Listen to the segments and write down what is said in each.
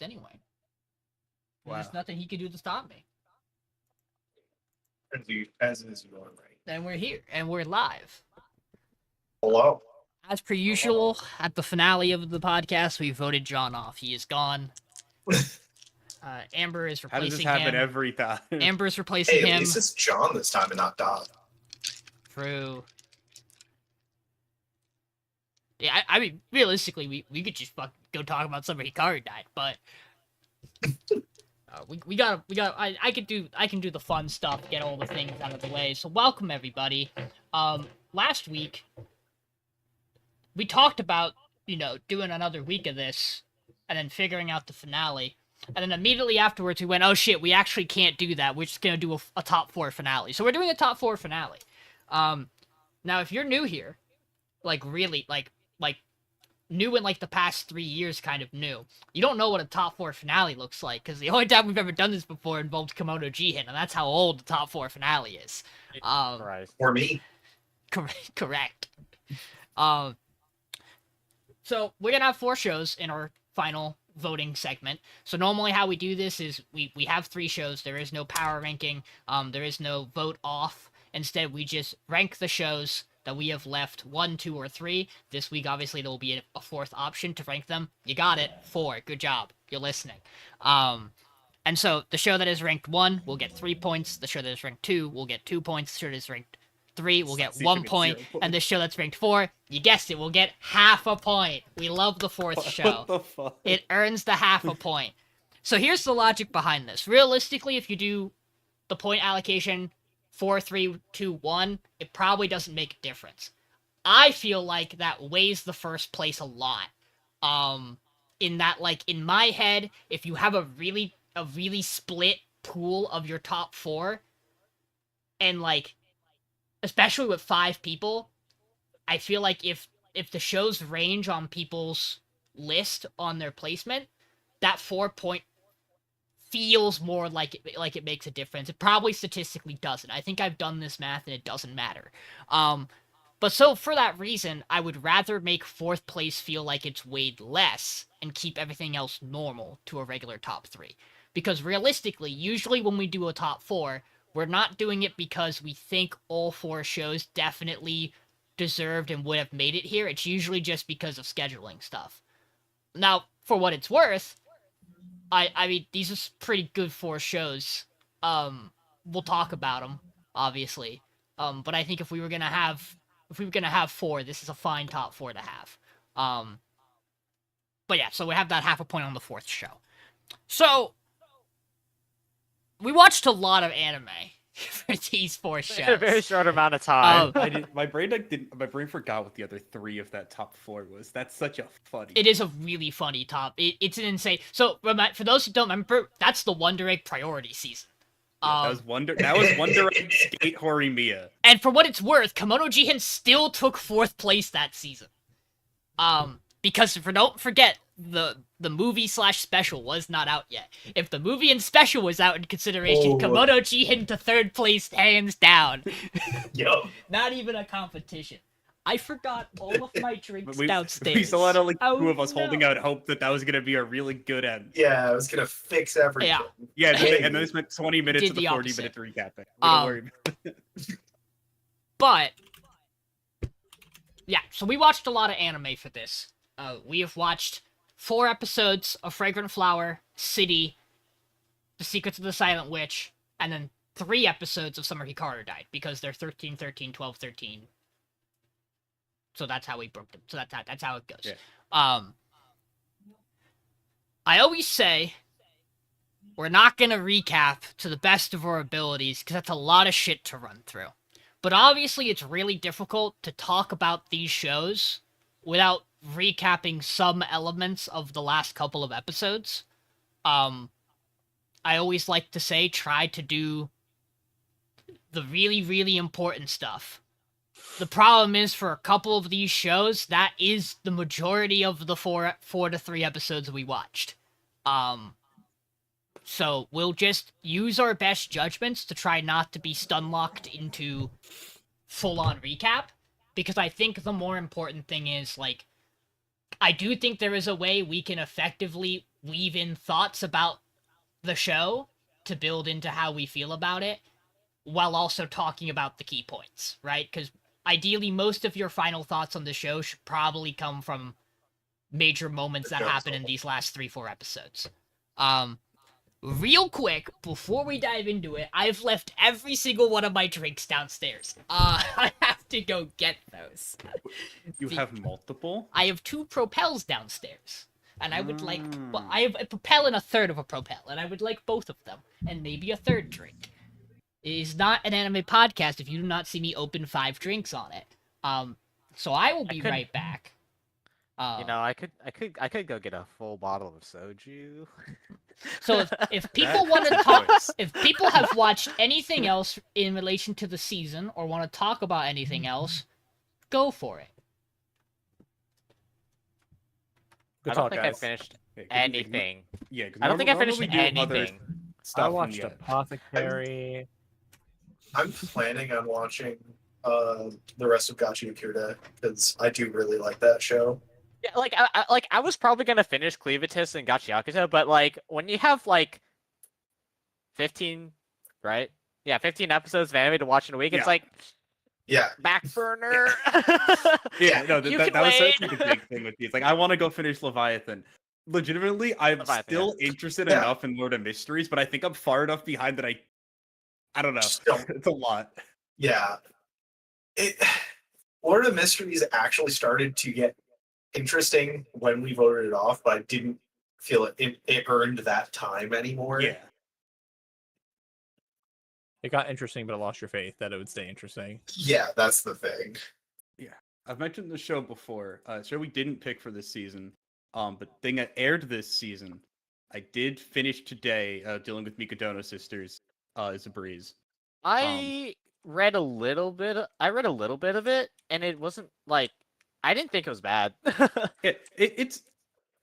anyway. Wow. There's nothing he could do to stop me. As is your right. And we're here, and we're live. Hello. As per usual, at the finale of the podcast, we voted John off. He is gone. Amber is How does this replacing happen him. every time? Amber's replacing Hey, at him. least it's John this time and not Dot. True. Yeah, I mean, realistically, we could just go talk about somebody Hikaru died, but we gotta I can do the fun stuff, get all the things out of the way. So welcome everybody. Last week we talked about doing another week of this, and then figuring out the finale, and then immediately afterwards we went, oh shit, we actually can't do that. We're just gonna do a top 4 finale. So we're doing a top 4 finale. Now if you're new here, like really like new in like the past 3 years, kind of new, you don't know what a top 4 finale looks like, because the only time we've ever done this before involved Kimono Jihin, and that's how old the top 4 finale is. Right. Or me. Correct. So we're gonna have 4 shows in our final voting segment. So normally how we do this is we have 3 shows. There is no power ranking. There is no vote off. Instead, we just rank the shows that we have left 1, 2, or 3. This week, obviously, there will be a 4th option to rank them. You got it. 4. Good job. You're listening. And so the show that is ranked 1 will get 3 points. The show that is ranked 2 will get 2 points. The show that is ranked 3 will get 1 point. And the show that's ranked 4, you guessed it, will get half a point. We love the 4th show. What the fuck? It earns the half a point. So here's the logic behind this. Realistically, if you do the point allocation 4, 3, 2, 1, it probably doesn't make a difference. I feel like that weighs the first place a lot. In that, like, in my head, if you have a really split pool of your top 4, and like, especially with 5 people, I feel like if the shows range on people's list on their placement, that 4 point feels more like it makes a difference. It probably statistically doesn't. I think I've done this math and it doesn't matter. But so for that reason, I would rather make 4th place feel like it's weighed less and keep everything else normal to a regular top 3. Because realistically, usually when we do a top 4, we're not doing it because we think all 4 shows definitely deserved and would have made it here. It's usually just because of scheduling stuff. Now, for what it's worth, I mean, these are pretty good 4 shows. We'll talk about them, obviously. But I think if we were gonna have 4, this is a fine top 4 to have. But yeah, so we have that half a point on the 4th show. So we watched a lot of anime for these 4 shows. In a very short amount of time. My brain forgot what the other 3 of that top 4 was. That's such a funny. It is a really funny top. It's an insane. So for those who don't remember, that's the Wonder Egg priority season. That was Wonder Egg Skate Horimiya. And for what it's worth, Kimono Jihin still took 4th place that season. Because don't forget, the movie / special was not out yet. If the movie and special was out in consideration, Kimono Jihin to 3rd place, hands down. Yo. Not even a competition. I forgot all of my drinks downstairs. We still had only 2 of us no. holding out hope that was going to be a really good end. Yeah, I was gonna fix everything. Yeah. Yeah, and then we spent 20 minutes Did of the the 40 opposite. minutes recapping. Don't worry about it. But yeah, so we watched a lot of anime for this. We have watched 4 episodes of Fragrant Flower, City, The Secrets of the Silent Witch, and then 3 episodes of Summer Hikaru Died, because they're 13, 13, 12, 13. So that's how we broke them. So that's how it goes. Yeah. I always say we're not gonna recap to the best of our abilities, because that's a lot of shit to run through. But obviously it's really difficult to talk about these shows without recapping some elements of the last couple of episodes. I always like to say, try to do the really, really important stuff. The problem is, for a couple of these shows, that is the majority of the 4 to 3 episodes we watched. So we'll just use our best judgments to try not to be stun-locked into full-on recap, because I think the more important thing is, like, I do think there is a way we can effectively weave in thoughts about the show to build into how we feel about it, while also talking about the key points, right? Because ideally, most of your final thoughts on the show should probably come from major moments that happen in these last 3-4 episodes. Real quick, before we dive into it, I've left every single one of my drinks downstairs. I have to go get those. You have multiple? I have 2 propels downstairs. And I would like... Well, Mm. I have a propel and a third of a propel, and I would like both of them. And maybe a third drink. It is not an anime podcast if you do not see me open 5 drinks on it. So I will be right back. I could go get a full bottle of soju. So if people want to talk, if people have watched anything else in relation to the season or want to talk about anything else, go for it. I don't think I finished Yeah, 'cause anything. Yeah, 'cause I don't think I finished normally we do other anything. stuff I in watched the- Apothecary. I'm planning on watching the rest of Gachi Akuta because I do really like that show. Yeah, I was probably gonna finish Cleavitis and Gachiakuta, but like when you have like 15, right? Yeah, 15 episodes of anime to watch in a week, it's Yeah. like Yeah, back burner. Yeah, no, You that can was wait. certainly the big thing with me. It's like I want to go finish Leviathan. Legitimately, I'm Leviathan, still interested Yeah. enough in Lord of Mysteries, but I think I'm far enough behind that I don't know. Still. It's a lot. yeah. Lord of Mysteries actually started to get interesting when we voted it off, but I didn't feel it earned that time anymore. Yeah. It got interesting, but I lost your faith that it would stay interesting. Yeah, that's the thing. I've mentioned the show before. Show we didn't pick for this season. But thing that aired this season, I did finish today. Dealing with Mikodono Sisters is a breeze. I read a little bit. I read a little bit of it, and it wasn't like I didn't think it was bad. It's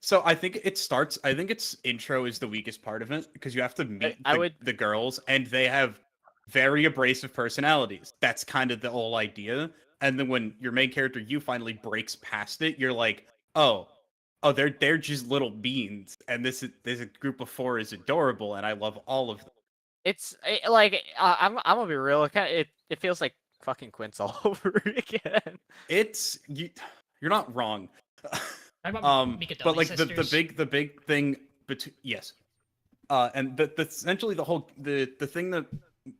so I think it starts. I think its intro is the weakest part of it because you have to meet the girls, and they have very abrasive personalities. That's kind of the whole idea. And then when your main character you finally breaks past it, you're like, oh, they're just little beans, and this group of 4 is adorable, and I love all of them. It's I'm gonna be real. It feels like fucking Quince all over again. It's you're not wrong. Mikodono But like Sisters. the big thing between yes, and the essentially the thing that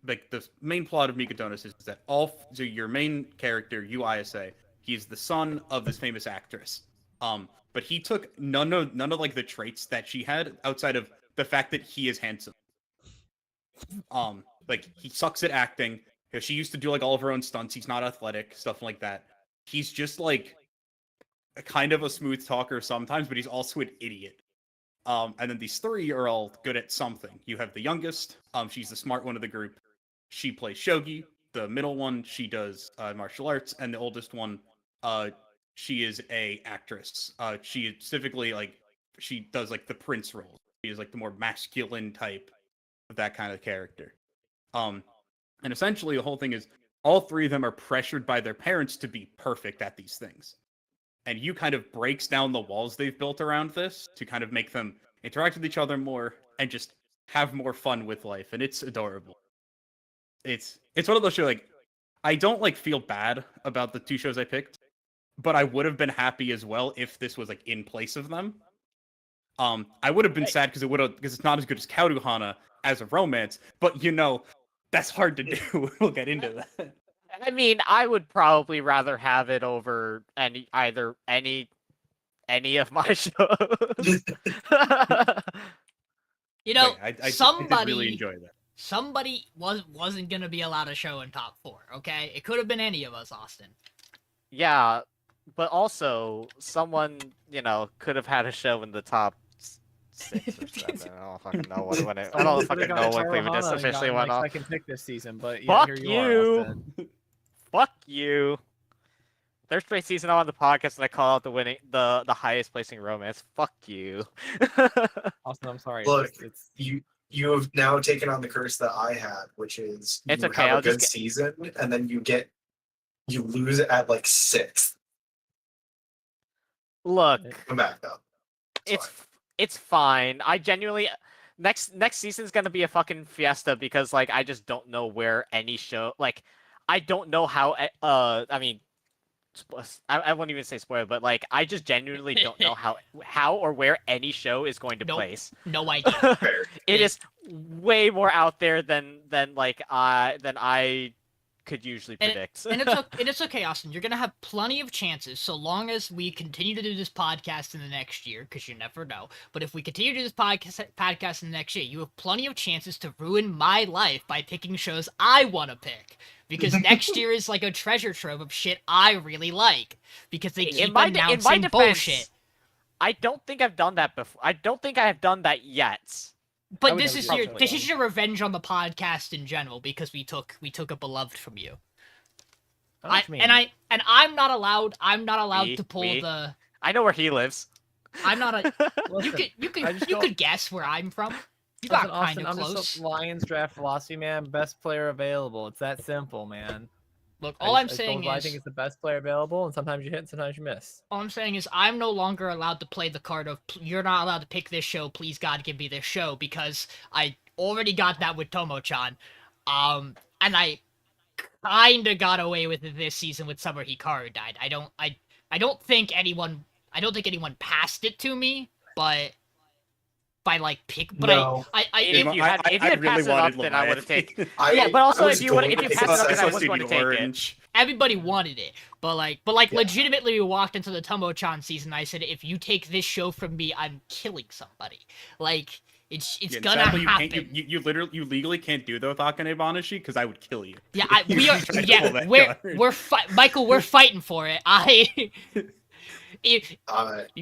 like the main plot of Mikodonos is that so your main character UISA, he's the son of this famous actress. But he took none of like the traits that she had outside of the fact that he is handsome. Like he sucks at acting. She used to do like all of her own stunts. He's not athletic, stuff like that. He's just like a kind of a smooth talker sometimes, but he's also an idiot. And then these 3 are all good at something. You have the youngest. She's the smart one of the group. She plays shogi. The middle one, she does martial arts, and the oldest one, she is a actress. She specifically she does like the prince role. She is like the more masculine type of that kind of character. And essentially the whole thing is all 3 of them are pressured by their parents to be perfect at these things. And you kind of breaks down the walls they've built around this to kind of make them interact with each other more and just have more fun with life. And it's adorable. It's one of those shows, like, I don't like feel bad about the 2 shows I picked, but I would have been happy as well if this was like in place of them. I would have been sad because it's not as good as Kaoruhana as a romance, but that's hard to do. We'll get into that. I mean, I would probably rather have it over any of my shows. I somebody did really enjoy that. Somebody wasn't gonna be allowed a show in top 4. Okay, it could have been any of us, Austin. Yeah, but also someone could have had a show in the top 6 or 7. I don't fucking know when it. I don't fucking know when Cleveland officially went off. Second pick this season, but Fuck here you you. are, Austin. Fuck you. Third place season on the podcast, and I call out the highest placing romance. Fuck you. Austin, I'm sorry. Look, it's you have now taken on the curse that I had, which is It's you okay, have I'll a good just season and then you lose it at like 6th. Look, Come back though. it's it's fine. I genuinely next season's gonna be a fucking fiesta because like I just don't know where any show like I don't know how I mean I won't even say spoiler, but like I just genuinely don't know how or where any show is going to Nope. place. No idea. Fair. It is way more out there than I could usually predict. And it's okay, Austin. You're gonna have plenty of chances so long as we continue to do this podcast in the next year, because you never know. But if we continue to do this podcast in the next year, you have plenty of chances to ruin my life by picking shows I want to pick. Because next year is like a treasure trove of shit I really like. Because they keep announcing bullshit. I don't think I've done that before. I don't think I have done that yet. But this is your revenge on the podcast in general because we took a beloved from you. I'm not allowed to pull the. I know where he lives. I'm not a. Listen, you could guess where I'm from. You got kind of close. I'm just a Lions draft philosophy man. Best player available. It's that simple, man. Look, I think it's the best player available, and sometimes you hit, and sometimes you miss. All I'm saying is I'm no longer allowed to play the card of you're not allowed to pick this show. Please God, give me this show because I already got that with Tomo-chan, and I kind of got away with it this season with Summer Hikaru died. I don't think anyone passed it to me, but by like pick. But No. If you had passed it up, then I would have taken. Yeah, but I also was if you passed it up, then I was going to take it. Everybody wanted it, but legitimately, we walked into the Tomo-chan season. I said, if you take this show from me, I'm killing somebody. Like it's gonna happen. You legally can't do that with Akane Banashi because I would kill you. Yeah, Michael, we're fighting for it.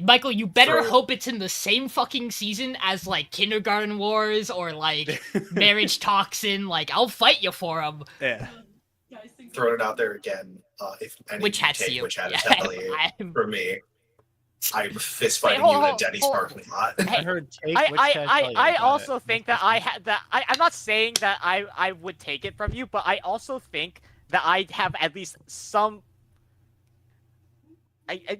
Michael, you better hope it's in the same fucking season as like Kindergarten Wars or like Marriage Toxin. Like, I'll fight you for them. Yeah. Throw it out there again. If any Which has take you? which had Yeah, for me, I'm fist fighting you in a Denny's parking lot. I heard take. I also think that I'm not saying that I would take it from you, but I also think that I have at least some.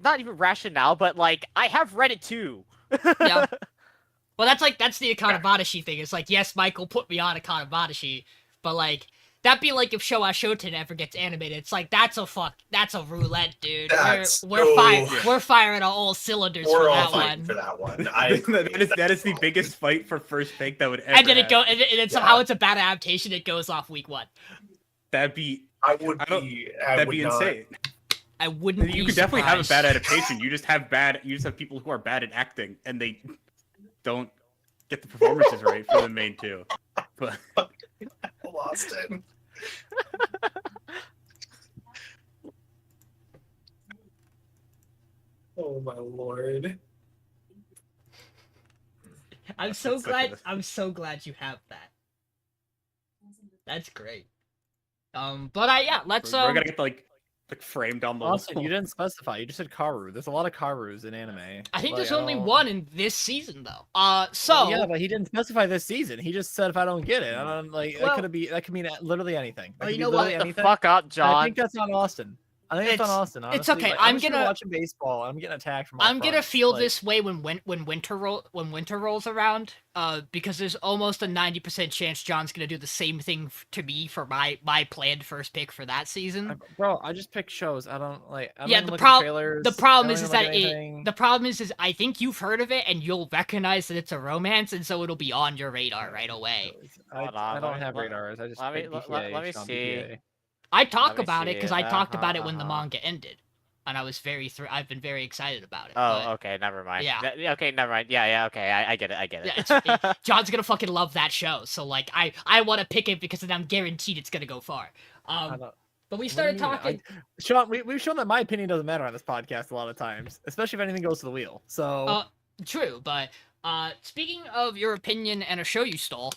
Not even rationale, but like I have read it too. Yeah. Well, that's the Akane thing. It's like, yes, Michael put me on Akane, but like that'd be like if Showa Shoten ever gets animated. It's like that's a roulette, dude. We're firing on all cylinders We're for all that fighting one. for that one. that is the biggest fight for first pick that would ever. And then and then somehow it's a bad adaptation. It goes off week 1. That'd be. That'd be insane. I wouldn't. You could definitely have a bad adaptation. You just have people who are bad at acting, and they don't get the performances right for the main two. But lost it. Oh my lord! I'm so glad you have that. That's great. But let's. We're gonna get like framed on the Austin, wall. you didn't specify. You just said Karu. There's a lot of Karus in anime. I think there's only don't... one in this season though. Yeah, but he didn't specify this season. He just said if I don't get it, I don't like that could mean literally anything. Well, you know what? The fuck up, John. I think that's on Austin. Honestly. It's okay. Like, I'm gonna watching baseball. I'm getting attacked from. I'm gonna feel this way when winter rolls around. Because there's almost a 90% chance John's gonna do the same thing to me for my planned first pick for that season. Bro, I just pick shows. I don't like. The problem is I think you've heard of it and you'll recognize that it's a romance, and so it'll be on your radar right away. I don't have radars. I just let me see. I talk about it because I talked about it when the manga ended, and I was I've been very excited about it. Oh, okay, never mind. Yeah. Okay, never mind. Yeah, okay, I get it. Yeah, John's gonna fucking love that show, so like I want to pick it because then I'm guaranteed it's gonna go far. But we started talking. Sean, we've shown that my opinion doesn't matter on this podcast a lot of times, especially if anything goes to the wheel. So true, but speaking of your opinion and a show you stole.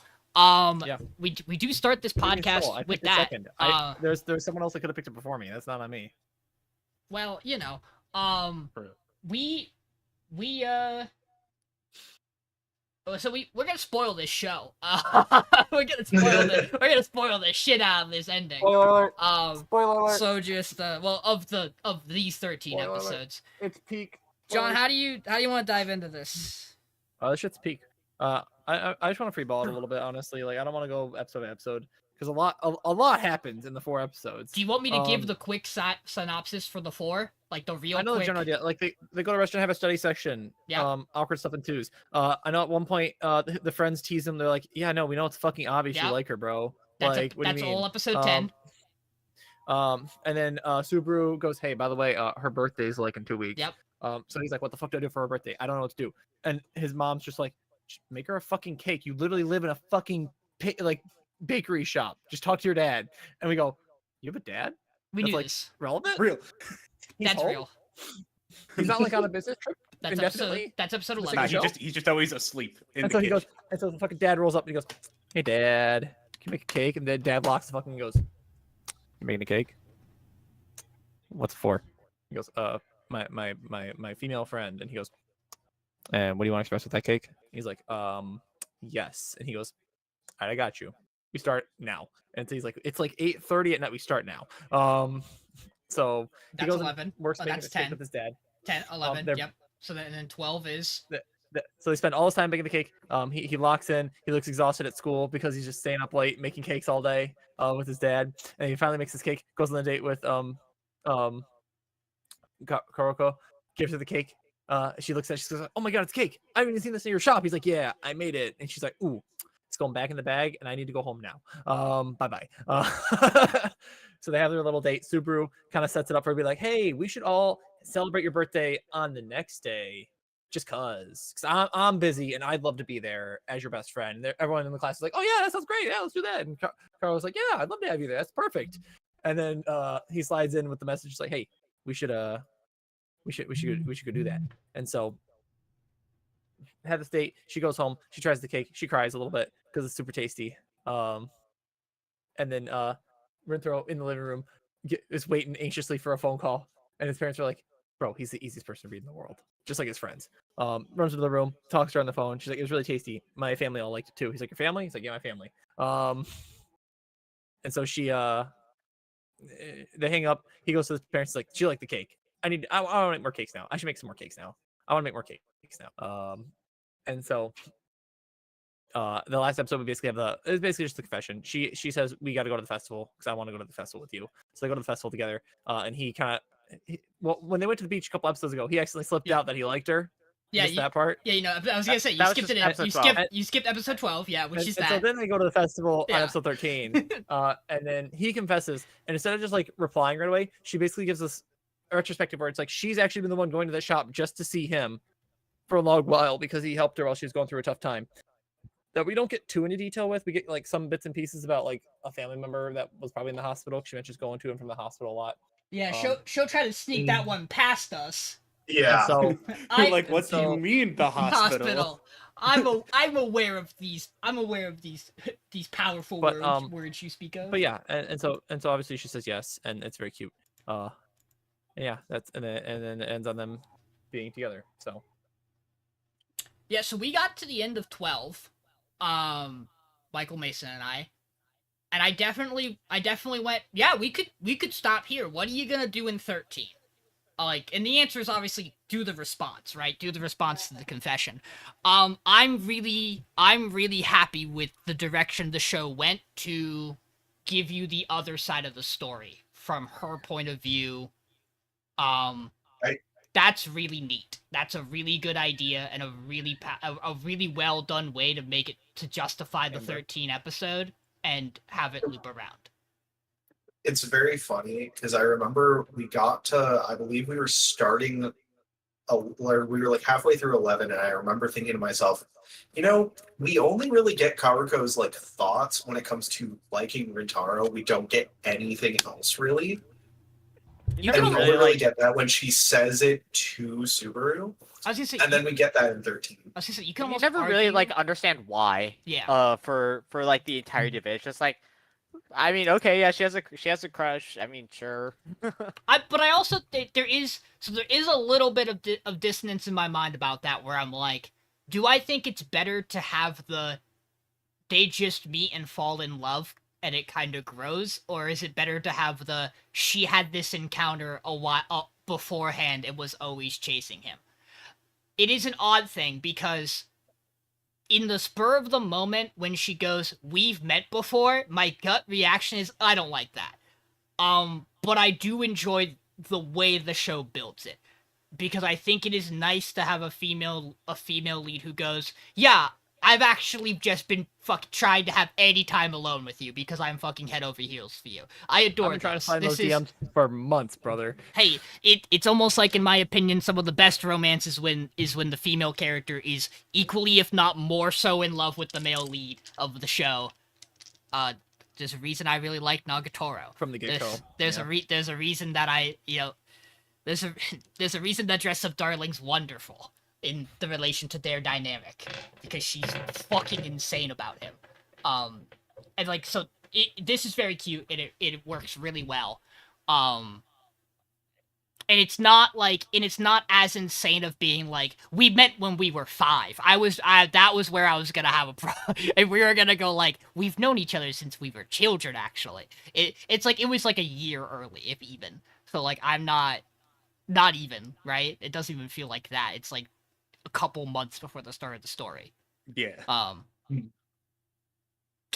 We do start this podcast with that. There's someone else that could have picked it before me. That's not on me. Well, we're gonna spoil this show. We're gonna spoil the shit out of this ending. Spoiler alert. So just of these 13 Spoiler episodes. It's peak. John, how do you want to dive into this? This shit's peak. I just want to free ball it a little bit, honestly. Like I don't want to go episode by episode because a lot happens in the 4 episodes. Do you want me to give the quick synopsis for the 4? Like the real I know quick? the general idea. Like they go to a restaurant, have a study section. Yeah. Awkward stuff in 2s. I know at one point the friends tease them. They're like, "Yeah, no, we know it's fucking obvious you Yeah. like her, bro." That's Like, what do you that's mean? all episode 10. And then Subaru goes, "Hey, by the way, her birthday's like in 2 weeks." Yep. So he's like, "What the fuck do I do for her birthday? I don't know what to do." And his mom's just like, "Just make her a fucking cake. You literally live in a fucking like bakery shop. Just talk to your dad." And we go, "You have a dad? We That's knew like this. relevant? Real. He's That's home? real. He's not like on a business trip That's indefinitely." episode Just 11. Nah, like a show? he's just always asleep in And the so he kitchen. goes, and so the fucking dad rolls up and he goes, "Hey, Dad, can you make a cake?" And then Dad locks the fucking goes, "You making a cake? What's it for?" He goes, my female friend." And he goes, "And what do you want to express with that cake?" He's like, yes." And he goes, "All right, I got you. We start now." And so he's like, "It's like 8:30 at night. We start now." So he That's goes 11. and works Oh, making that's a cake 10. with his dad. 10, 11. they're- Yep. So then 12 is. So they spend all his time making the cake. He locks in. He looks exhausted at school because he's just staying up late making cakes all day with his dad. And he finally makes his cake. Goes on a date with Karoko. Gives her the cake. She looks at it. She goes, "Oh my god, it's cake! I haven't even seen this in your shop." He's like, "Yeah, I made it." And she's like, "Ooh, it's going back in the bag, and I need to go home now. Bye bye." So they have their little date. Subaru kind of sets it up for her to be like, "Hey, we should all celebrate your birthday on the next day." Just cause I'm busy and I'd love to be there as your best friend. Everyone in the class is like, "Oh yeah, that sounds great. Yeah, let's do that." And Carl was like, "Yeah, I'd love to have you there. That's perfect." And then he slides in with the message like, "Hey, we should go do that." And so have this date. She goes home. She tries the cake. She cries a little bit because it's super tasty. And then Rinthro in the living room is waiting anxiously for a phone call, and his parents are like, "Bro, he's the easiest person to read in the world," just like his friends. Runs into the room, talks to her on the phone. She's like, "It was really tasty. My family all liked it too." He's like, "Your family?" He's like, "Yeah, my family." And so she they hang up. He goes to the parents like, "She liked the cake. I want to make more cakes now. I should make some more cakes now. I want to make more cakes now." And so the last episode we basically have it's basically just a confession. She says, "We got to go to the festival because I want to go to the festival with you." So they go to the festival together. And he kind of when they went to the beach a couple episodes ago, he accidentally slipped out that he liked her. Yeah, Missed that part. Yeah, I was gonna say you That was skipped just it. episode You 12. skipped episode 12. Yeah, which is And that. so then they go to the festival Yeah. on episode 13. And then he confesses, and instead of just like replying right away, she basically gives us a retrospective where it's like she's actually been the one going to the shop just to see him for a long while because he helped her while she was going through a tough time. That we don't get too into detail with. We get like some bits and pieces about like a family member that was probably in the hospital. She mentions going to him from the hospital a lot. Yeah, she'll try to sneak that one past us. Yeah. And so I- Like, what do you mean the hospital? I'm aware of these. I'm aware of these powerful But, words you speak of. but yeah, and so obviously she says yes, and it's very cute. Yeah, that's and then it ends on them being together. So Yeah, so we got to the end of 12, Michael Mason and I definitely went, yeah, we could stop here. What are you gonna do in 13? And the answer is obviously do the response, right? Do the response to the confession. I'm really happy with the direction the show went to give you the other side of the story from her point of view. That's really neat. That's a really good idea and a really well done way to make it to justify the 13 episode and have it loop around. It's very funny because I remember we got to, I believe we were starting, we were like halfway through 11, and I remember thinking to myself, we only really get Karuko's like thoughts when it comes to liking Rintaro. We don't get anything else really. You And can we only, only really get that when she says it to Subaru, I was gonna say, and then we get that in 13. I was gonna say, you can You almost never really argue- like understand why. Yeah. For like the entirety of it. It's just like, I mean, okay, yeah, she has a crush. I mean, sure. But I also think there is a little bit of dissonance in my mind about that, where I'm like, do I think it's better to have they just meet and fall in love and it kind of grows, or is it better to have she had this encounter a while beforehand and was always chasing him? It is an odd thing because in the spur of the moment when she goes, "We've met before," my gut reaction is I don't like that. But I do enjoy the way the show builds it, because I think it is nice to have a female lead who goes, "Yeah, I've actually just been trying to have any time alone with you because I'm fucking head over heels for you." I adore I've been trying this. to find This those DMs for months, brother. Hey, it's almost like, in my opinion, some of the best romance is when the female character is equally, if not more so, in love with the male lead of the show. There's a reason I really like Nagatoro. From the get-go. There's Yeah. there's a reason that there's a there's a reason that Dress Up Darling's wonderful in the relation to their dynamic, because she's fucking insane about him. And like, so this is very cute, and it works really well. And it's not as insane of being like, we met when we were 5. That was where I was gonna have a problem. And we were gonna go like, we've known each other since we were children, actually. It's like, it was like a year early, if even. So like, I'm not even, right? It doesn't even feel like that. It's like a couple months before the start of the story. Yeah.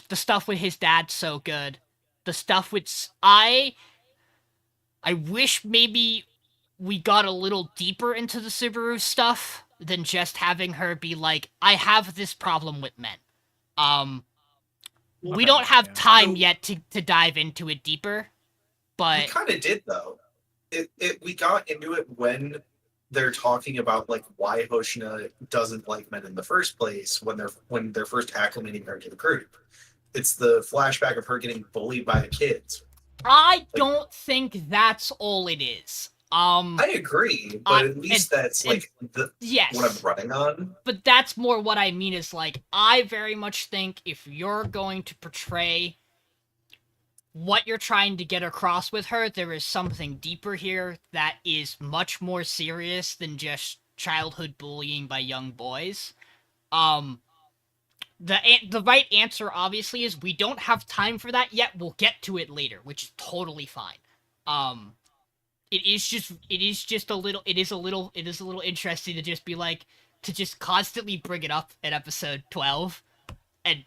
The stuff with his dad's so good. The stuff with I wish maybe we got a little deeper into the Subaru stuff than just having her be like, I have this problem with men. We Okay, don't have yeah. time yet to dive into it deeper, We but kind of did though. We got into it when they're talking about like why Hoshina doesn't like men in the first place when they're first acclimating her to the group. It's the flashback of her getting bullied by the kids. I don't think that's all it is. I agree, but at least that's and- like Yes. what I'm running on. But that's more what I mean, is like, I very much think if you're going to portray what you're trying to get across with her, there is something deeper here that is much more serious than just childhood bullying by young boys. The right answer obviously is we don't have time for that yet. We'll get to it later, which is totally fine. It is just a little interesting to just be like, to just constantly bring it up in episode 12 and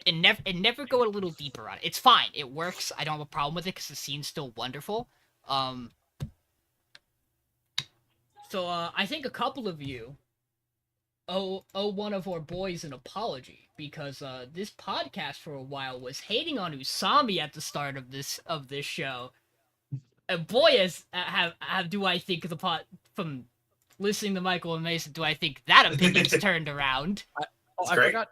never go a little deeper on it. It's fine. It works. I don't have a problem with it because the scene's still wonderful. So I think a couple of you owe one of our boys an apology, because this podcast for a while was hating on Usami at the start of this show. And boy, do I think from listening to Michael and Mason, do I think that opinion's turned around. Oh, It's I great. forgot.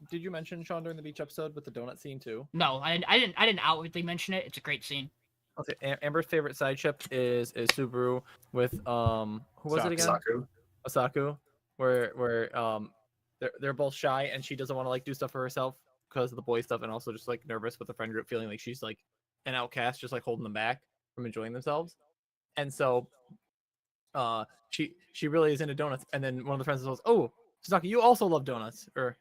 Did you mention Sean during the beach episode with the donut scene too? No, I didn't outwardly mention it. It's a great scene. Okay, Amber's favorite side chip is Subaru with who was it again? Saku. Osaku, where they're both shy and she doesn't want to like do stuff for herself because of the boy stuff, and also just like nervous with the friend group, feeling like she's like an outcast, just like holding them back from enjoying themselves. And so she really is into donuts, and then one of the friends goes, "Oh, Sasaki, you also love donuts," or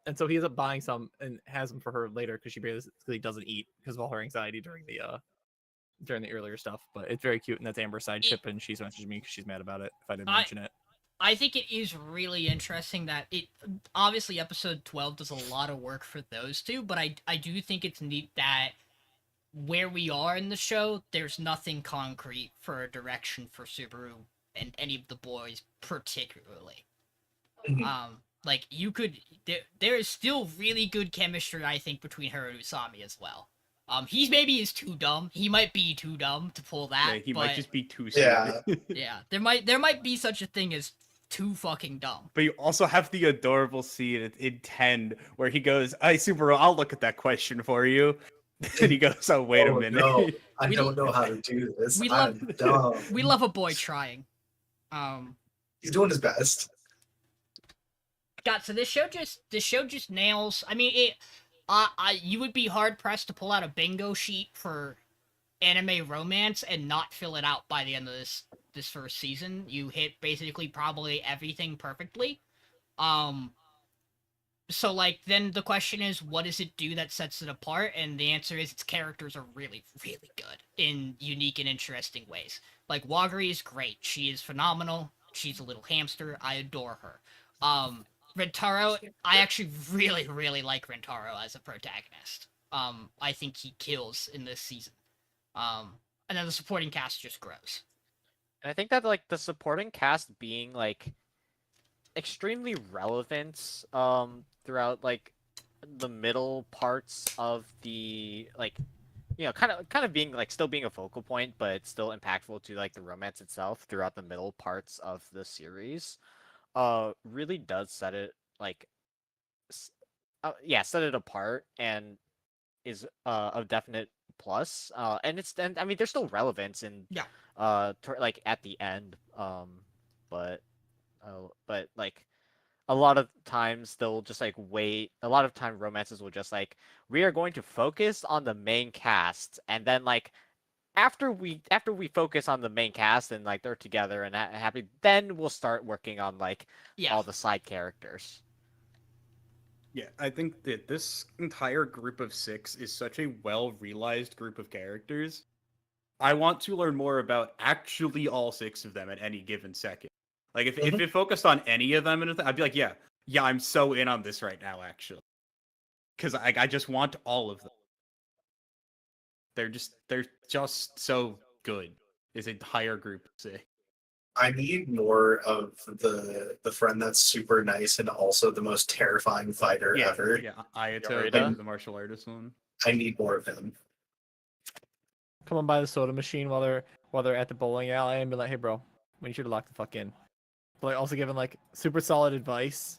and so he ends up buying some and has them for her later because she basically doesn't eat because of all her anxiety during the earlier stuff. But it's very cute, and that's Amber's side chip, and she's messaged me because she's mad about it if I didn't mention it. I think it is really interesting that it obviously episode 12 does a lot of work for those two, but I do think it's neat that where we are in the show, there's nothing concrete for a direction for Subaru and any of the boys particularly. Mhm. Like, you could there is still really good chemistry, I think, between her and Usami as well. He maybe is too dumb. He might be too dumb to pull that. Yeah, he but, might just be too Yeah. smart. yeah, there might be such a thing as too fucking dumb. But you also have the adorable scene in 10 where he goes, "Hey, Subaru, I'll look at that question for you." And he goes, "Oh, wait a Oh, minute." no. I We- don't know how to do this. we I'm love- dumb. We love a boy trying. He's doing his best. God, so this show just nails. I mean, you would be hard pressed to pull out a bingo sheet for anime romance and not fill it out by the end of this first season. You hit basically probably everything perfectly. So like, then the question is, what does it do that sets it apart? And the answer is its characters are really, really good in unique and interesting ways. Like, Wagari is great. She is phenomenal. She's a little hamster. I adore her. Rentaro, I actually really, really like Rentaro as a protagonist. I think he kills in this season. And then the supporting cast just grows. And I think that like the supporting cast being like extremely relevant throughout like the middle parts of the like kind of being like still being a focal point but still impactful to like the romance itself throughout the middle parts of the series really does set it like set it apart and is a definite plus and I mean there's still relevance in Yeah. like at the end but like a lot of times they'll just like wait. A lot of time romances will just like we are going to focus on the main cast, and then like after we focus on the main cast and like they're together and happy, then we'll start working on like Yeah. all the side characters. Yeah, I think that this entire group of 6 is such a well-realized group of characters. I want to learn more about actually all 6 of them at any given second. Like if Mhm. it focused on any of them, I'd be like, yeah, I'm so in on this right now, actually, because I just want all of them. They're just so good. This entire group of 6. I need more of the friend that's super nice and also the most terrifying fighter ever. Yeah, Ayato, Yorita? the martial artist one. I need more of him. Come on by the soda machine while they're at the bowling alley and be like, hey bro, we need you to lock the fuck in. But like also giving like super solid advice.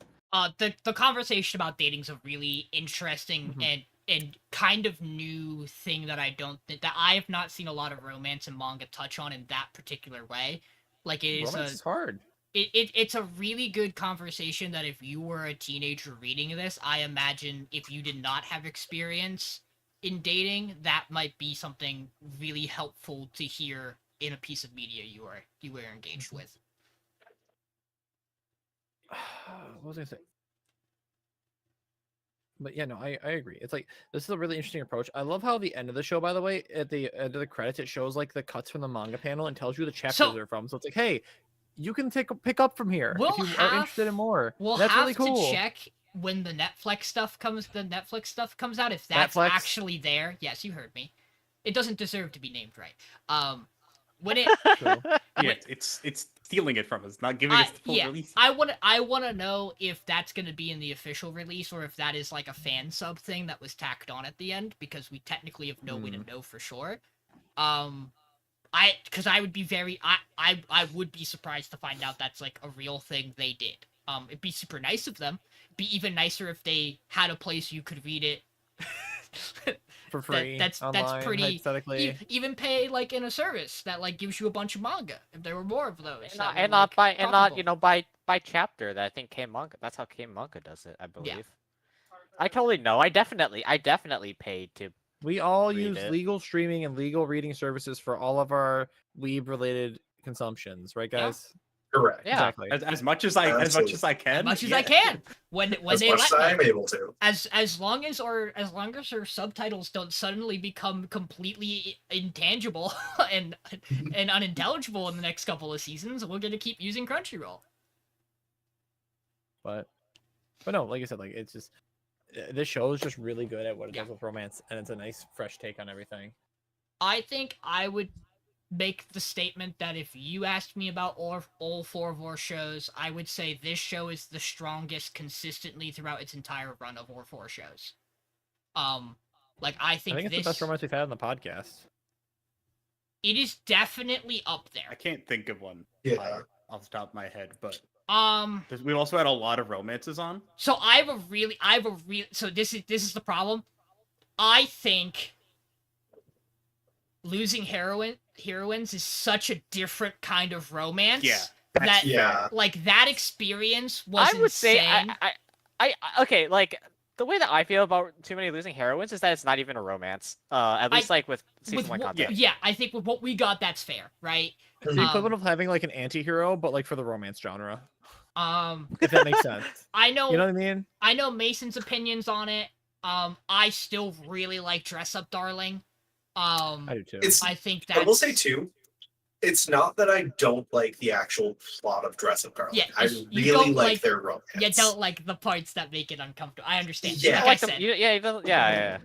The conversation about dating is a really interesting Mhm. and kind of new thing that I don't think that I have not seen a lot of romance and manga touch on in that particular way. Like it is Romance is hard. it's a really good conversation that if you were a teenager reading this, I imagine if you did not have experience in dating, that might be something really helpful to hear in a piece of media you were engaged with. What was I gonna say? But yeah, no, I agree. It's like this is a really interesting approach. I love how the end of the show, by the way, at the end of the credits, it shows like the cuts from the manga panel and tells you the chapters So- they're from. So it's like, hey, you can pick up from here We'll if you are interested in have- more. We'll That's have really cool. to check when the Netflix stuff comes out if that's Netflix? actually there. Yes, you heard me. It doesn't deserve to be named right. When it True. Yeah, it's stealing it from us, not giving us the full release. I want to know if that's going to be in the official release or if that is like a fan sub thing that was tacked on at the end because we technically have no way to know for sure. Because I would be I would be surprised to find out that's like a real thing they did. It'd be super nice of them. It'd be even nicer if they had a place you could read it. For free. That's online, pretty. hypothetically. Even pay like in a service that like gives you a bunch of manga if there were more of those. And not by chapter. That I think K manga. That's how K manga does it. I believe. I totally know. I definitely paid to. We all Read use it. legal streaming and legal reading services for all of our weeb related consumptions, right, Yeah. guys? Correct. Yeah. Exactly. As much as I can. As much as I can. When As they much as let I'm me. able to. As long as our subtitles don't suddenly become completely intangible and unintelligible in the next couple of seasons, we're gonna keep using Crunchyroll. But no, like I said, like it's just this show is just really good at what it Yeah. does with romance, and it's a nice fresh take on everything. I think I would make the statement that if you asked me about all 4 of our shows, I would say this show is the strongest consistently throughout its entire run of all 4 shows. Like I think it's this the best romance we've had on the podcast. it is definitely up I there. can't think of one Yeah. off the top of my head, but We've also had a lot of romances on. So so this is the problem. I think losing heroines is such a different kind of romance. Yeah. That Yeah. like that experience was I would say insane. I okay, like the way that I feel about Too Many Losing Heroines is that it's not even a romance. At least like with season 1 content. Yeah, I think with what we got, that's fair, right? It's the equivalent of having like an anti-hero, but like for the romance genre. Um, If that makes sense. I know, You know what I mean? I know Mason's opinions on it. I still really like Dress Up Darling. I do too. It's I think I that will say too, It's not that I don't like the actual plot of Dress Up Darling. Yeah, I you really don't like like- their romance. You don't like the parts that make it uncomfortable. I understand. Yeah. Like I I like them, said, yeah.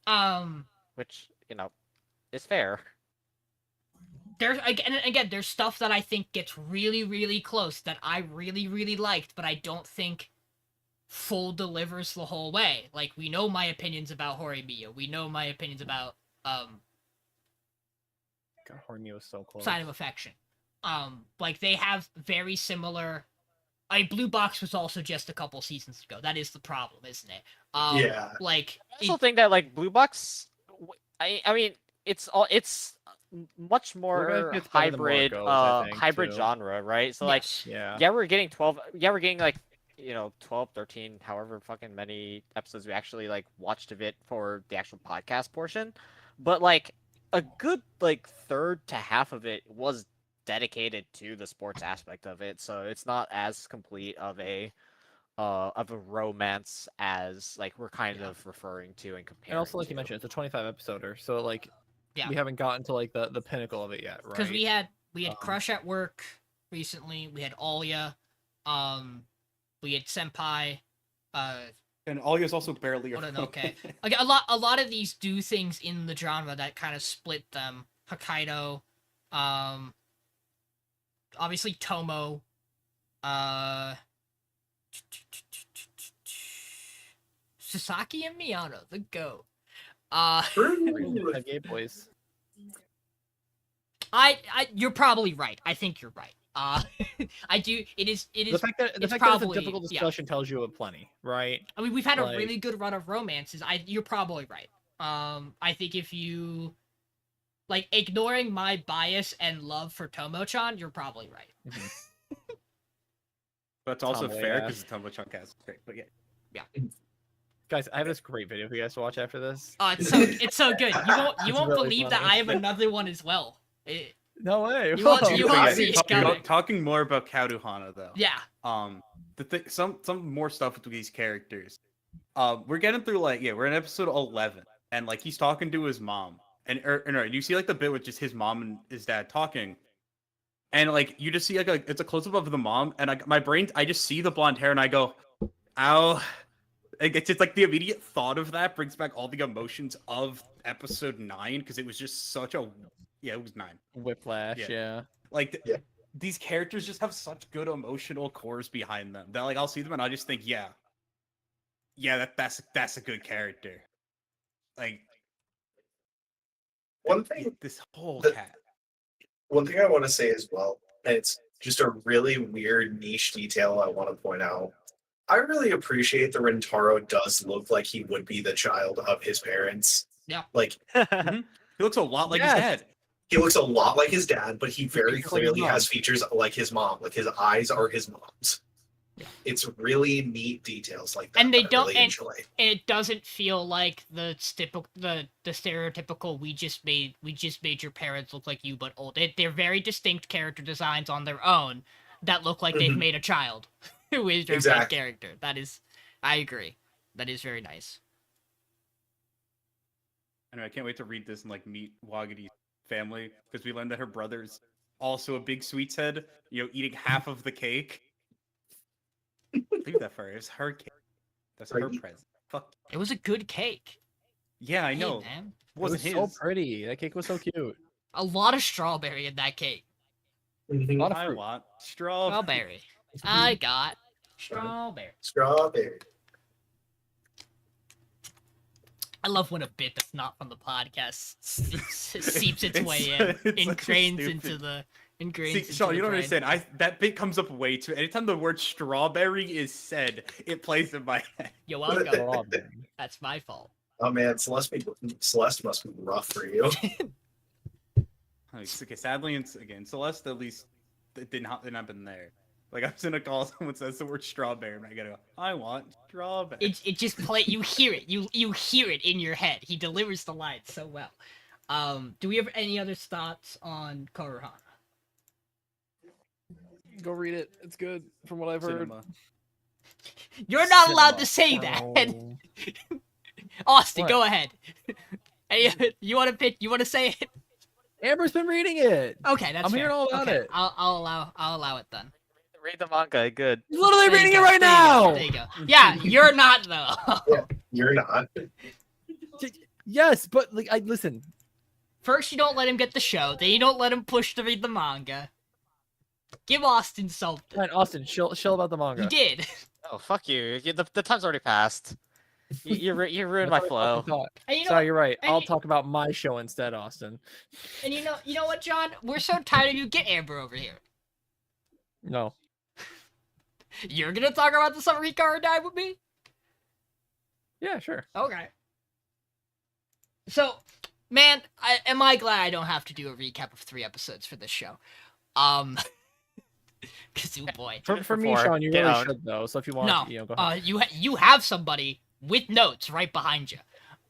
um, Which is fair. there's again, there's stuff that I think gets really, really close that I really, really liked, but I don't think full delivers the whole way. Like, we know my opinions about Horimiya. We know my opinions about God, Horimiya was so close. Sign of Affection. Like, they have very similar. Blue Box was also just a couple seasons ago. That is the problem, isn't it? Yeah. Like, I also think that like Blue Box, I mean, it's much Blue more Box gets better the more it hybrid, goes, I think, hybrid too. genre, right? So like, yes. Yeah. we're getting 12. Yeah, we're getting like 12, 13, however fucking many episodes we actually like watched of it for the actual podcast portion. But like a good like third to half of it was dedicated to the sports aspect of it, so it's not as complete of a romance as like we're kind of referring to and comparing. And also, like to. you mentioned, it's a 25 episoder, so like Yeah. we haven't gotten to like the pinnacle of it yet, right? Because we had Um, Crush at Work recently. We had Alya. We had Senpai. And Alya's also barely What an around. okay. Like, a lot of these do things in the genre that kind of split them. Hokkaido, obviously Tomo, Sasaki and Miyano, the GOAT. True. Five Gay Boys. You're probably right. I think you're right. I do. It is. The fact that it's it's probably- a difficult yeah. discussion tells you plenty, right? I mean, we've had a Like- really good run of romances. You're probably right. I think if you like ignoring my bias and love for Tomo-chan, you're probably right. But it's also Tomboy fair ass. because the Tumble Chunk has great. But yeah. Guys, I have this great video for you guys to watch after this. It's so good. You won't really believe that funny. I have another one as well. No way. You won't- Whoa. you But won't yeah, see it talking, coming. talking more about Karuhana though. Yeah. Some more stuff with these characters. We're getting through we're in episode 11, and like he's talking to his mom, and you see like the bit with just his mom and his dad talking, and like you just see it's a close up of the mom, and I just see the blonde hair, and I go, ow. It's just like the immediate thought of that brings back all the emotions of episode 9 because it was just such a it was 9. Whiplash, Yeah. yeah. Like Yeah. these characters just have such good emotional cores behind them that like I'll see them and I just think that's a good character. Like One thing this whole the- cat. One thing I want to say as well, and it's just a really weird niche detail I want to point out. I really appreciate that Rentaro does look like he would be the child of his parents. Yeah. Like, He looks a lot like Yes. his dad. he looks a lot like his dad, but he very He's like his clearly mom. has features like his mom. Like his eyes are his mom's. Yeah. It's really neat details like that. And they that I don't- really and- enjoy. It doesn't feel like the stereotypical we just made your parents look like you but old. They're very distinct character designs on their own that look like they've Mhm. made a child who is their main Exactly. character. That is, I agree. That is very nice. Anyway, I can't wait to read this and like meet Wagiti's family because we learned that her brother's also a big sweets head, eating half of the cake. Leave that for her. It's her cake. That's her Right. present. Fuck. It was a good cake. Yeah, I Hey, know. man. It was Wasn't so his. pretty. That cake was so cute. A lot of strawberry in that cake. Mhm. lot of I fruit. want strawberry. Strawberry. I got strawberry. Strawberry. I love when a bit that's not from the podcast seeps its way in, It's such a ingrains into stupid- the ingrains. See, into Sean, the you don't brain. understand. that bit comes up way too. Anytime the word strawberry is said, it plays in my head. You're welcome. Strawberry. That's my fault. Oh man, Celeste must be rough for you. Okay, sadly, again, Celeste at least it didn't happen there. Like I was in a call, someone says the word strawberry, and I gotta go. I want strawberry. It just play. You hear it. You hear it in your head. He delivers the line so well. Do we have any other thoughts on Koruhana? Go read it. It's good from what I've heard. Cinema. You're not allowed Cinema. to say that. Oh. Austin, What? go ahead. You want to pitch? You want to say it? Amber's been reading it. Okay, that's I'm fair. hearing all about okay, it. I'll allow it then. Read the manga. Good. He's literally There you reading it go, right there you go, now. there you go. Yeah, you're not though. Yeah. You're not. Yes, but like, I listen. First, you don't let him get the show. Then you don't let him push to read the manga. Give Austin something. Fine, Austin, chill about the manga. You did. Oh, fuck you. The time's already passed. You ruined my That's what I fucking flow. thought. And you know, Sorry, you're right. and I'll you- talk about my show instead, Austin. and you know what, John? We're so tired of you. Get Amber over here. No. You're gonna talk about the Summer Hikaru died with me? Yeah, sure. Okay. So, man, am I glad I don't have to do a recap of 3 episodes for this show. Cause, oh boy. For me, Before, Sean, you get really out. should though. So if you want, No, go ahead. you have somebody with notes right behind you.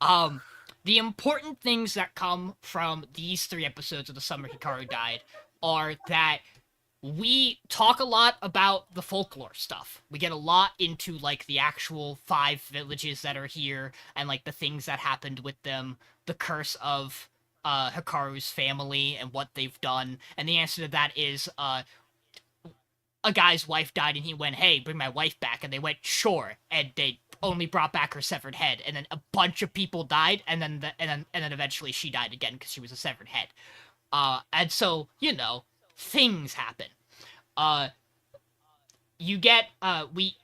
The important things that come from these 3 episodes of the Summer Hikaru Died are that we talk a lot about the folklore stuff. We get a lot into like the actual 5 villages that are here and like the things that happened with them, the curse of Hikaru's family and what they've done. And the answer to that is a guy's wife died and he went, "Hey, bring my wife back." And they went, "Sure." And they only brought back her severed head. And then a bunch of people died, and then eventually she died again because she was a severed head. And so, you know, things happen. You get we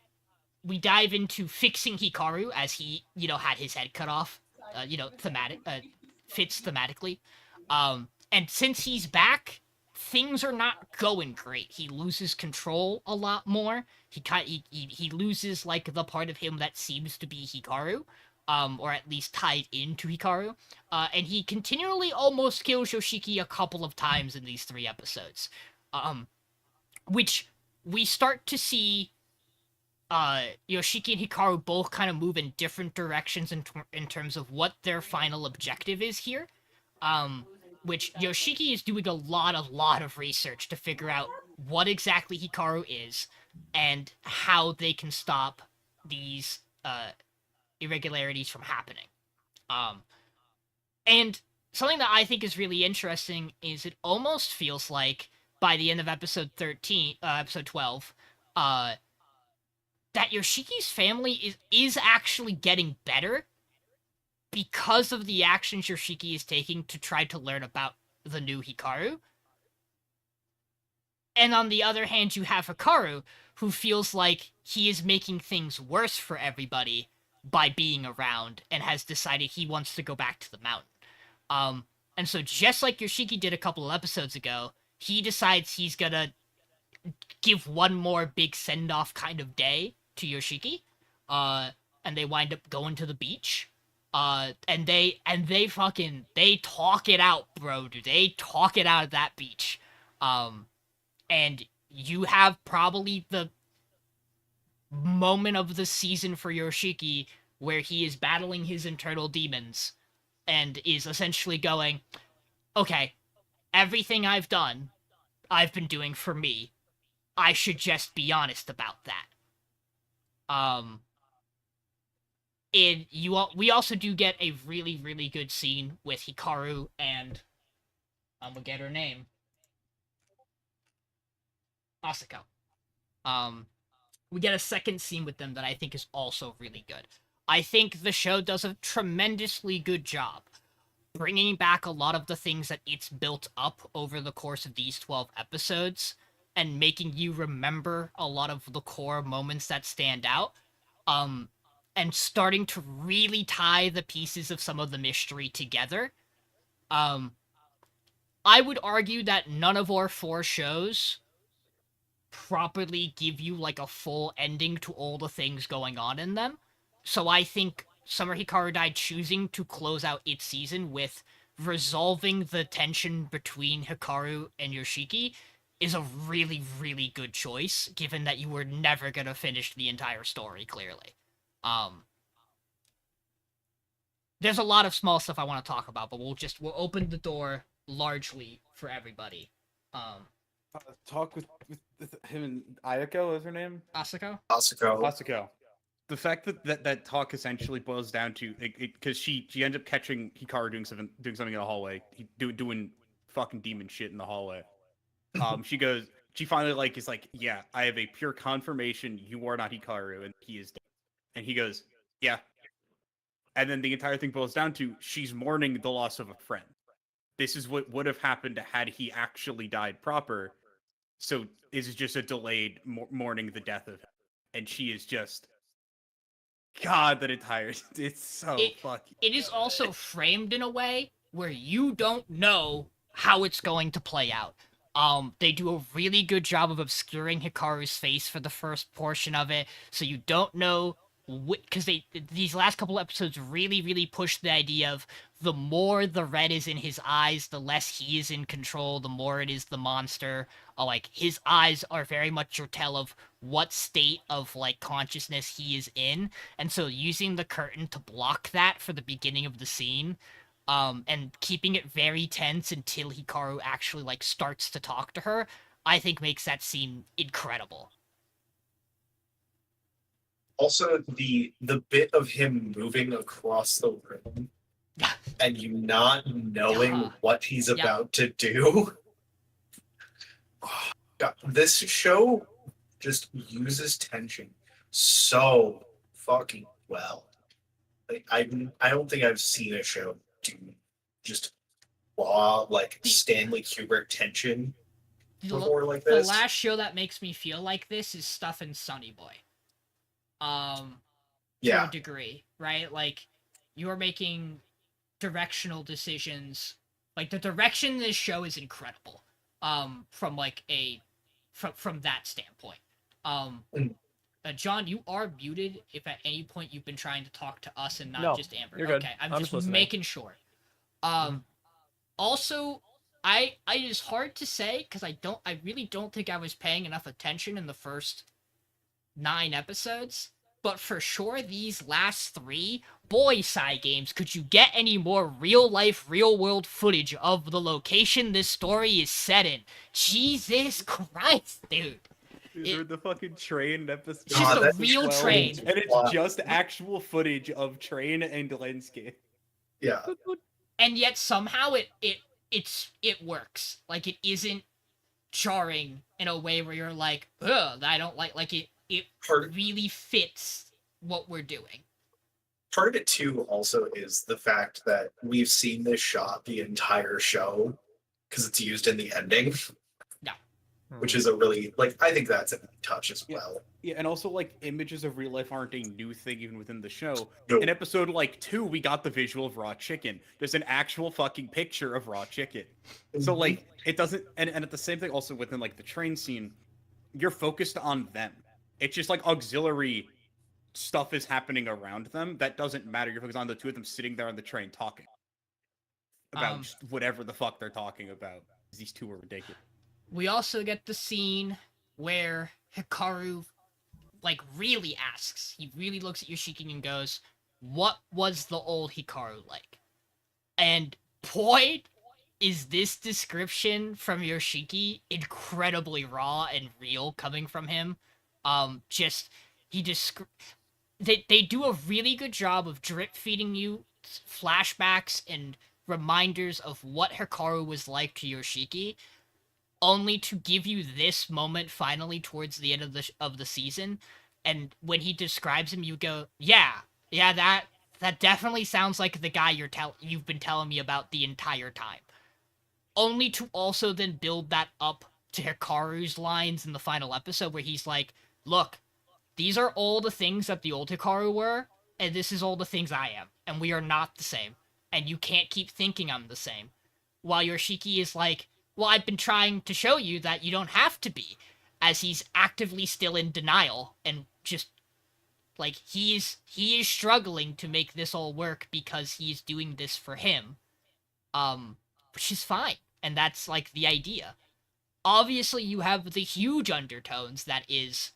dive into fixing Hikaru as he, you know, had his head cut off. Fits thematically. And since he's back, things are not going great. He loses control a lot more. He loses like the part of him that seems to be Hikaru, or at least tied into Hikaru. And he continually almost kills Yoshiki a couple of times in these 3 episodes. Which we start to see Yoshiki and Hikaru both kind of move in different directions in terms of what their final objective is here. Which Yoshiki is doing a lot of research to figure out what exactly Hikaru is and how they can stop these irregularities from happening. And something that I think is really interesting is it almost feels like by the end of episode 12, that Yoshiki's family is actually getting better because of the actions Yoshiki is taking to try to learn about the new Hikaru. And on the other hand, you have Hikaru, who feels like he is making things worse for everybody by being around and has decided he wants to go back to the mountain. And so just like Yoshiki did a couple of episodes ago, he decides he's gonna give one more big send-off kind of day to Yoshiki. And they wind up going to the beach. And they talk it out, bro, dude. They talk it out at that beach. And you have probably the moment of the season for Yoshiki where he is battling his internal demons and is essentially going, okay, everything I've done, I've been doing for me. I should just be honest about that. We also do get a really, really good scene with Hikaru and I'm gonna get her name, Asako. We get a second scene with them that I think is also really good. I think the show does a tremendously good job bringing back a lot of the things that it's built up over the course of these 12 episodes and making you remember a lot of the core moments that stand out. And starting to really tie the pieces of some of the mystery together. I would argue that none of our 4 shows properly give you like a full ending to all the things going on in them. So I think Summer Hikaru Died choosing to close out its season with resolving the tension between Hikaru and Yoshiki is a really, really good choice, given that you were never gonna finish the entire story, clearly. There's a lot of small stuff I want to talk about, but we'll open the door largely for everybody. Talk with him and Ayako, is her name? Asako? Asako. The fact that talk essentially boils down to because she ended up catching Hikaru doing something in a hallway, doing fucking demon shit in the hallway. She finally like is like, yeah, I have a pure confirmation you are not Hikaru and he is dead. And he goes, yeah. And then the entire thing boils down to she's mourning the loss of a friend. This is what would have happened had he actually died proper. So this is just a delayed mourning the death of him. And she is just, God, that entire, it's so fucking. It is also framed in a way where you don't know how it's going to play out. They do a really good job of obscuring Hikaru's face for the first portion of it, so you don't know because these last couple episodes really push the idea of the more the red is in his eyes, the less he is in control, the more it is the monster. Like his eyes are very much your tell of what state of like consciousness he is in, and so using the curtain to block that for the beginning of the scene, and keeping it very tense until Hikaru actually like starts to talk to her, I think makes that scene incredible. Also, the bit of him moving across the room and you not knowing what he's about to do. God, this show just uses tension so fucking well. Like, I don't think I've seen a show do just raw like Stanley Kubrick tension before like this. The last show that makes me feel like this is Stuff in Sunny Boy. To a degree, right? Like, you're making directional decisions. Like, the direction in this show is incredible. From like from that standpoint. John, you are muted if at any point you've been trying to talk to us and not just Amber. You're good. Okay, I'm just listening. making sure. Also, it is hard to say because I really don't think I was paying enough attention in the first 9 episodes, but for sure these last 3, boy, Cygames, could you get any more real-life, real-world footage of the location this story is set in? Jesus Christ, dude. These are the fucking train episodes. It's just a real train. And it's just actual footage of train and landscape. Yeah. And yet somehow it works. Like, it isn't jarring in a way where you're like, ugh, I don't like it. It really fits what we're doing. Part of it too also is the fact that we've seen this shot the entire show because it's used in the ending. No. Which is a really, like, I think that's a neat touch as well. Yeah, and also, like, images of real life aren't a new thing even within the show. No. In episode, like, 2, we got the visual of raw chicken. There's an actual fucking picture of raw chicken. So, like, it doesn't, and at the same thing also within, like, the train scene, you're focused on them. It's just, like, auxiliary stuff is happening around them. That doesn't matter. You're focused on the two of them sitting there on the train talking about just whatever the fuck they're talking about. These two are ridiculous. We also get the scene where Hikaru, like, really asks. He really looks at Yoshiki and goes, what was the old Hikaru like? And boy, is this description from Yoshiki incredibly raw and real coming from him. They do a really good job of drip feeding you flashbacks and reminders of what Hikaru was like to Yoshiki, only to give you this moment finally towards the end of the season. And when he describes him, you go, yeah, that definitely sounds like the guy you've been telling me about the entire time. Only to also then build that up to Hikaru's lines in the final episode where he's like, look, these are all the things that the old Hikaru were, and this is all the things I am, and we are not the same, and you can't keep thinking I'm the same. While Yoshiki is like, well, I've been trying to show you that you don't have to be, as he's actively still in denial, and just, like, he is struggling to make this all work because he's doing this for him, which is fine, and that's, like, the idea. Obviously, you have the huge undertones that is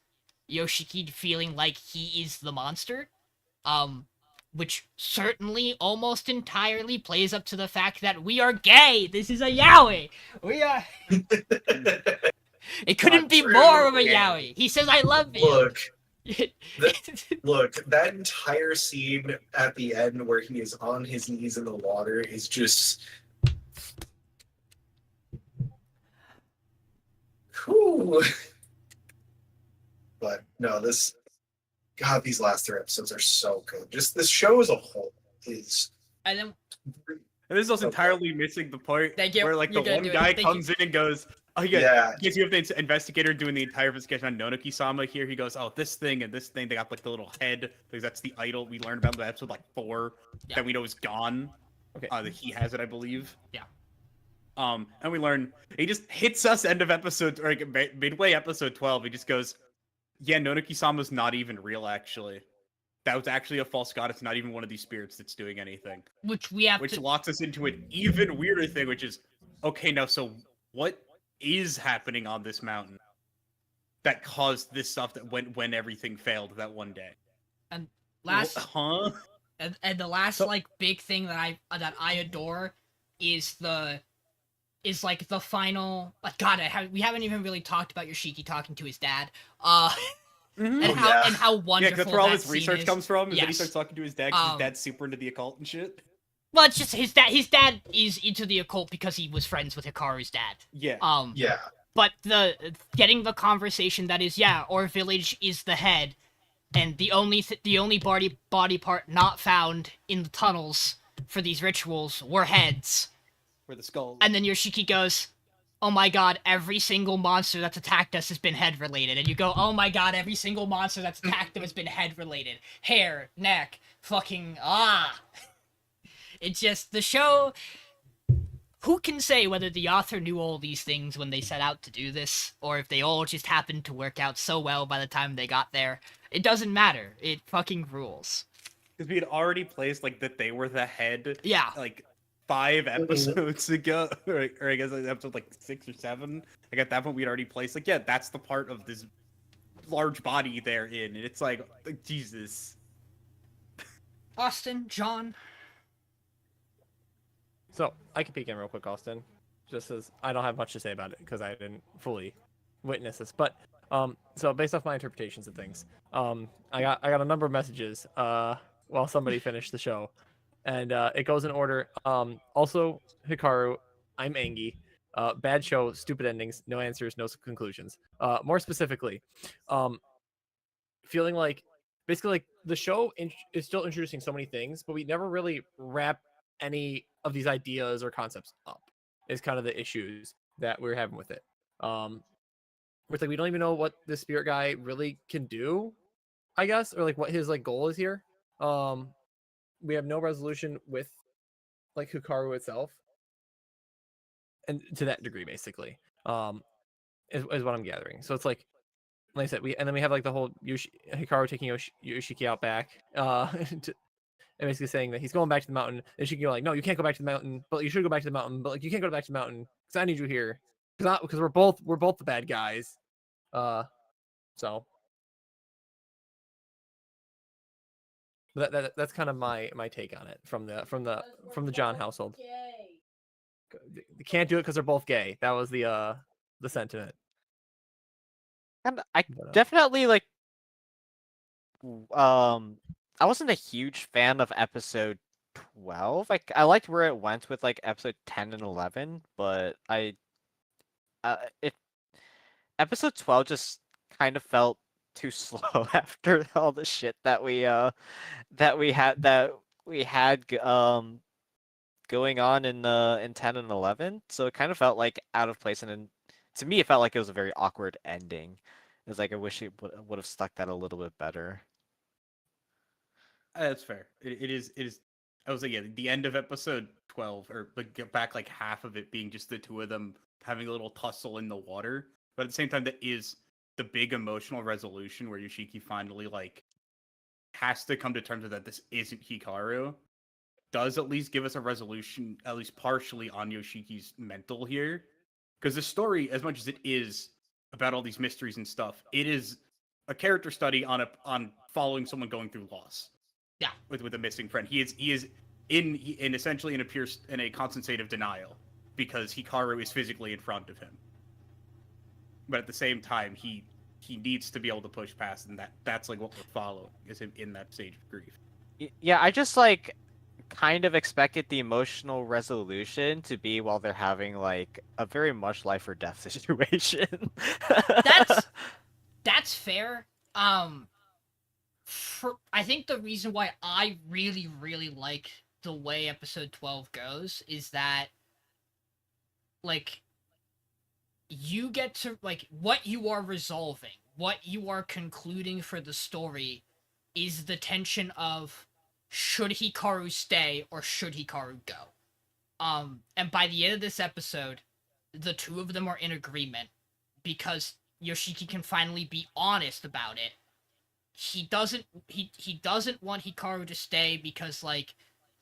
Yoshiki feeling like he is the monster, which certainly almost entirely plays up to the fact that we are gay. This is a yaoi. We are. It couldn't be more of a yaoi. He says, "I love you." Look, that entire scene at the end where he is on his knees in the water is just Whew. But no, God, these last 3 episodes are so good. Just this show as a whole is. And then And this is Okay. entirely missing the part Thank you. where like You're the gonna one do it. guy Thank comes in and goes, "Oh yeah, Yeah. because you have the investigator doing the entire investigation on Nonoki-sama here." He goes, "Oh, this thing and this thing. They got like the little head because that's the idol we learned about in episode like 4 Yeah. that we know is gone. Okay. That he has it, I believe. Yeah. And we learn he just hits us end of episode or like, midway episode 12. He just goes, "Yeah, Nonoki-sama's not even real. Actually, that was actually a false god. It's not even one of these spirits that's doing anything." which we have Which to. locks us into an even weirder thing, which is, okay, now so what is happening on this mountain that caused this stuff that when everything failed that one day? Last Huh? and the last So- like big thing that I adore is like the final. Like God, we haven't even really talked about Yoshiki talking to his dad. And Oh, how yeah. and how Yeah, wonderful because that's where all that his scene research is. comes from, and then he Yes. starts talking to his dad because his Um, dad's super into the occult and shit. Well, it's just his dad. His dad is into the occult because he was friends with Hikaru's dad. Yeah. Yeah. But getting the conversation that is, yeah, our village is the head, and the only body part not found in the tunnels for these rituals were heads. Where the skull. And then Yoshiki goes, "Oh my god, every single monster that's attacked us has been head related." And you go, "Oh my god, every single monster that's attacked them has been head related. Hair, neck, fucking It's just the show. Who can say whether the author knew all these things when they set out to do this, or if they all just happened to work out so well by the time they got there? It doesn't matter. It fucking rules. Because we had already placed like that they were the head Yeah. like 5 episodes ago, or I guess like, episode like 6 or 7. Like at that point we'd already placed like, yeah, that's the part of this large body they're in, and it's like Jesus. Austin, John. So I can peek in real quick, Austin, just as I don't have much to say about it because I didn't fully witness this. But so based off my interpretations of things, I got a number of messages while somebody finished the show, and it goes in order. Also, Hikaru, I'm Angie. Bad show, stupid endings, no answers, no conclusions. More specifically, feeling like basically like the show is still introducing so many things, but we never really wrap any of these ideas or concepts up. Is kind of the issues that we're having with it. It's like we don't even know what the spirit guy really can do, I guess, or like what his like goal is here. We have no resolution with like Hikaru itself, and to that degree, basically, is what I'm gathering. So it's like I said, we have like the whole Hikaru taking Yoshiki out back, and basically saying that he's going back to the mountain. And she can go like, "No, you can't go back to the mountain, but you should go back to the mountain. But like, you can't go back to the mountain because I need you here because we're both the bad guys." So that's kind of my take on it from the John household. They can't do it because they're both gay. That was the sentiment. And I But, definitely like I wasn't a huge fan of episode 12. Like I liked where it went with like episode 10 and 11, but episode 12 just kind of felt too slow after all the shit that we had going on in 10 and 11. So it kind of felt like out of place, and then to me it felt like it was a very awkward ending. It was like I wish it would have stuck that a little bit better. That's fair. It is. I was like, yeah, the end of episode 12, or like get back like half of it being just the two of them having a little tussle in the water. But at the same time, that is the big emotional resolution where Yoshiki finally like has to come to terms with that this isn't Hikaru. Does at least give us a resolution, at least partially, on Yoshiki's mental here. Because the story, as much as it is about all these mysteries and stuff, it is a character study on following someone going through loss. Yeah. With a missing friend. He is essentially in a constant state of denial because Hikaru is physically in front of him. But at the same time, he needs to be able to push past, and that's like what we're following is him in that stage of grief. Yeah, I just like kind of expected the emotional resolution to be while they're having like a very much life or death situation. That's fair. I think the reason why I really, really like the way episode 12 goes is that, like, you get to, like, what you are resolving, what you are concluding for the story is the tension of should Hikaru stay or should Hikaru go? And by the end of this episode, the two of them are in agreement because Yoshiki can finally be honest about it. He doesn't want Hikaru to stay because, like,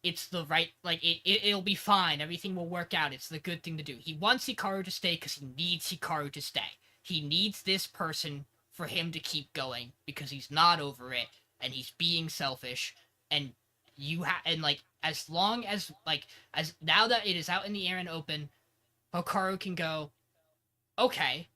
it's the right, like, it'll be fine, everything will work out, it's the good thing to do. He wants Hikaru to stay because he needs Hikaru to stay. He needs this person for him to keep going because he's not over it and he's being selfish, and and, like, as long as, like, as now that it is out in the air and open, Hikaru can go, okay,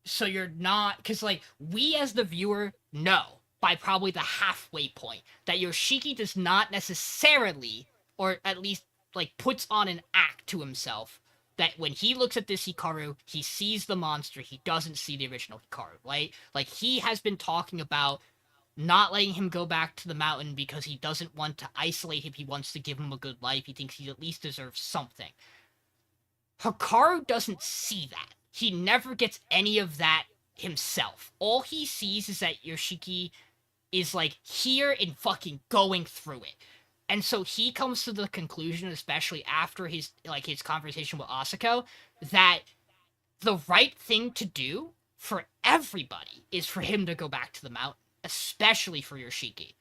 so you're not, because, like, we as the viewer know by probably the halfway point that Yoshiki does not necessarily, or at least, like, puts on an act to himself that when he looks at this Hikaru, he sees the monster, he doesn't see the original Hikaru, right? Like, he has been talking about not letting him go back to the mountain because he doesn't want to isolate him, he wants to give him a good life, he thinks he at least deserves something. Hikaru doesn't see that. He never gets any of that himself. All he sees is that Yoshiki is, like, here and fucking going through it. And so he comes to the conclusion, especially after his conversation with Asako, that the right thing to do for everybody is for him to go back to the mountain, especially for Yoshiki.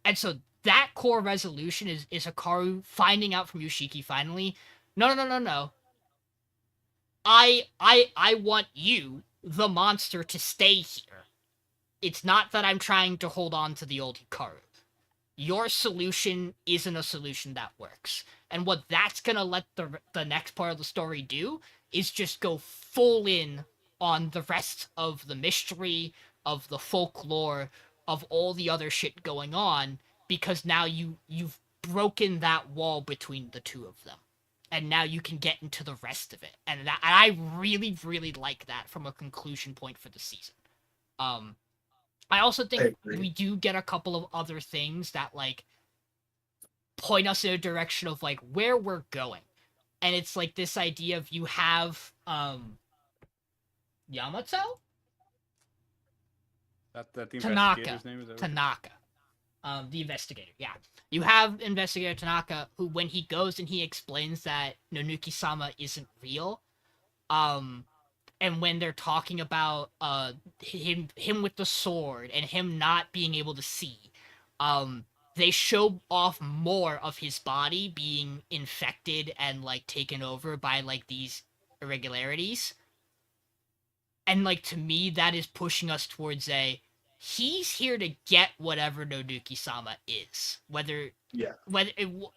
And so that core resolution is Hikaru finding out from Yoshiki finally, no. I want you, the monster, to stay here. It's not that I'm trying to hold on to the old Hikaru. Your solution isn't a solution that works. And what that's gonna let the next part of the story do is just go full in on the rest of the mystery, of the folklore, of all the other shit going on, because now you've broken that wall between the two of them. And now you can get into the rest of it. And I really, really like that from a conclusion point for the season. I also think we do get a couple of other things that, like, point us in a direction of, like, where we're going. And it's, like, this idea of you have, Yamato? That the Tanaka. investigator's name is Tanaka. The investigator, yeah. You have Investigator Tanaka, who, when he goes and he explains that Nonuki-sama isn't real, and when they're talking about him with the sword and him not being able to see, they show off more of his body being infected and, like, taken over by, like, these irregularities. And, like, to me, that is pushing us towards he's here to get whatever Nonuki-sama is.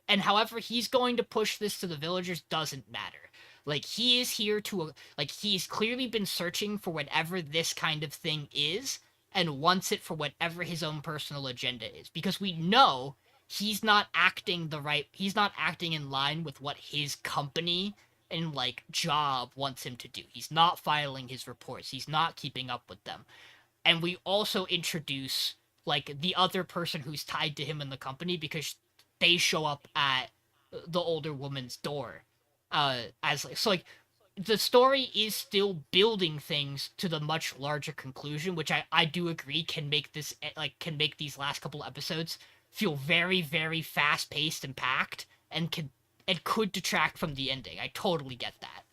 And however he's going to push this to the villagers doesn't matter. Like, he is here to, like, he's clearly been searching for whatever this kind of thing is, and wants it for whatever his own personal agenda is. Because we know he's not acting in line with what his company and, like, job wants him to do. He's not filing his reports. He's not keeping up with them. And we also introduce, like, the other person who's tied to him in the company because they show up at the older woman's door. The story is still building things to the much larger conclusion, which I do agree can make these last couple episodes feel very, very fast paced and packed, and could detract from the ending. I totally get that.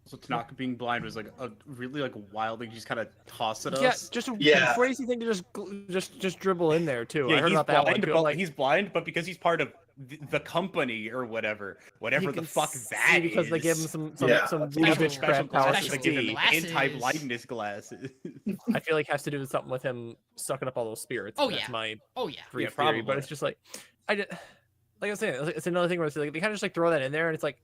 So Tanaka being blind was, like, a really, like, wild thing. Just kind of toss at us. Yeah, just a crazy thing to just dribble in there too. Yeah, I heard about that one. But, like, he's blind, but because he's part of the company or whatever the fuck that is. Because they give him some special witchcraft powers. glasses. They give him Glasses. anti-blindness glasses. I feel like it has to do with something with him sucking up all those spirits. Oh, That's yeah. my Yeah, theory. But it's just like like I was saying, it's another thing where it's like they kind of just, like, throw that in there, and it's like,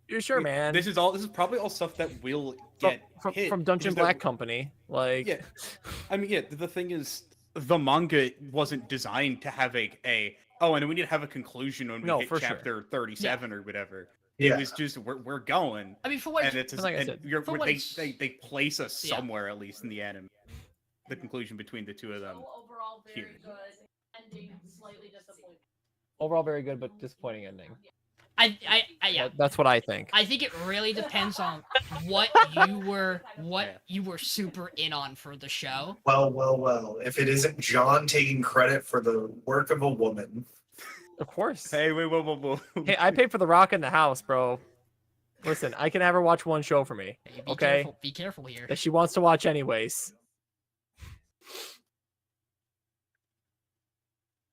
You're sure, man. This is probably all stuff that will get hit. from Dungeon because Black Company. Like, Yeah, I mean, yeah. The thing is, the manga wasn't designed to have oh, and we need to have a conclusion when we No, hit for sure. chapter 37 or whatever. Yeah. It was just we're going, I mean, for what and it's like I and said, for what it's- they place us Yeah. somewhere at least in the anime. The conclusion between the two of them. Overall, very Here. good. Ending slightly disappointing. overall very good, but disappointing ending. Yeah. That's what I think. I think it really depends on what you were super in on for the show. Well. If it isn't John taking credit for the work of a woman, Of course. Hey, wait, whoa. Hey, I paid for the rock in the house, bro. Listen, I can have her watch one show for me Be Okay. Be careful here. that she wants to watch anyways.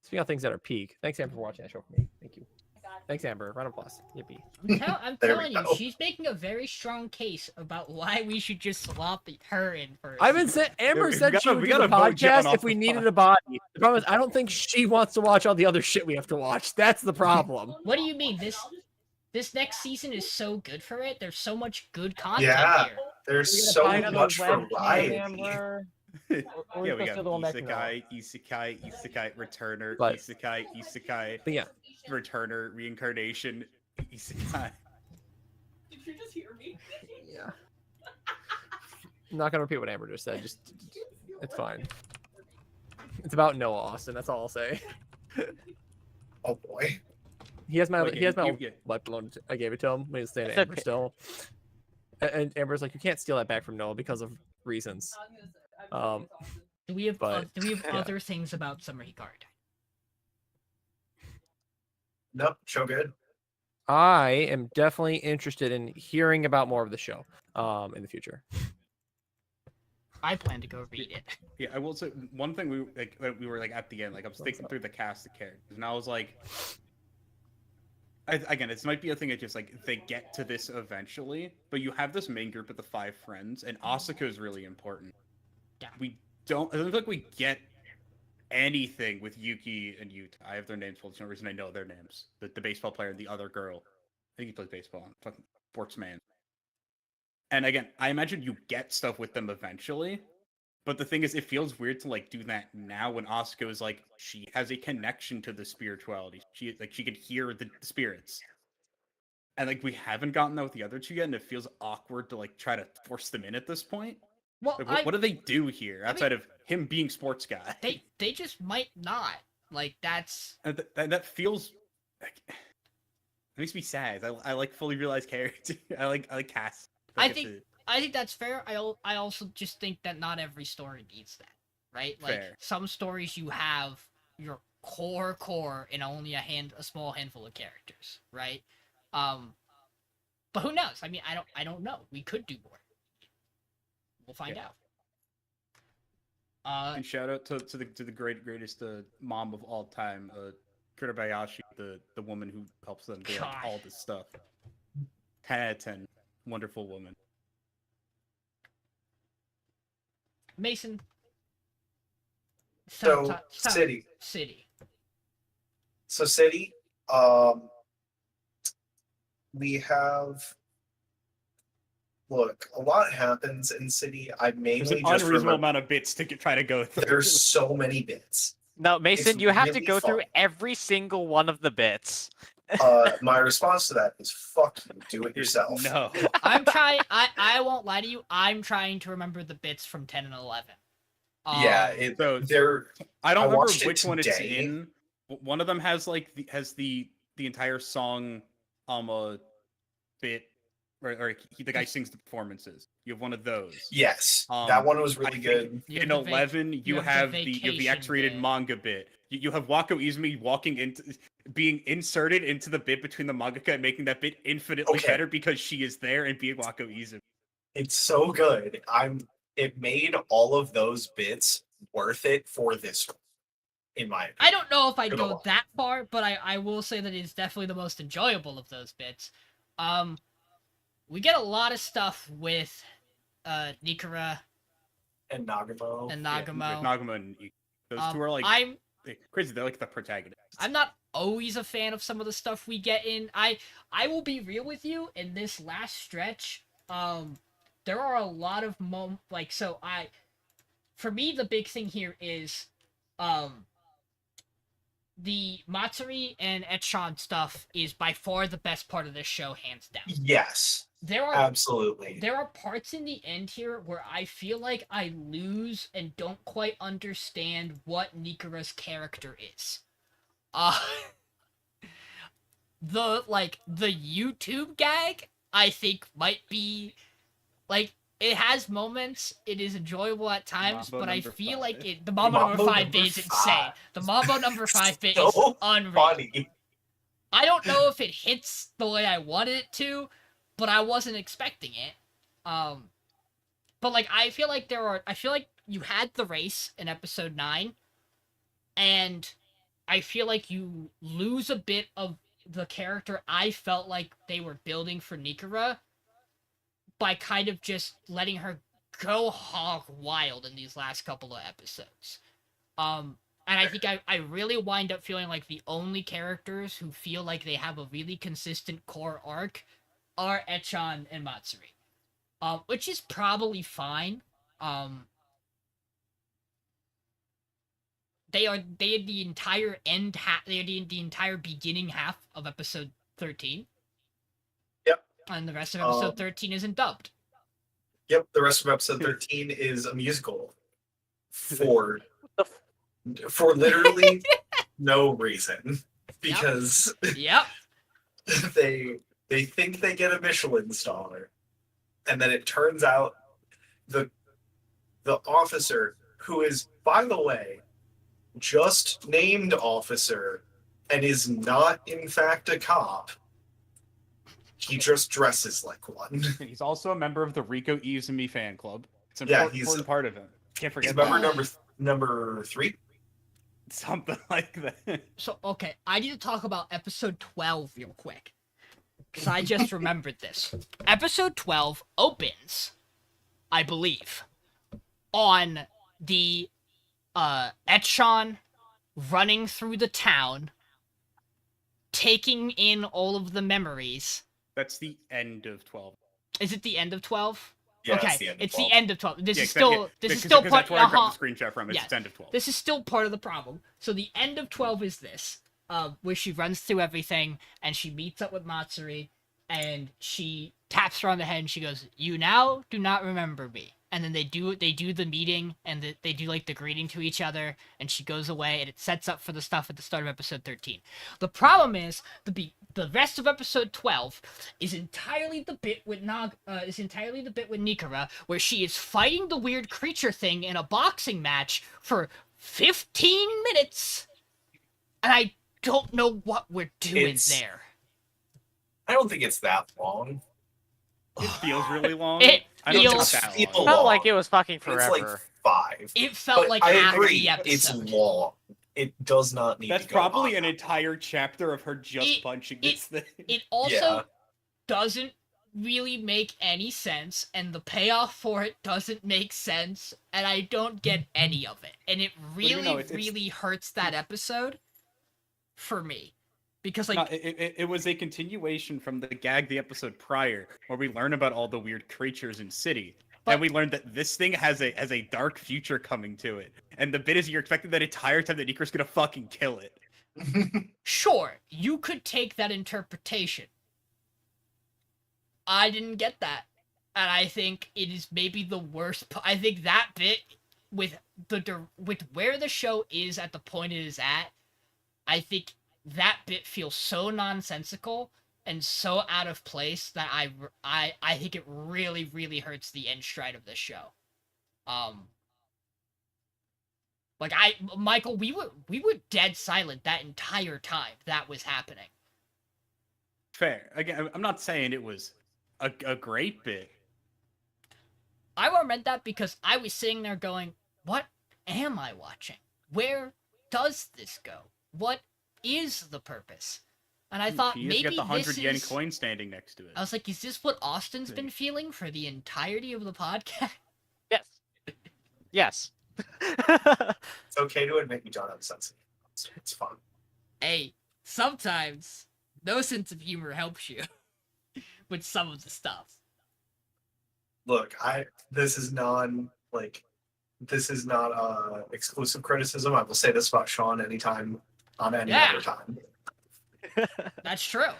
Speaking of things that are peak, thanks Amber for watching that show for me. Thank you. Thanks Amber. Round of applause. Yippee. I'm There we telling you, go. she's making a very strong case about why we should just swap her in first. I've been saying Amber we said she gotta- would we do the gotta vote John podcast off if we the needed a body. The problem is I don't think she wants to watch all the other shit we have to watch. That's the problem. What do you mean? This next season is so good for it. There's so much good content Yeah. here. there's so much variety. Yeah, we got isekai, returner, But- isekai, But yeah, returner, reincarnation, isekai. Did you just hear me? yeah. I'm not gonna repeat what Amber just said. Just it's fine. It's about Noah Austin. That's all I'll say. Oh boy. He has my Like, he has my you- old yeah. life balloon. I gave it to him when he was staying at It's Amber okay. still. And Amber's like, you can't steal that back from Noah because of reasons. Do we have But, yeah. other things about Summer Hikaru? Nope, show good. I am definitely interested in hearing about more of the show in the future. I plan to go read it. Yeah, I will say one thing we were like at the end, like I was thinking through the cast of characters, and I was like, again, this might be a thing that just like they get to this eventually, but you have this main group of the 5 friends, and Asuka is really important. Yeah. I don't feel like we get anything with Yuki and Yuta. I have their names, for no reason I know their names. The baseball player and the other girl. I think he plays baseball. Fucking sportsman. And again, I imagine you get stuff with them eventually. But the thing is, it feels weird to like do that now when Asuka is like she has a connection to the spirituality. She could hear the spirits. And like we haven't gotten that with the other two yet, and it feels awkward to like try to force them in at this point. Well, Like, what do they do here outside of him being sports guy? they just might not. Like that's And that feels like, it makes me sad. I like fully realized character. I like cast. I think that's fair. I also just think that not every story needs that, right? Like Fair. some stories you have your core and only a small handful of characters, right? But who knows? I mean, I don't know. We could do more. We'll find Yeah. out. And shout out to the greatest mom of all time, Kurabayashi, the woman who helps them do like, God. all this stuff. 10 out of 10, wonderful woman. Mason. So, City. City. So City, we have. Look, a lot happens in City. I There's mainly an just unreasonable remember amount of bits to try to go through. there's so many bits. No, Mason, It's you have to really go through fun. every single one of the bits. My response to that is fuck you, do it yourself. No. I'm trying. I won't lie to you. I'm trying to remember the bits from 10 and 11. Yeah, So they're I don't I remember watched it which one it's today. in. One of them has like the entire song bit or the guy sings the performances. You have one of those. yes, Um, that one was I really think good. You have In the vac- 11, you have have the the vacation X-rated bit. manga bit. You have Wako Izumi being inserted into the bit between the mangaka and making that bit infinitely Okay. better because she is there and being Wako Izumi. It's so good. It made all of those bits worth it for this one, in my opinion. I don't know if I'd Good go one. that far, but I will say that it's definitely the most enjoyable of those bits. We get a lot of stuff with Nikara And Nagamo. and Yeah, Nagamo. with Nagamo and Ikki. Those two are like I'm crazy. They're like the protagonists. I'm not always a fan of some of the stuff we get in. I will be real with you, in this last stretch, there are a lot of for me the big thing here is the Matsuri and Etchan stuff is by far the best part of this show, hands down. Yes, There are absolutely. there are parts in the end here where I feel like I lose and don't quite understand what Nikura's character is. The YouTube gag I think might be like, it has moments, it is enjoyable at times, Mambo but I number feel 5. like the Mambo number Mambo 5 number bit is insane. 5. The Mambo number 5 bit is So unreal. funny. I don't know if it hits the way I wanted it to, but I wasn't expecting it. But like I feel like you had the race in episode 9, and I feel like you lose a bit of the character I felt like they were building for Nikura by kind of just letting her go hog wild in these last couple of episodes. And I think I really wind up feeling like the only characters who feel like they have a really consistent core arc are Echan and Matsuri. Which is probably fine. They had the entire they had the entire beginning half of episode 13. Yep. And the rest of episode 13 isn't dubbed. Yep, the rest of episode 13 is a musical for literally no reason, because Yep. they think they get a Michelin star, and then it turns out the officer, who is, by the way, just named officer and is not in fact a cop, he just dresses like one. And he's also a member of the Rico Izumi fan club. It's an Yeah, important part of it. Can't He's forget member that. number 3. Something like that. So, okay, I need to talk about episode 12 real quick. Because I just remembered this. Episode 12 opens, I believe, on the Etchan running through the town, taking in all of the memories. That's the end of 12. Is it the end of 12? Yeah, okay, it's the end of 12. the end of 12. This Yeah, is still because part. that's where I grabbed the screenshot from. It's Yes. the end of 12. This is still part of the problem. So the end of 12 is this, where she runs through everything and she meets up with Matsuri and she taps her on the head and she goes, "You now do not remember me." And then they do the meeting and they do like the greeting to each other, and she goes away, and it sets up for the stuff at the start of episode 13. The problem is the rest of episode 12 is entirely the bit with Nikura, where she is fighting the weird creature thing in a boxing match for 15 minutes, and I don't know what we're doing there. I don't think it's that long. It feels really long. It I don't think feels- it's that It long. Felt like it was fucking It's forever. like 5. It felt But like I half agree, the episode. it's long. It does not need That's to go probably on. an entire chapter of her just It- punching it- this thing. It also Yeah. doesn't really make any sense, and the payoff for it doesn't make sense, and I don't get any of it. And it really, know, it's- really hurts that episode for me. Because, like, No, it was a continuation from the gag the episode prior, where we learn about all the weird creatures in City. But- And we learned that this thing has a dark future coming to it. And the bit is you're expecting that entire time that Nikura's gonna fucking kill it. sure, you could take that interpretation. I didn't get that. And I think it is maybe the worst. I think that bit, with where the show is at the point it is at, I think that bit feels so nonsensical and so out of place that I think it really, really hurts the end stride of this show. Michael, we were dead silent that entire time that was happening. Fair. Again, I'm not saying it was a great bit. I meant that because I was sitting there going, what am I watching? Where does this go? What is the purpose? And I thought He's maybe got the 100 this yen is... coin standing next to it. I was like, is this what Austin's been feeling for the entirety of the podcast? Yes. Yes. It's okay to admit you don't have a sense of humor. It's fun. Hey, sometimes no sense of humor helps you with some of the stuff. Look, this is not exclusive criticism. I will say this about Sean anytime on any Yeah. other time. That's true.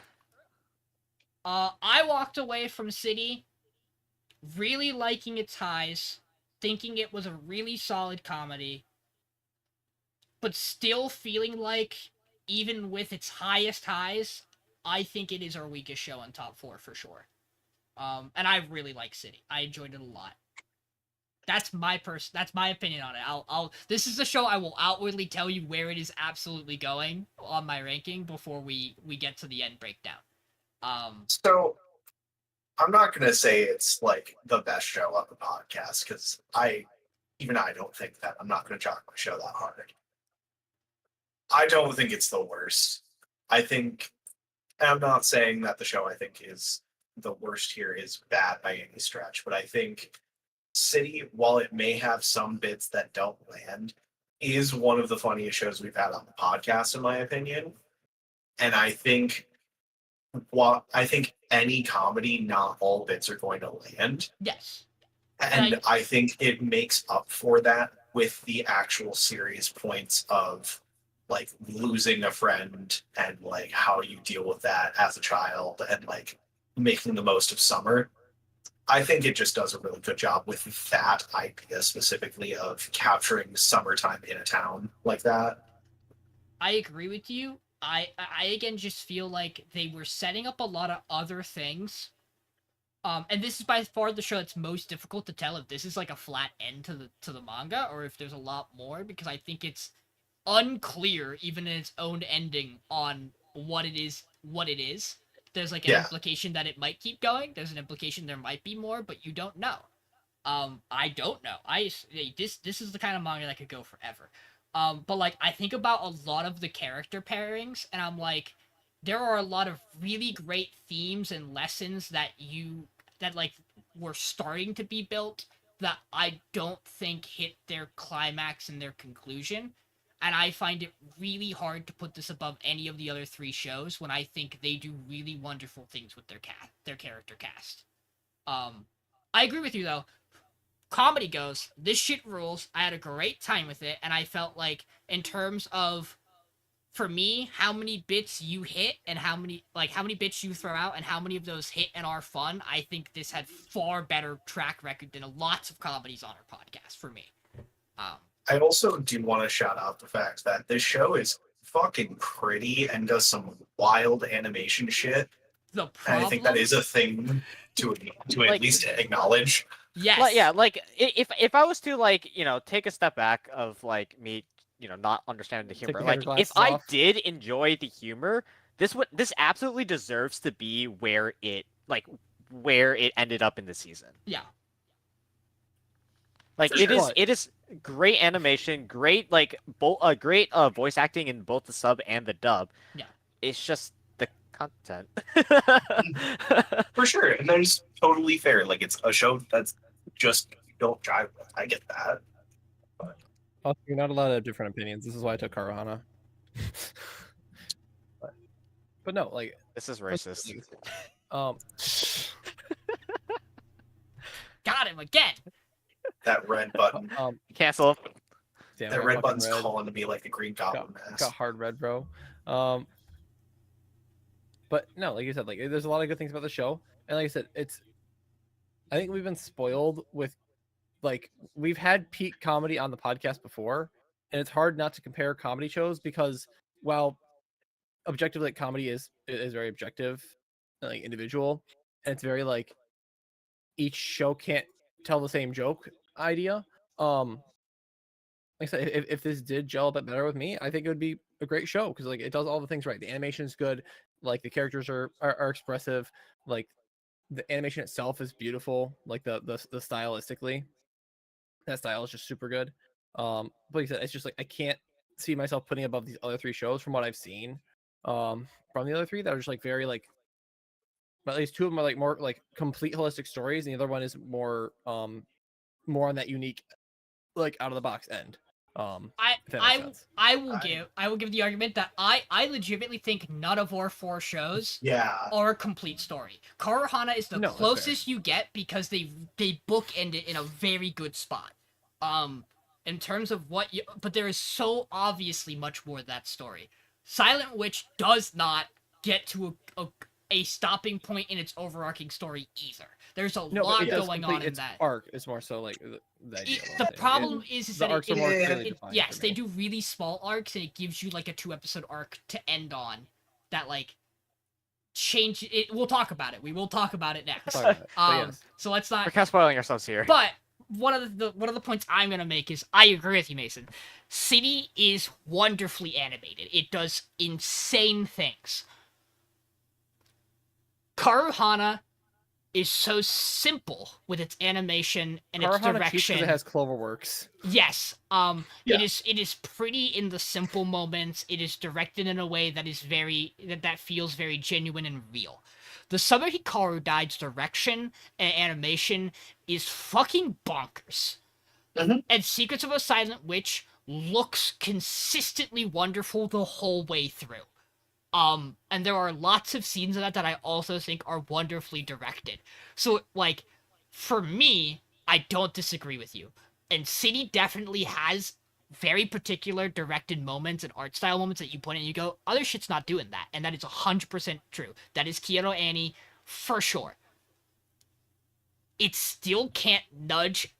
I walked away from City really liking its highs, thinking it was a really solid comedy, but still feeling like, even with its highest highs, I think it is our weakest show in top 4 for sure. And I really like City. I enjoyed it a lot. That's my opinion on it. This is the show I will outwardly tell you where it is absolutely going on my ranking before we get to the end breakdown. So I'm not gonna say it's like the best show on the podcast because I don't think that. I'm not gonna jock my show that hard. I don't think it's the worst. I think, and I'm not saying that the show I think is the worst here is bad by any stretch, but I think City, while it may have some bits that don't land, is one of the funniest shows we've had on the podcast, in my opinion. And I think any comedy, not all bits are going to land. Yes. And I think it makes up for that with the actual serious points of like losing a friend and like how you deal with that as a child and like making the most of summer. I think it just does a really good job with that idea specifically of capturing summertime in a town like that. I agree with you. I again just feel like they were setting up a lot of other things. And this is by far the show that's most difficult to tell if this is like a flat end to the manga or if there's a lot more, because I think it's unclear even in its own ending on what it is. There's like an implication that it might keep going. There's an implication there might be more, but you don't know. I don't know. This is the kind of manga that could go forever. But like I think about a lot of the character pairings, and I'm like, there are a lot of really great themes and lessons that like were starting to be built that I don't think hit their climax and their conclusion. And I find it really hard to put this above any of the other 3 shows when I think they do really wonderful things with their character cast. I agree with you though. Comedy goes, this shit rules. I had a great time with it, and I felt like in terms of, for me, how many bits you hit and how many bits you throw out and how many of those hit and are fun, I think this had far better track record than lots of comedies on our podcast for me. I also do want to shout out the fact that this show is fucking pretty and does some wild animation shit. The And problem, I think that is a thing to Like- at least acknowledge. yes, Like, yeah, like if I was to like take a step back of like me not understanding the Take humor, the like hair if glasses I off. did enjoy the humor, this absolutely deserves to be where it ended up in the season. yeah. Like For it is sure. it is great animation, great great voice acting in both the sub and the dub. Yeah. It's just the content. For sure. And that is totally fair. Like it's a show that's just you don't jive with. I get that. Also, you're not allowed to have different opinions. This is why I took Karuhana. but no, like This is racist. um, Got him again. That red button. Cancel. damn, I That got red fucking button's red. calling to be like the Green Goblin mask. Got hard red, bro. But no, like you said, like there's a lot of good things about the show, and like I said, I think we've been spoiled with, like, we've had peak comedy on the podcast before, and it's hard not to compare comedy shows because while objectively, like, comedy is very objective, and, like, individual, and it's very like each show can't tell the same joke idea. Like I said, if this did gel a bit better with me, I think it would be a great show because like it does all the things right. The animation is good, like the characters are expressive, like the animation itself is beautiful, like the stylistically, that style is just super good. But like I said, it's just like I can't see myself putting above these other 3 shows from what I've seen. From the other 3 that are just like very like, at least 2 of them are like more like complete holistic stories, and the other one is more on that unique, like out of the box end. I if that I makes sense. I will give the argument that I legitimately think none of our 4 shows Yeah. are a complete story. Karuhana is the No, that's fair. closest you get because they bookend it in a very good spot. In terms of what you, but there is so obviously much more to that story. Silent Witch does not get to a stopping point in its overarching story either. There's a No, but lot it does going complete on in its that. arc. Is more so like the idea. It, of the it. problem is the that arcs are more Yeah. clearly defined. yes, for they me. do really small arcs, and it gives you like a 2-episode arc to end on. That like change it. We'll talk about it. We will talk about it next. Talk about it, but yes. So let's not. We're kind of spoiling ourselves here. But one of the points I'm gonna make is I agree with you, Mason. City is wonderfully animated. It does insane things. Karuhana is so simple with its animation and its Karuhana cheats direction. because it has Cloverworks. Yes. Yeah. It is pretty in the simple moments. It is directed in a way that is that feels very genuine and real. The Summer Hikaru Died's direction and animation is fucking bonkers. Mhm. And Secrets of a Silent Witch looks consistently wonderful the whole way through. And there are lots of scenes of that I also think are wonderfully directed. So, like, for me, I don't disagree with you. And City definitely has very particular directed moments and art style moments that you point at and you go, other shit's not doing that. And that is 100% true. That is Kyoto Annie for sure. It still can't nudge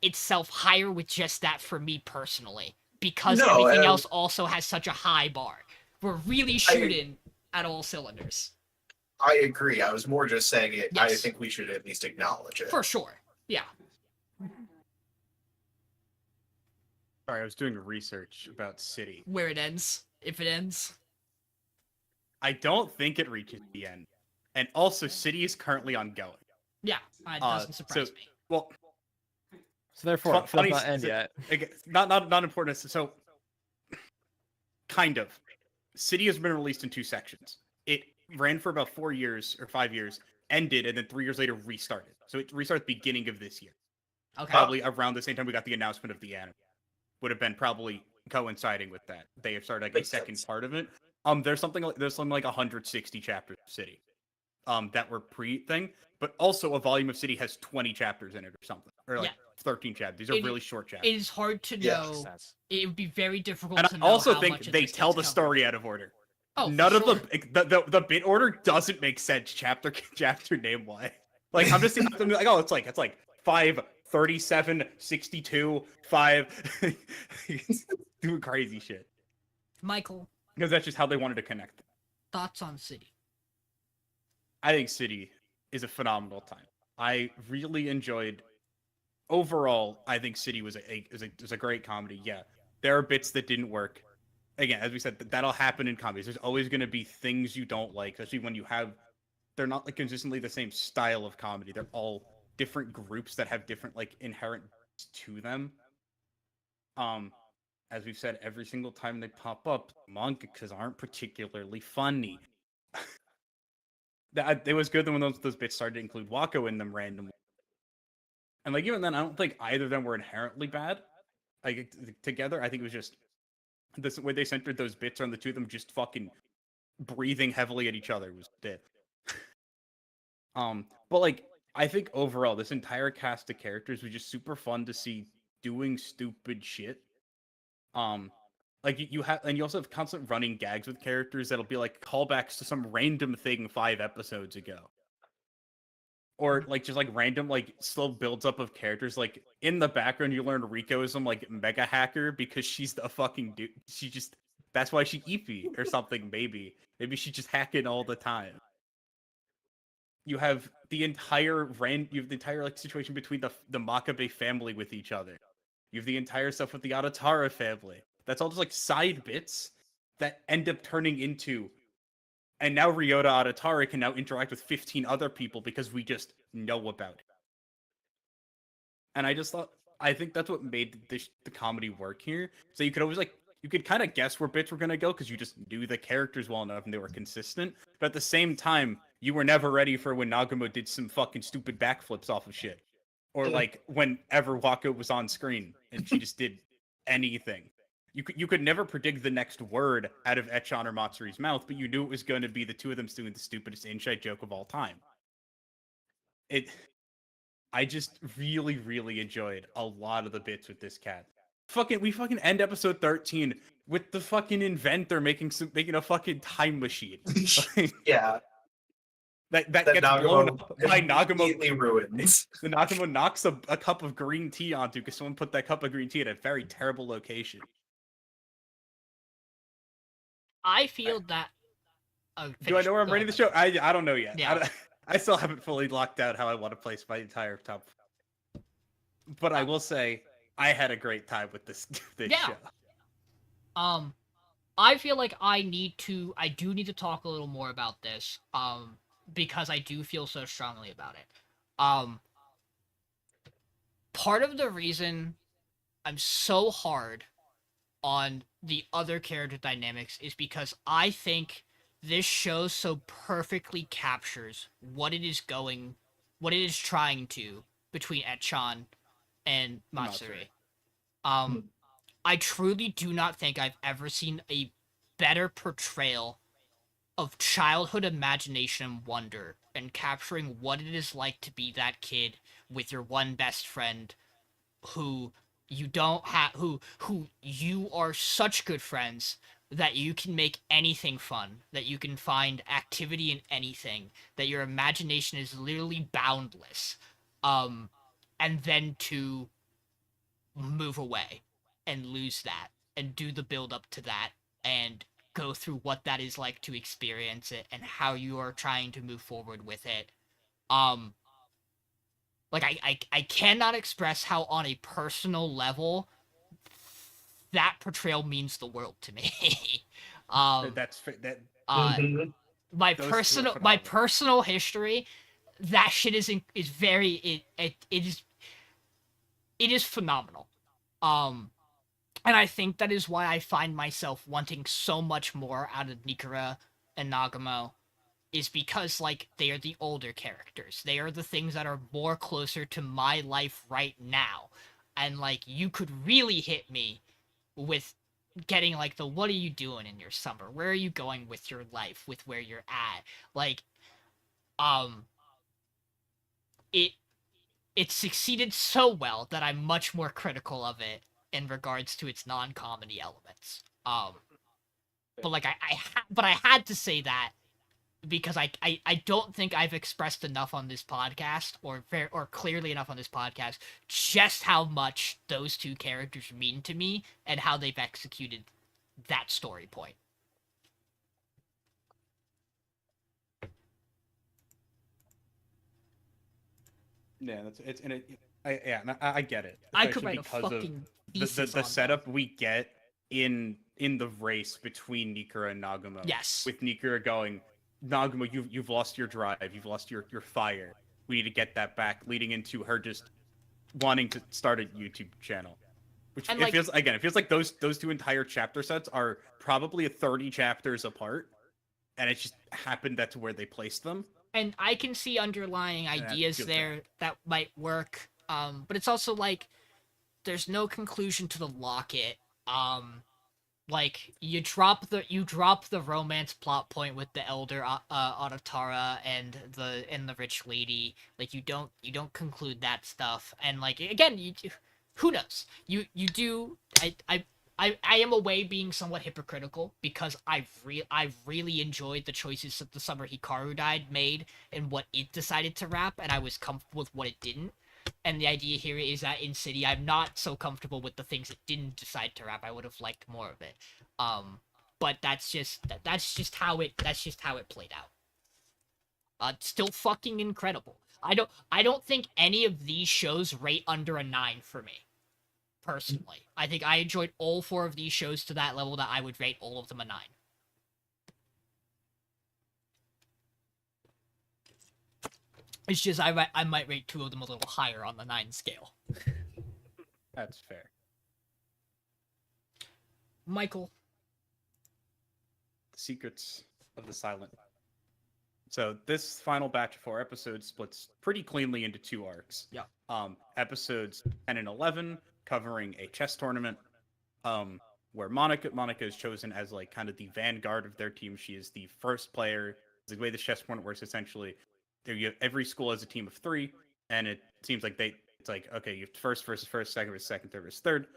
itself higher with just that for me personally. Because No, everything else also has such a high bar. We're really shooting at all cylinders. I agree. I was more just saying it. I Yes. think we should at least acknowledge it. For sure. Yeah. Sorry, I was doing research about City. Where it ends. If it ends. I don't think it reaches the end. And also, City is currently ongoing. Yeah. It doesn't surprise me. Well, So therefore, Fun- it does funny not end s- yet. again, not important. So, kind of. City has been released in 2 sections. It ran for about 4 years or 5 years, ended, and then 3 years later restarted. So it restarted at the beginning of this year. Okay. Probably around the same time we got the announcement of the anime. Would have been probably coinciding with that. They have started like Makes a second sense. part of it. There's something like 160 chapters of City. That were pre-thing, but also a volume of City has 20 chapters in it or something. Or like Yeah. 13 chapters. These are It- really short chapters. It is hard to Yeah. know. Makes sense. It would be very difficult And to I know also how think much of they this tell gets the covered. story out of order. Oh, None for of sure. the bit order doesn't make sense chapter name wise. Like I'm like, oh, it's like 537 62 5 doing crazy shit. Michael, Because that's just how they wanted to connect them. thoughts on City? I think City is a phenomenal time. I really enjoyed overall, I think City was a great comedy. Yeah. There are bits that didn't work. Again, as we said, that'll happen in comedies. There's always going to be things you don't like, especially when they're not like consistently the same style of comedy. They're all different groups that have different like inherent to them. As we've said, every single time they pop up, mangakas aren't particularly funny. It was good when those bits started to include Wako in them randomly. And like even then, I don't think either of them were inherently bad. Like together, I think it was just this way they centered those bits on the two of them just fucking breathing heavily at each other was it. But like I think overall, this entire cast of characters was just super fun to see doing stupid shit. Like you have, and you also have constant running gags with characters that'll be like callbacks to some random thing 5 episodes ago. Or like just like random like slow builds up of characters. Like in the background, you learn Riko is some like mega hacker because she's the fucking dude. That's why she EP or something. Maybe she's just hacking all the time. You have the entire like situation between the Makabe family with each other. You have the entire stuff with the Adatara family. That's all just like side bits that end up turning into. And now Ryota Adatara can now interact with 15 other people because we just know about it. And I think that's what made the comedy work here. So you could always you could kind of guess where bits were going to go because you just knew the characters well enough and they were consistent. But at the same time, you were never ready for when Nagumo did some fucking stupid backflips off of shit. Or like whenever Wako was on screen and she just did anything. You could never predict the next word out of Echan or Matsuri's mouth, but you knew it was going to be the two of them doing the stupidest inside joke of all time. I just really, really enjoyed a lot of the bits with this cat. We fucking end episode 13 with the fucking inventor making a fucking time machine. Yeah, that gets blown up by Nagamo. Completely ruined. The Nagamo knocks a cup of green tea onto because someone put that cup of green tea at a very terrible location. I feel that. Do I know where I'm rating the show? I don't know yet. Yeah. I still haven't fully locked out how I want to place my entire top. But I will say I had a great time with this show. I feel like I do need to talk a little more about this, because I do feel so strongly about it. Part of the reason I'm so hard on the other character dynamics is because I think this show so perfectly captures what it is trying to between Echan and Matsuri. I truly do not think I've ever seen a better portrayal of childhood imagination and wonder and capturing what it is like to be that kid with your one best friend who you don't have who you are such good friends that you can make anything fun, that you can find activity in anything, that your imagination is literally boundless, and then to move away and lose that and do the build up to that and go through what that is like to experience it and how you are trying to move forward with it. Like I cannot express how on a personal level that portrayal means the world to me. That's that. Mhm. My Those two are my phenomenal. personal history, that shit is very it is phenomenal. And I think that is why I find myself wanting so much more out of Nikura and Nagamo, is because, like, they are the older characters. They are the things that are more closer to my life right now. And, like, you could really hit me with getting, like, the what are you doing in your summer? Where are you going with your life, with where you're at? Like, it succeeded so well that I'm much more critical of it in regards to its non-comedy elements. But like I had to say that because I don't think I've expressed enough on this podcast or clearly enough on this podcast just how much those two characters mean to me and how they've executed that story point. Yeah, I get it. I could Especially write a because of fucking the thesis on setup we get in the race between Nikura and Nagamo. Yes. With Nikura going, Nagamo, you've lost your drive, you've lost your fire. We need to get that back, leading into her just wanting to start a YouTube channel. Which And, it like- feels like those two entire chapter sets are probably 30 chapters apart, and it just happened that's where they placed them. And I can see underlying that ideas feels there that might work. But it's also like there's no conclusion to the locket. Like you drop the romance plot point with the elder Aratara and the rich lady. Like you don't conclude that stuff. And like again, who knows? You do. I am away being somewhat hypocritical because I've really enjoyed the choices that the summer Hikaru died made and what it decided to wrap, and I was comfortable with what it didn't. And the idea here is that in City, I'm not so comfortable with the things it didn't decide to wrap. I would have liked more of it. But that's just how it played out. Still fucking incredible. I don't think any of these shows rate under a 9 for me. Personally, I think I enjoyed all 4 of these shows to that level that I would rate all of them a 9. It's just I might rate 2 of them a little higher on the 9 scale. That's fair. Michael. The Secrets of the Silent. So this final batch of 4 episodes splits pretty cleanly into 2 arcs. Yeah. Episodes 10 and 11 covering a chess tournament, where Monica is chosen as like kind of the vanguard of their team. She is the first player. The way the chess tournament works, essentially, every school has a team of 3, and it seems like it's like, okay, you have first versus first, second versus second, third versus third,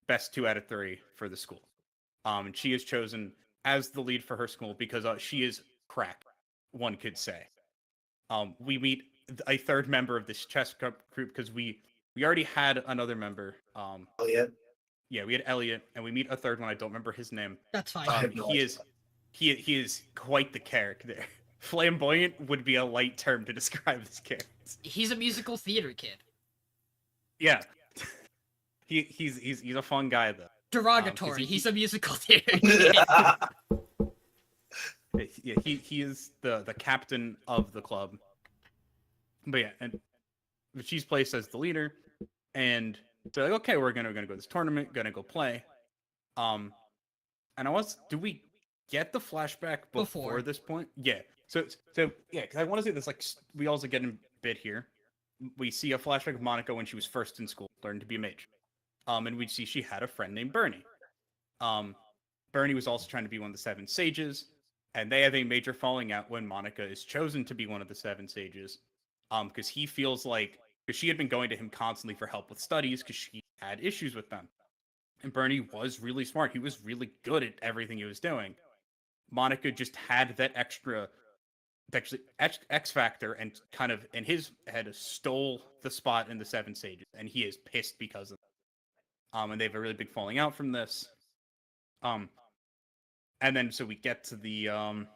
best 2 out of 3 for the school. And she is chosen as the lead for her school because she is crack, one could say. We meet a third member of this chess group because we already had another member. Elliot. Yeah, we had Elliot, and we meet a third one. I don't remember his name. That's fine. I have no idea. He is quite the character. Flamboyant would be a light term to describe this character. He's a musical theater kid. Yeah, he's a fun guy though. Derogatory. he- He's a musical theater kid. Yeah, he is the captain of the club. But yeah, and she's placed as the leader, and they're like, okay, we're gonna go to this tournament, gonna go play. And do we get the flashback before this point? Yeah. So yeah, because I want to say this, like, we also get a bit here. We see a flashback of Monica when she was first in school, learned to be a mage. And we see she had a friend named Bernie. Bernie was also trying to be one of the 7 sages, and they have a major falling out when Monica is chosen to be one of the 7 sages. Because he feels like, because she had been going to him constantly for help with studies because she had issues with them. And Bernie was really smart. He was really good at everything he was doing. Monica just had that extra, actually X factor, and kind of in his head stole the spot in the 7 sages, and he is pissed because of it. And they have a really big falling out from this. And then so we get to the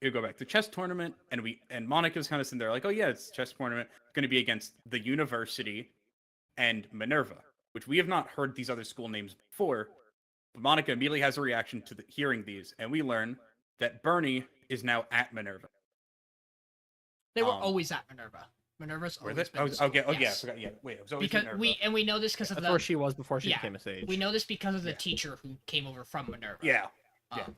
we go back to chess tournament, and Monica's kind of sitting there like, oh yeah, it's a chess tournament. It's going to be against the university and Minerva, which we have not heard these other school names before. But Monica immediately has a reaction to hearing these, and we learn that Bernie is now at Minerva. They were always at Minerva. Minerva's Were always they? been the school. I Yes. forgot. Yeah, wait, it was always Because Minerva. we know this because of That's the where she was before she yeah, became a sage. we know this because of the Yeah. teacher who came over from Minerva. Yeah. Um,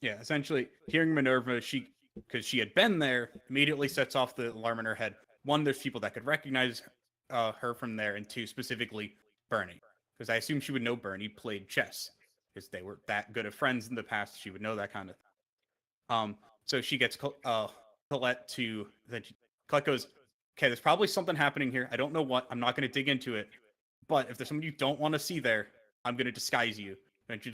Yeah, essentially, hearing Minerva, because she had been there, immediately sets off the alarm in her head. 1, there's people that could recognize her from there, and 2, specifically Bernie, because I assume she would know Bernie played chess, because they were that good of friends in the past. She would know that kind of thing. So she gets Colette to then Colette goes, okay, there's probably something happening here. I don't know what. I'm not going to dig into it, but if there's someone you don't want to see there, I'm going to disguise you. And she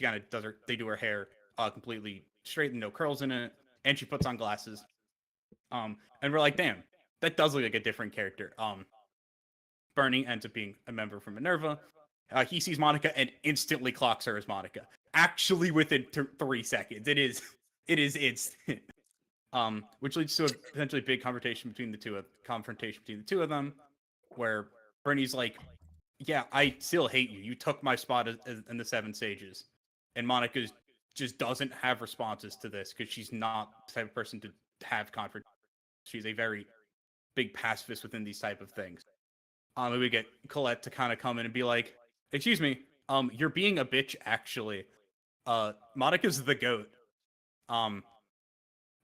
kind of they do her hair completely straight and no curls in it, and she puts on glasses. And we're like, damn, that does look like a different character. Bernie ends up being a member from Minerva. He sees Monica and instantly clocks her as Monica. Actually, within 3 seconds, it is instant. Which leads to a potentially big confrontation between the two of them, where Bernie's like, yeah, I still hate you. You took my spot in the 7 sages. And Monica just doesn't have responses to this because she's not the type of person to have confrontation. She's a very big pacifist within these type of things. And we get Colette to kind of come in and be like, excuse me, you're being a bitch, actually. Monica's the GOAT.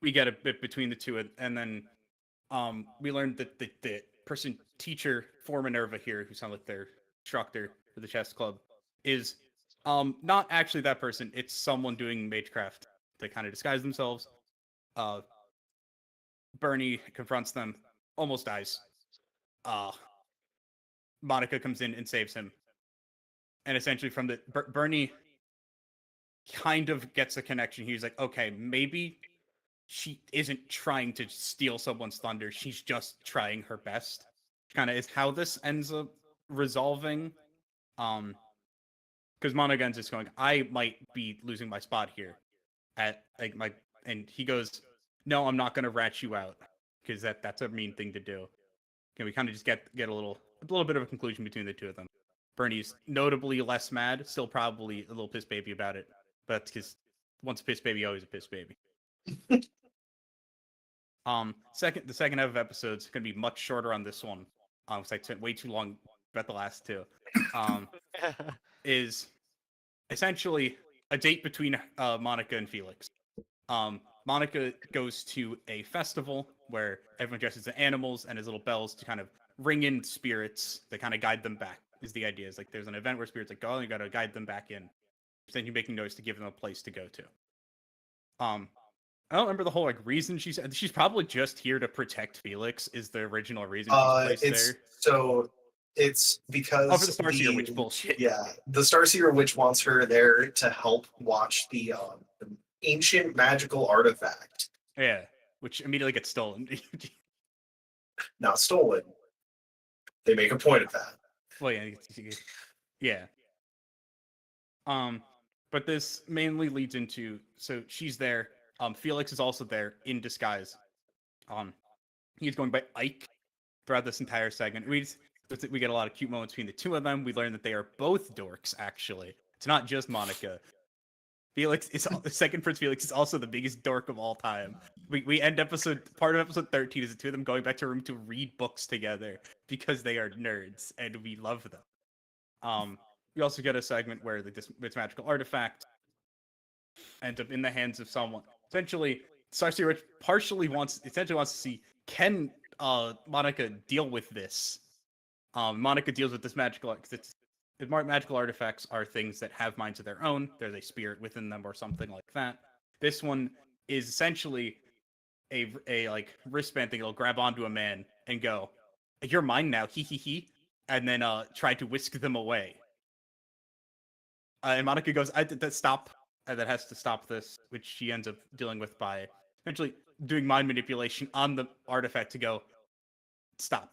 We get a bit between the two, and then we learned that the teacher for Minerva here, who sounds like their instructor for the chess club, is not actually that person. It's someone doing magecraft to kind of disguise themselves. Bernie confronts them, almost dies. Monica comes in and saves him, and essentially from the Bernie kind of gets a connection. He's like, okay, maybe she isn't trying to steal someone's thunder. She's just trying her best. Kind of is how this ends up resolving. Because Monica ends just going, I might be losing my spot here. And he goes, no, I'm not gonna rat you out, because that's a mean thing to do. And we kind of just get a little bit of a conclusion between the two of them. Bernie's notably less mad, still probably a little piss baby about it, but because once a piss baby, always a piss baby. The second half of episodes is gonna be much shorter on this one, because I spent way too long about the last 2. Is essentially a date between Monica and Felix. Monica goes to a festival where everyone dresses as animals and has little bells to kind of ring in spirits that kind of guide them back. is the idea. Is like there's an event where spirits like go, and you gotta guide them back in. Then you're making noise to give them a place to go to. I don't remember the whole like reason she said. She's probably just here to protect Felix. Is the original reason she's placed It's there? so it's because Oh, for the Starseer Witch bullshit. Yeah, the Starseer Witch wants her there to help watch the ancient magical artifact. Yeah, which immediately gets stolen. Not stolen. They make a point of that. Well, yeah. But this mainly leads into so she's there. Felix is also there in disguise. He's going by Ike throughout this entire segment. We get a lot of cute moments between the two of them. We learn that they are both dorks. Actually, it's not just Monica. Felix is the second Prince Felix is also the biggest dork of all time. We end part of episode 13 is the two of them going back to a room to read books together because they are nerds and we love them. We also get a segment where this magical artifact ends up in the hands of someone. Essentially, Starseer Witch essentially wants to see, can Monica deal with this? Monica deals with this magical artifacts are things that have minds of their own. There's a spirit within them or something like that. This one is essentially a like wristband thing. It'll grab onto a man and go, "You're mine now, he he he," and then try to whisk them away. And Monica goes, stop. That has to stop this, which she ends up dealing with by essentially doing mind manipulation on the artifact to go, stop.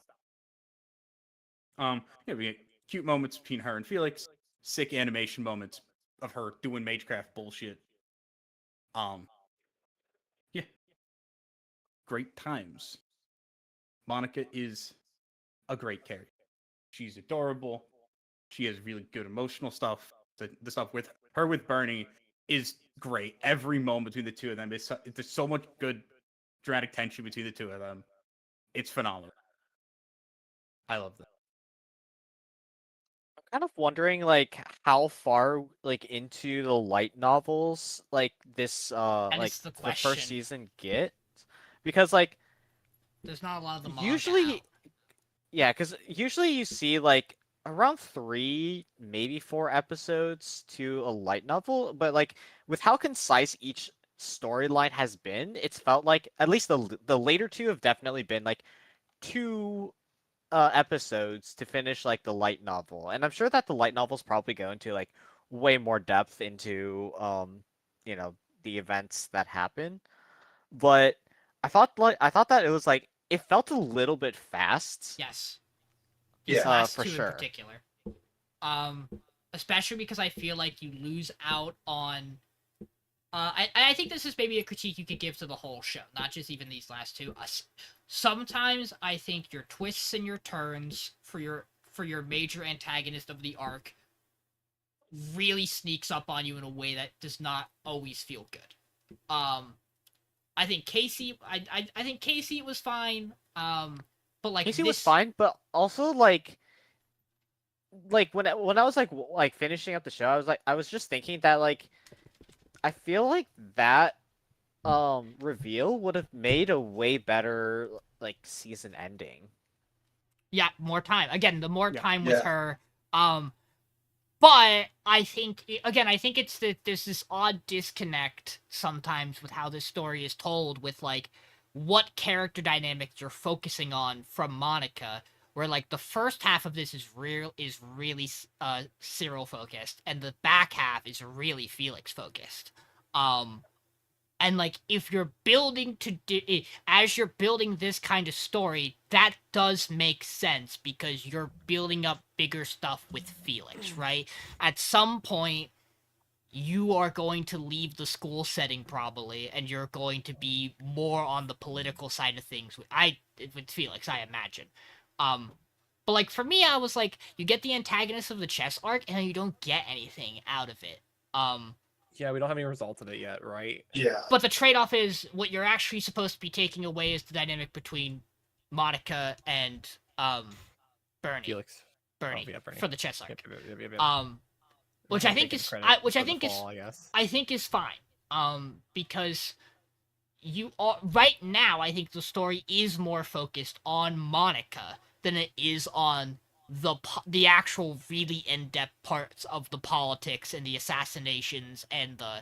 We get cute moments between her and Felix, sick animation moments of her doing Magecraft bullshit. Yeah. Great times. Monica is a great character. She's adorable. She has really good emotional stuff. The stuff with her with Bernie is great. Every moment between the two of them there's so much good dramatic tension between the two of them. It's phenomenal. I love that. I'm kind of wondering like how far like into the light novels like this And like it's the the question. first season get, because like There's not a lot of the manga usually out. yeah, because usually you see like around 3 maybe 4 episodes to a light novel, but like with how concise each storyline has been, it's felt like at least the later two have definitely been like 2 episodes to finish like the light novel. And I'm sure that the light novels probably go into like way more depth into you know, the events that happen. But I thought that it was like it felt a little bit fast. Yes. These Yeah. last For two sure. in particular. Especially because I feel like you lose out on. I think this is maybe a critique you could give to the whole show, not just even these last two. Sometimes I think your twists and your turns for your major antagonist of the arc really sneaks up on you in a way that does not always feel good. I think Casey. I think Casey was fine. But like Casey this, was fine, but also like when I was like finishing up the show, I was just thinking that like I feel like that reveal would have made a way better like season ending. Yeah, more time. Again, the more Yeah. time with Yeah. her. But I think I think it's that there's this odd disconnect sometimes with how this story is told, with like what character dynamics you're focusing on from Monica. Where like the first half of this is really Cyril focused, and the back half is really Felix focused. And like if you're building as you're building this kind of story, that does make sense because you're building up bigger stuff with Felix, right? At some point you are going to leave the school setting probably, and you're going to be more on the political side of things with Felix, I imagine. But like for me, I was like, you get the antagonist of the chess arc and you don't get anything out of it. Yeah, we don't have any results of it yet, right? Yeah. But the trade-off is what you're actually supposed to be taking away is the dynamic between Monica and Bernie. Felix. Bernie, Oh, yeah, Bernie. for the chess arc. Yep. Which We're I think taking is credit which I for the think is fall, I guess. I think is fine. Because you are right now. I think the story is more focused on Monica than it is on the actual really in-depth parts of the politics and the assassinations and the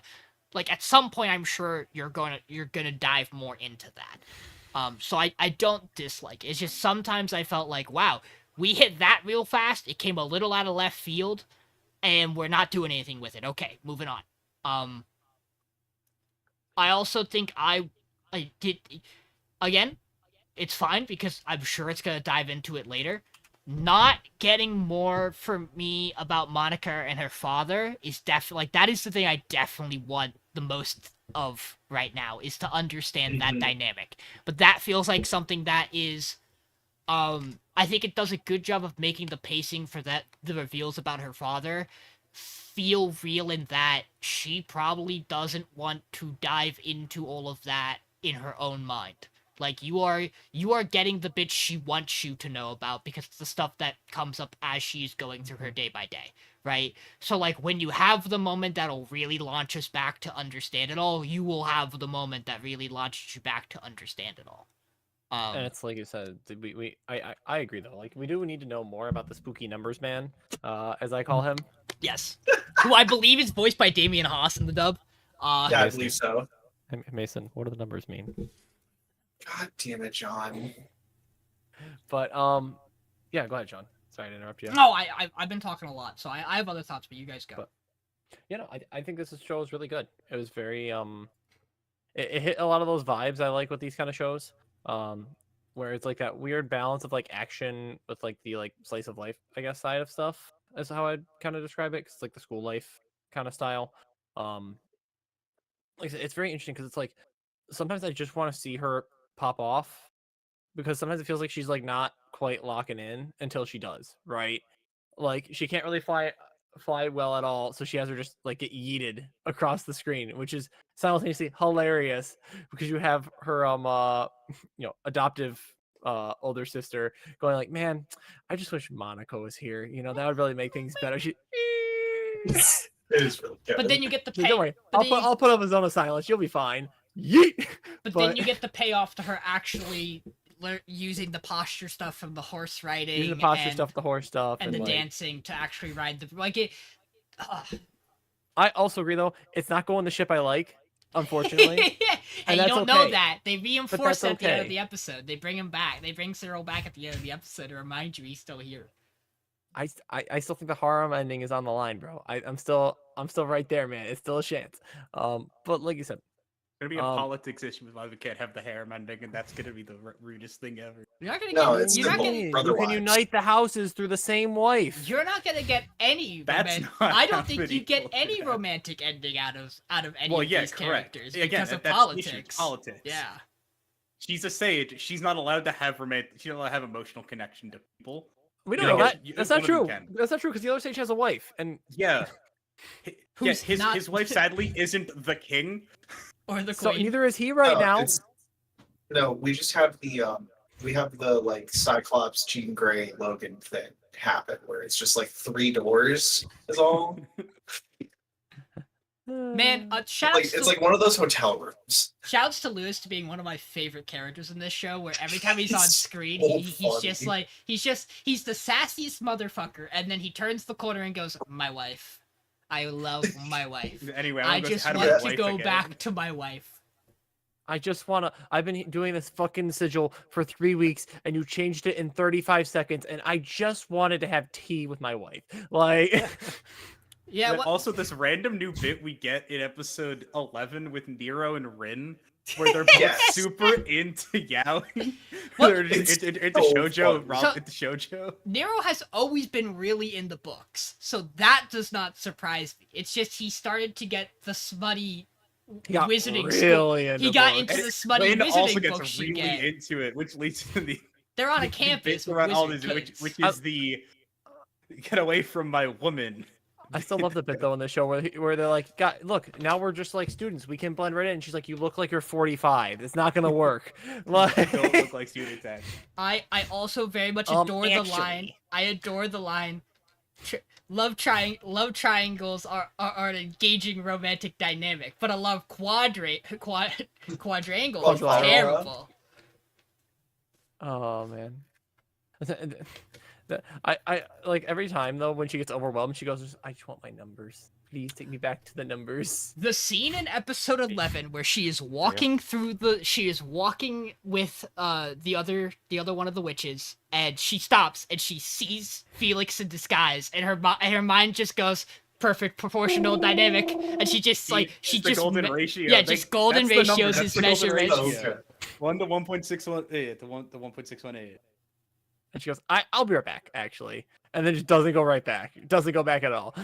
like. At some point, I'm sure you're gonna dive more into that. So I don't dislike it. It's just sometimes I felt like, wow, we hit that real fast. It came a little out of left field, and we're not doing anything with it. Okay, moving on. I also think I did again. It's fine because I'm sure it's gonna dive into it later. Not getting more for me about Monica and her father is definitely like that is the thing I definitely want the most of right now is to understand that dynamic. But that feels like something that is I think it does a good job of making the pacing for the reveals about her father feel real in that she probably doesn't want to dive into all of that in her own mind. Like you are getting the bits she wants you to know about because it's the stuff that comes up as she's going through her day by day, right? So like when you have the moment that'll really launch us back to understand it all, you will have the moment that really launches you back to understand it all. And it's like you said, I agree though. Like we do need to know more about the spooky numbers man, as I call him. Yes, who I believe is voiced by Damian Haas in the dub. Yeah, I believe so. Mason, what do the numbers mean? God damn it, John. But yeah, go ahead, John. Sorry to interrupt you. No, I've been talking a lot, so I have other thoughts, but you guys go. But, I think this show is really good. It was very it hit a lot of those vibes I like with these kind of shows. Where it's like that weird balance of like action with like the like slice of life, I guess, side of stuff is how I'd kind of describe it. 'Cause it's like the school life kind of style. Like I said, it's very interesting because it's like sometimes I just want to see her pop off because sometimes it feels like she's like not quite locking in until she does, right? Like she can't really fly well at all, so she has her just like get yeeted across the screen, which is simultaneously hilarious because you have her adoptive older sister going like, man, I just wish Monica was here, that would really make things better. She It is really good. But then you get the Don't pay. worry, but then I'll put up a zone of silence, you'll be fine. Yeet. But then you get the payoff to her actually using the posture stuff from the horse riding, using the posture and, stuff, the horse stuff, and the like, dancing to actually ride the like it. I also agree though, it's not going the ship I like, unfortunately. And you that's don't know okay. that. They reinforce that's at the end of okay. the episode. They bring him back. They bring Cyril back at the end of the episode to remind you he's still here. I still think the harem ending is on the line, bro. I'm still right there, man. It's still a chance. But like you said, Gonna be a politics issue with why we can't have the harem ending, and that's gonna be the rudest thing ever. You're not gonna No, get. it's You're not simple. gonna. Brother you can wives. unite the houses through the same wife. You're not gonna get any. That's roman- not I don't think happening, you get Lord. any romantic ending out of any Well, of yeah, these correct. characters Again, because of that's the issue, politics. politics. Yeah. She's a sage. She's not allowed to have She's not allowed to have emotional connection to people. We don't You know know, that. That's not women true. can. That's not true because the other sage has a wife, and Yeah. Who's not- His wife sadly isn't the king. Or the so queen. neither is he right now. No, we just have the like Cyclops, Jean Grey, Logan thing happen where it's just like 3 doors is all. Man, Like, shouts it's to like one of those hotel rooms. shouts to Lewis to being one of my favorite characters in this show. Where every time he's on He's screen, so he's just funny. like he's the sassiest motherfucker, and then he turns the corner and goes, "My wife, I love my wife. Anyway, I I'm just how to want my to wife go again. back to my wife." I've been doing this fucking sigil for 3 weeks, and you changed it in 35 seconds, and I just wanted to have tea with my wife. Like, Yeah. But What, also, this random new bit we get in episode 11 with Nero and Rin, where they're both Yes. super into yaoi. What? They're It's into so shoujo, funny. So- into shoujo. Nero has always been really in the books, so that does not surprise me. It's just he started to get the smutty he got wizarding school. really into He got books. into the smutty Rin also wizarding gets books you really get. into it, which leads to the They're on a the campus bits with around all wizard these, kids. which is the get away from my woman. I still love the bit though in the show where they're like, God, look, now we're just like students. We can blend right in. And she's like, you look like you're 45. It's not gonna work. Don't Like, look like student act. I also very much adore the line. actually. I adore the line. Love triangles are an engaging romantic dynamic, but a love quadrangle is Quadrilateral. terrible. oh man. I like every time though when she gets overwhelmed, she goes, "I just want my numbers. Please take me back to the numbers." The scene in episode 11 where she is walking through the she is walking with the other one of the witches, and she stops and she sees Felix in disguise, and her mind just goes perfect proportional dynamic, and she just It's the golden ratio. yeah, just golden that's the number, ratios that's is the golden measurement. ratio. Okay. 1 to 1.618 to 1.618. And she goes, "I'll be right back," actually, and then just doesn't go right back. Doesn't go back at all.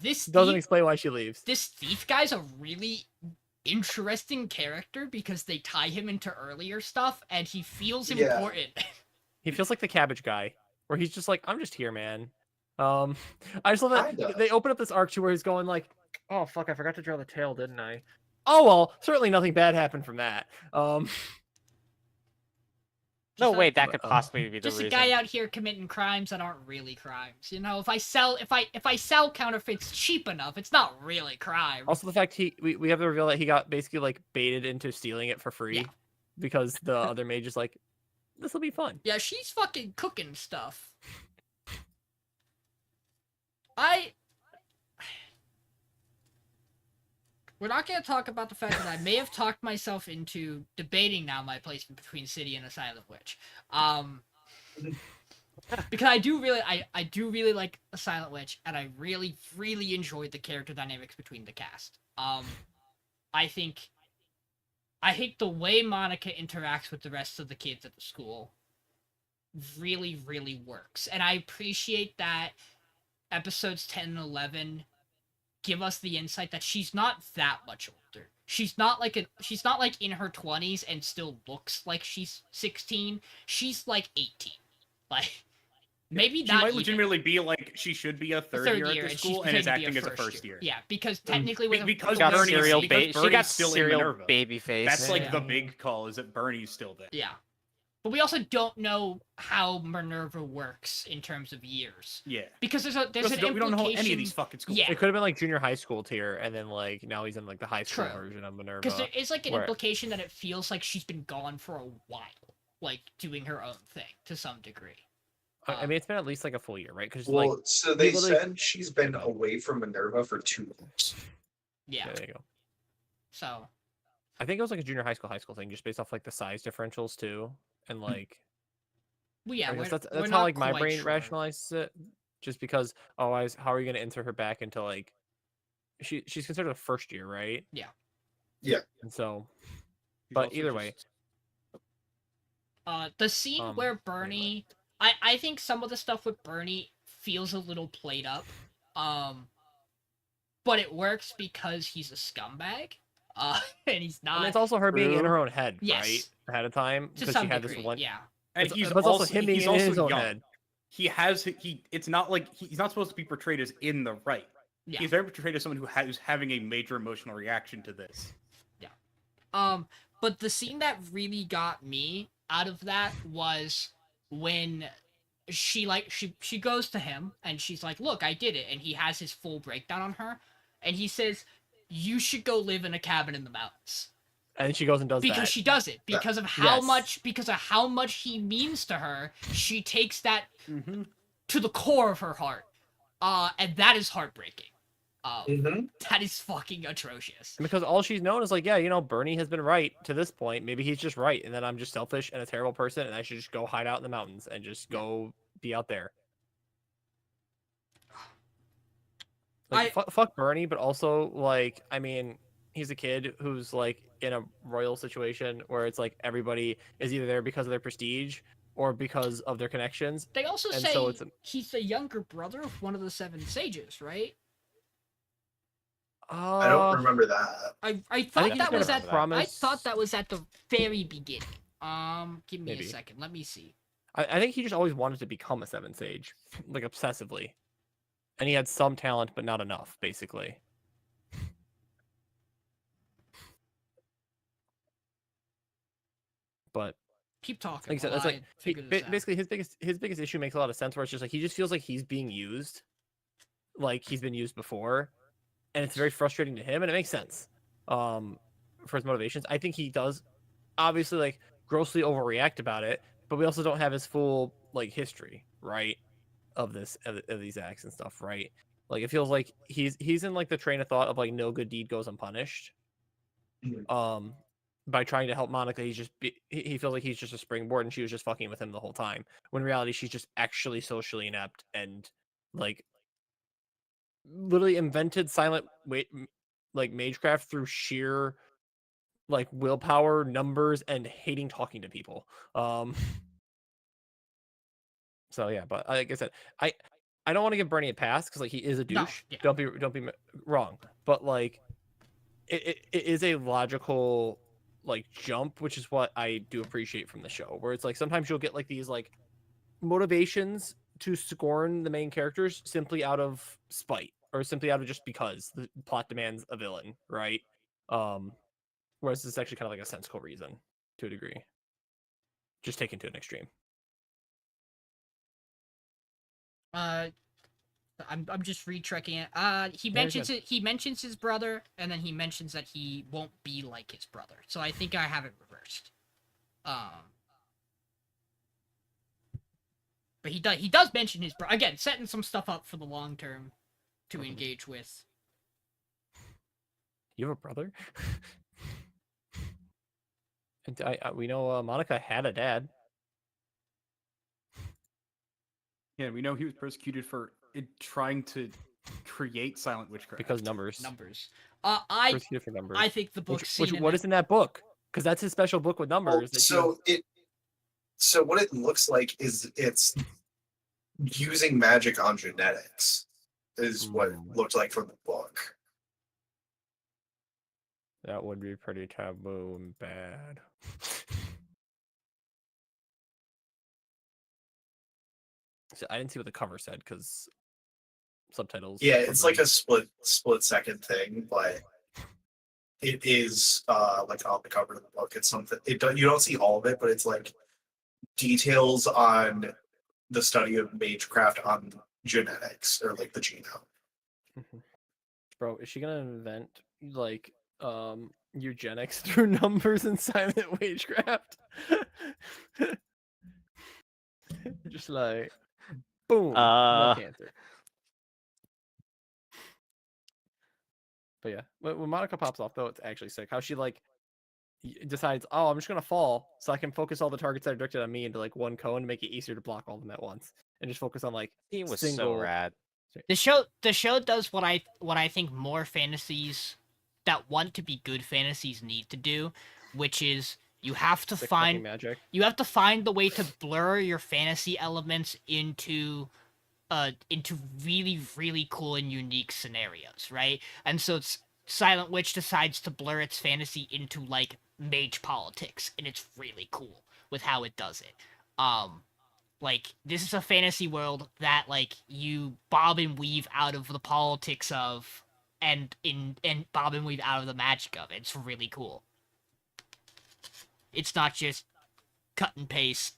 This Doesn't thief, explain why she leaves. this thief guy's a really interesting character because they tie him into earlier stuff, and he feels Yeah. important. He feels like the cabbage guy, where he's just like, "I'm just here, man." I just love that Kinda. they open up this arc too, where he's going like, "Oh fuck, I forgot to draw the tail, didn't I?" Oh well, certainly nothing bad happened from that. No Just a- way that could possibly be the Just reason. a guy out here committing crimes that aren't really crimes. You know, if I sell counterfeits cheap enough, it's not really crime. Also, the fact we have to reveal that he got basically like baited into stealing it for free, Yeah. because the other mage is like, "This will be fun." Yeah, she's fucking cooking stuff. We're not going to talk about the fact that I may have talked myself into debating now my placement between City and a Silent Witch. Because I do really like a Silent Witch, and I really, really enjoyed the character dynamics between the cast. I think the way Monica interacts with the rest of the kids at the school really, really works. And I appreciate that episodes 10 and 11 give us the insight that she's not that much older. She's not like in her 20s and still looks like she's 16. She's like 18. Like maybe She not might even. legitimately be like she should be a third year at the she's school and is pretending to acting be as a first year. Yeah, because technically with Because She got Bernie's- serial because she Bernie's got still in serial Minerva. baby face. That's like Yeah. the big call, is that Bernie's still there. Yeah. But we also don't know how Minerva works in terms of years. Yeah. Because there's an implication. We don't know any of these fucking schools. Yeah. It could have been like junior high school tier, and then like now he's in like the high school True. version of Minerva. Because there is like an where- implication that it feels like she's been gone for a while, like doing her own thing to some degree. I mean, it's been at least like a full year, right? Because Well, like, so they literally- said she's been away from Minerva for 2 years. Yeah. there you go. So I think it was like a junior high school thing, just based off like the size differentials too, and like. well, yeah, I guess we're that's not how like my quite brain sure. rationalizes it, just because otherwise, how are you going to insert her back into like, she's considered a first year, right? Yeah. Yeah. And so, He's but also either just- way, The scene where Bernie, I think some of the stuff with Bernie feels a little played up, but it works because he's a scumbag, and he's and not it's also her being in True. her own head, Yes. right, ahead of time, to because some she had degree. this one. Yeah, And It's- he's but it's also also him being he's in also his own young. head. It's not like he's not supposed to be portrayed as in the right. Yeah. He's very portrayed as someone who's having a major emotional reaction to this. But the scene that really got me out of that was when she goes to him and she's like, "Look, I did it," and he has his full breakdown on her, and he says, "You should go live in a cabin in the mountains." And she goes and does Because that. she does it, Yeah. because of how Yes. much he means to her, she takes that Mm-hmm. to the core of her heart, and that is heartbreaking. Mm-hmm. That is fucking atrocious. And because all she's known is like, yeah, Bernie has been right to this point. Maybe he's just right, and then I'm just selfish and a terrible person, and I should just go hide out in the mountains and just go be out there. Like, fuck Bernie, but also like, I mean, he's a kid who's like in a royal situation where it's like everybody is either there because of their prestige or because of their connections. They also And say so it's he's the younger brother of one of the seven sages, right? I don't remember that. I think thought he's that got was a at promise. I thought that was at the very beginning. Give me Maybe. a second. Let me see. I think he just always wanted to become a seven sage, like obsessively, and he had some talent, but not enough, basically. But Keep talking. like I said, while that's like I figure this out. basically his biggest issue makes a lot of sense. Where it's just like he just feels like he's being used, like he's been used before, and it's very frustrating to him, and it makes sense. For his motivations, I think he does, obviously like grossly overreact about it, but we also don't have his full like history, right? Of these acts and stuff, right? Like it feels like he's in like the train of thought of like no good deed goes unpunished. Mhm. By trying to help Monica, he feels like he's just a springboard, and she was just fucking with him the whole time. When in reality, she's just actually socially inept and like literally invented like magecraft through sheer like willpower, numbers, and hating talking to people. So yeah, but like I said, I don't want to give Bernie a pass because like he is a No, douche. yeah. Don't be wrong, but like it is a logical like jump, which is what I do appreciate from the show. Where it's like sometimes you'll get like these like motivations to scorn the main characters simply out of spite or simply out of just because the plot demands a villain, right? Whereas this is actually kind of like a sensible reason to a degree, just taken to an extreme. I'm just retrekking it. He Yeah, you're mentions good. it. He mentions his brother, and then he mentions that he won't be like his brother. So I think I have it reversed. But he does mention his brother again, setting some stuff up for the long term to engage with. You have a brother? And we know Monica had a dad. Yeah, we know he was persecuted for trying to create silent witchcraft. Because numbers. Numbers. I Persecuted for numbers. I think the book Which what is in that book? Because that's his special book with Well, numbers. so what it looks like is it's using magic on genetics is what it looked like from the book. That would be pretty taboo and bad. So I didn't see what the cover said because subtitles. Yeah, it's like a split second thing, but it is like on the cover of the book. It's something you don't see all of it, but it's like details on the study of magecraft on genetics or like the genome. Bro, is she gonna invent like eugenics through numbers and silent wagecraft? Just like boom, no cancer. But yeah, when Monica pops off though, it's actually sick. How she like decides, oh, I'm just gonna fall so I can focus all the targets that are directed at me into like one cone to make it easier to block all of them at once, and just focus on like Team was single. so rad. The show does what I think more fantasies that want to be good fantasies need to do, which is you have to Sick fucking find magic. you have to find the way to blur your fantasy elements into really really cool and unique scenarios, right? And so it's Silent Witch decides to blur its fantasy into like mage politics, and it's really cool with how it does it. Like this is a fantasy world that like you bob and weave out of the politics of and bob and weave out of the magic of it. It's really cool. It's not just cut and paste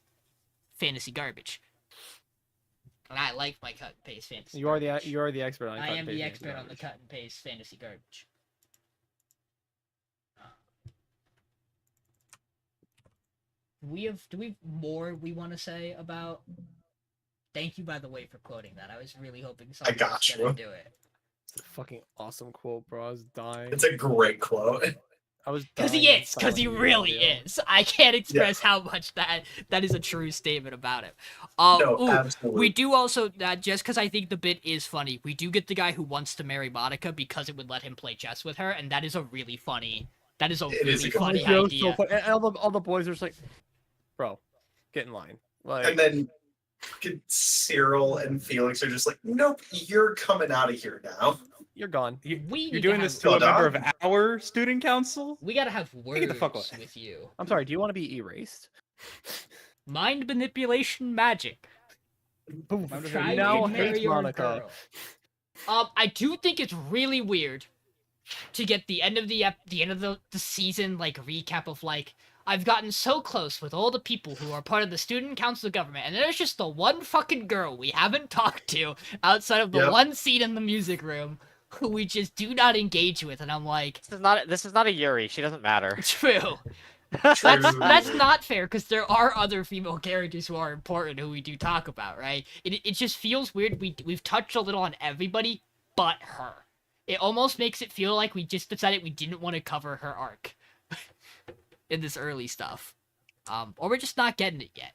fantasy garbage. And I like my cut and paste fantasy. You are the expert on. I cut and am paste the fantasy expert on the garbage. cut and paste fantasy garbage. Do we have more we want to say about? Thank you, by the way, for quoting that. I was really hoping someone got was gonna you. do it. It's a fucking awesome quote, bro. I was dying. It's a great quote. I was Because dying he in is. Because he silent really audio. is. I can't express how much that is a true statement about him. No, Ooh, absolutely. we do also just because I think the bit is funny. We do get the guy who wants to marry Monica because it would let him play chess with her, and that is a really funny. That is a It is a really good funny That was idea. so funny. And all the boys are just like, bro, get in line. Like, And then fucking Cyril and Felix are just like, nope, you're coming out of here now. you're gone. We You're need doing to this have, to a Well member of done. our student council? We gotta have Get words the fuck away. with you. I'm sorry. Do you want to be erased? Mind manipulation magic. Boom. I'm just Try gonna now to be- marry hates your Monica. girl. I do think it's really weird to get the end of the season like recap of like I've gotten so close with all the people who are part of the student council of government, and there's just the one fucking girl we haven't talked to outside of the Yep. one seat in the music room who we just do not engage with, and I'm like, This is not a Yuri. She doesn't matter. true. That's not fair because there are other female characters who are important who we do talk about, right? It just feels weird. We've touched a little on everybody but her. It almost makes it feel like we just decided we didn't want to cover her arc in this early stuff, or we're just not getting it yet.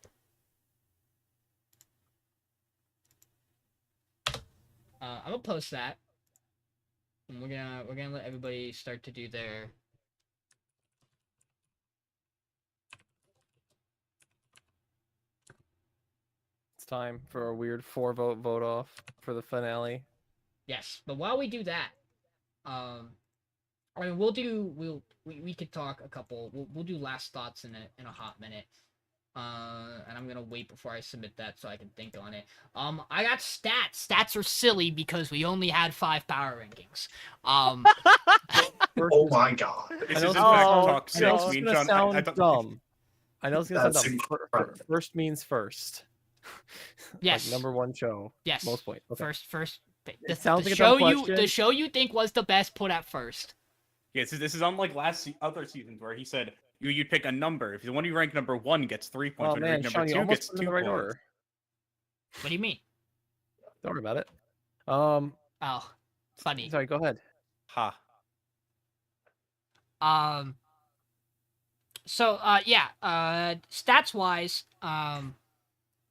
I'm gonna post that, and we're gonna let everybody start to do their. It's time for a weird 4-vote off for the finale. Yes, but while we do that, I mean, we could talk a couple. We'll do last thoughts in a hot minute. And I'm gonna wait before I submit that so I can think on it. I got stats. Stats are silly because we only had 5 power rankings. Oh my god. This is know in it's fact gonna- talk I know six. it's Me and gonna John, sound I thought, dumb. I know it's gonna That's sound dumb. incredible. First means first. Yes. Like number one show. Yes. Most points. Okay. First. It sounds like a dumb question. The show you think was the best put at first. yeah, this is unlike other seasons where he said you'd pick a number. If the one you rank number 1 gets 3 points, Oh when you man, rank Sean, number you 2 almost gets put it in 2 the right points. order. What do you mean? Don't worry about it. Oh, funny. Sorry, go ahead. Ha. So stats wise,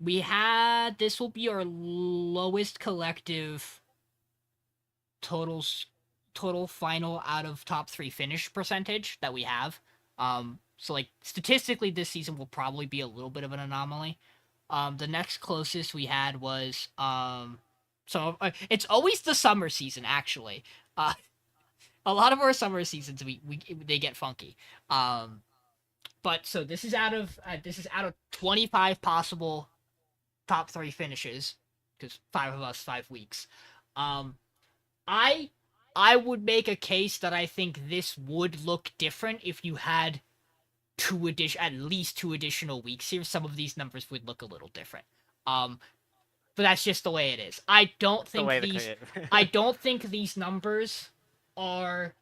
we had this will be our lowest collective total final out of top 3 finish percentage that we have. So like statistically this season will probably be a little bit of an anomaly. The next closest we had was it's always the summer season actually. A lot of our summer seasons they get funky. But so this is out of 25 possible top 3 finishes because 5 of us 5 weeks. I would make a case that I think this would look different if you had at least 2 additional weeks here. Some of these numbers would look a little different. But that's just the way it is. I don't think these numbers are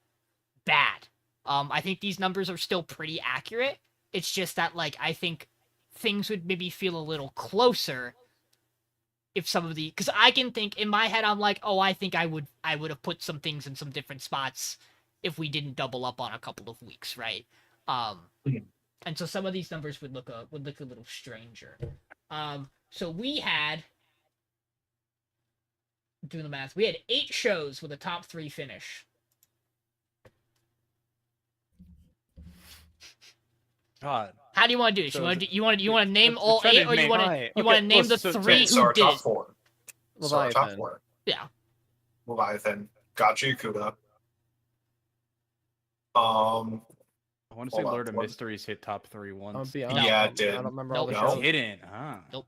bad. I think these numbers are still pretty accurate. It's just that like I think things would maybe feel a little closer if some of the because I can think in my head I'm like, oh, I think I would have put some things in some different spots if we didn't double up on a couple of weeks, right? And so some of these numbers would look a little stranger. So we had doing the math, we had 8 shows with a top 3 finish. God. How do you want to do this? So you want to name let's all try 8, to or you name- want Alright, to name the so- 3 So who our did top it? 4. So our top Leviathan. 4. Yeah. Leviathan. Gotcha Yakuda. I want to say Hold on, Lord of what? Mysteries hit top 3 I'll once. be No. honest. Yeah, I it don't did. remember all the Nope. No. shows. It didn't, huh? Hold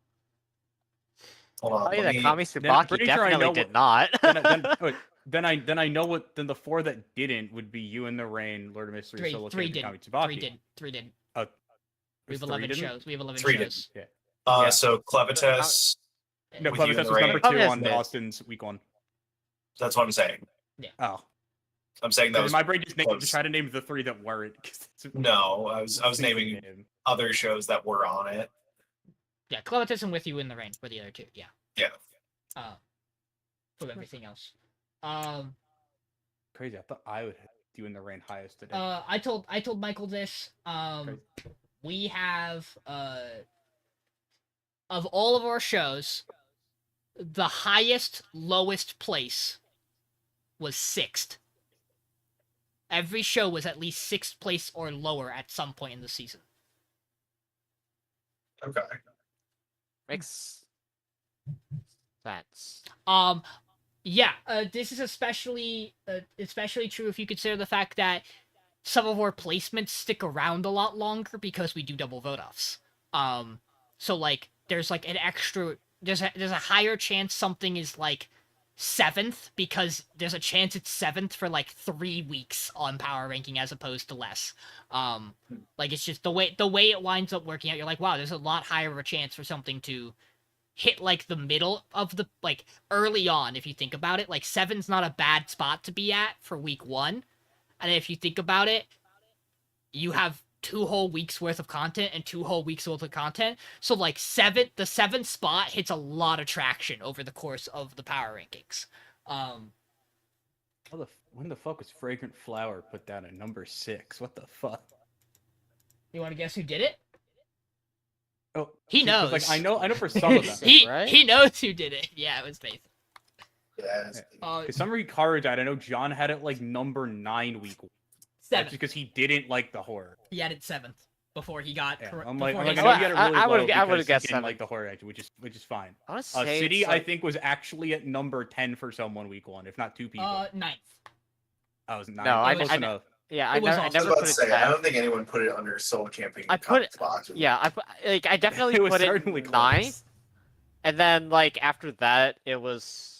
on. Oh yeah, let that me- Kami I'm Tsubaki pretty sure I definitely know did what- not. Then the 4 that didn't would be You in the Rain, Lord of Mysteries, 3 Solo 3 Kid, and didn't. Kami 3 Tsubaki. didn't. 3 didn't. Oh, We have was 11 3 didn't? shows. We have 11 3 shows. Yeah. Uh, Yeah. so Clevitas. No, With You in Clevitas the was Rain. number 2 Clevitas on did. Austin's week 1. That's what I'm saying. Oh. I'm saying that was My brain just close. tried to name the 3 that weren't. 'cause it's- no. I was it's a naming name. other shows that were on it. Yeah, Clevitas and With You in the Rain were the other 2. Yeah. Yeah. From everything else. Crazy. I thought I would have You in the Rain highest today. I told Michael this. We have of all of our shows, the highest lowest place was 6th. Every show was at least 6th place or lower at some point in the season. Okay. Makes sense. Yeah, this is especially true if you consider the fact that some of our placements stick around a lot longer because we do double vote offs. So like there's like an extra there's a higher chance something is like 7th because there's a chance it's 7th for like 3 weeks on power ranking as opposed to less. Like it's just the way it winds up working out. You're like, wow, there's a lot higher of a chance for something to hit like the middle of the like early on if you think about it. Like 7's not a bad spot to be at for week 1. And if you think about it, you have 2 whole weeks worth of content and 2 whole weeks worth of content. So like the 7th spot hits a lot of traction over the course of the power rankings. When the fuck was Fragrant Flower put down at number 6? What the fuck? You want to guess who did it? Oh, He see, 'cause, knows. Like I know for some of them. Right? He knows who did it. Yeah, it was Mason. Yeah, it's- Because some Hikaru died. I know John had it like number 9 week. That's 7th. because he didn't like the horror. He had it 7th before he got. Yeah, correct. I'm like, before I he know got- he had it I- really I low would've- I because would've he guessed didn't 7th. like the horror actor, which is fine. I want to say City, it's I like- think, was actually at number 10 for someone week 1, if not 2 people. 9th. I was 9. No, I- close I- enough. Yeah, It I was never, I also- I was never about put to it say, I 10. don't think anyone put it under solo camping. I put it- box. Yeah, I definitely It was put it certainly 9, close. and then like after that it was.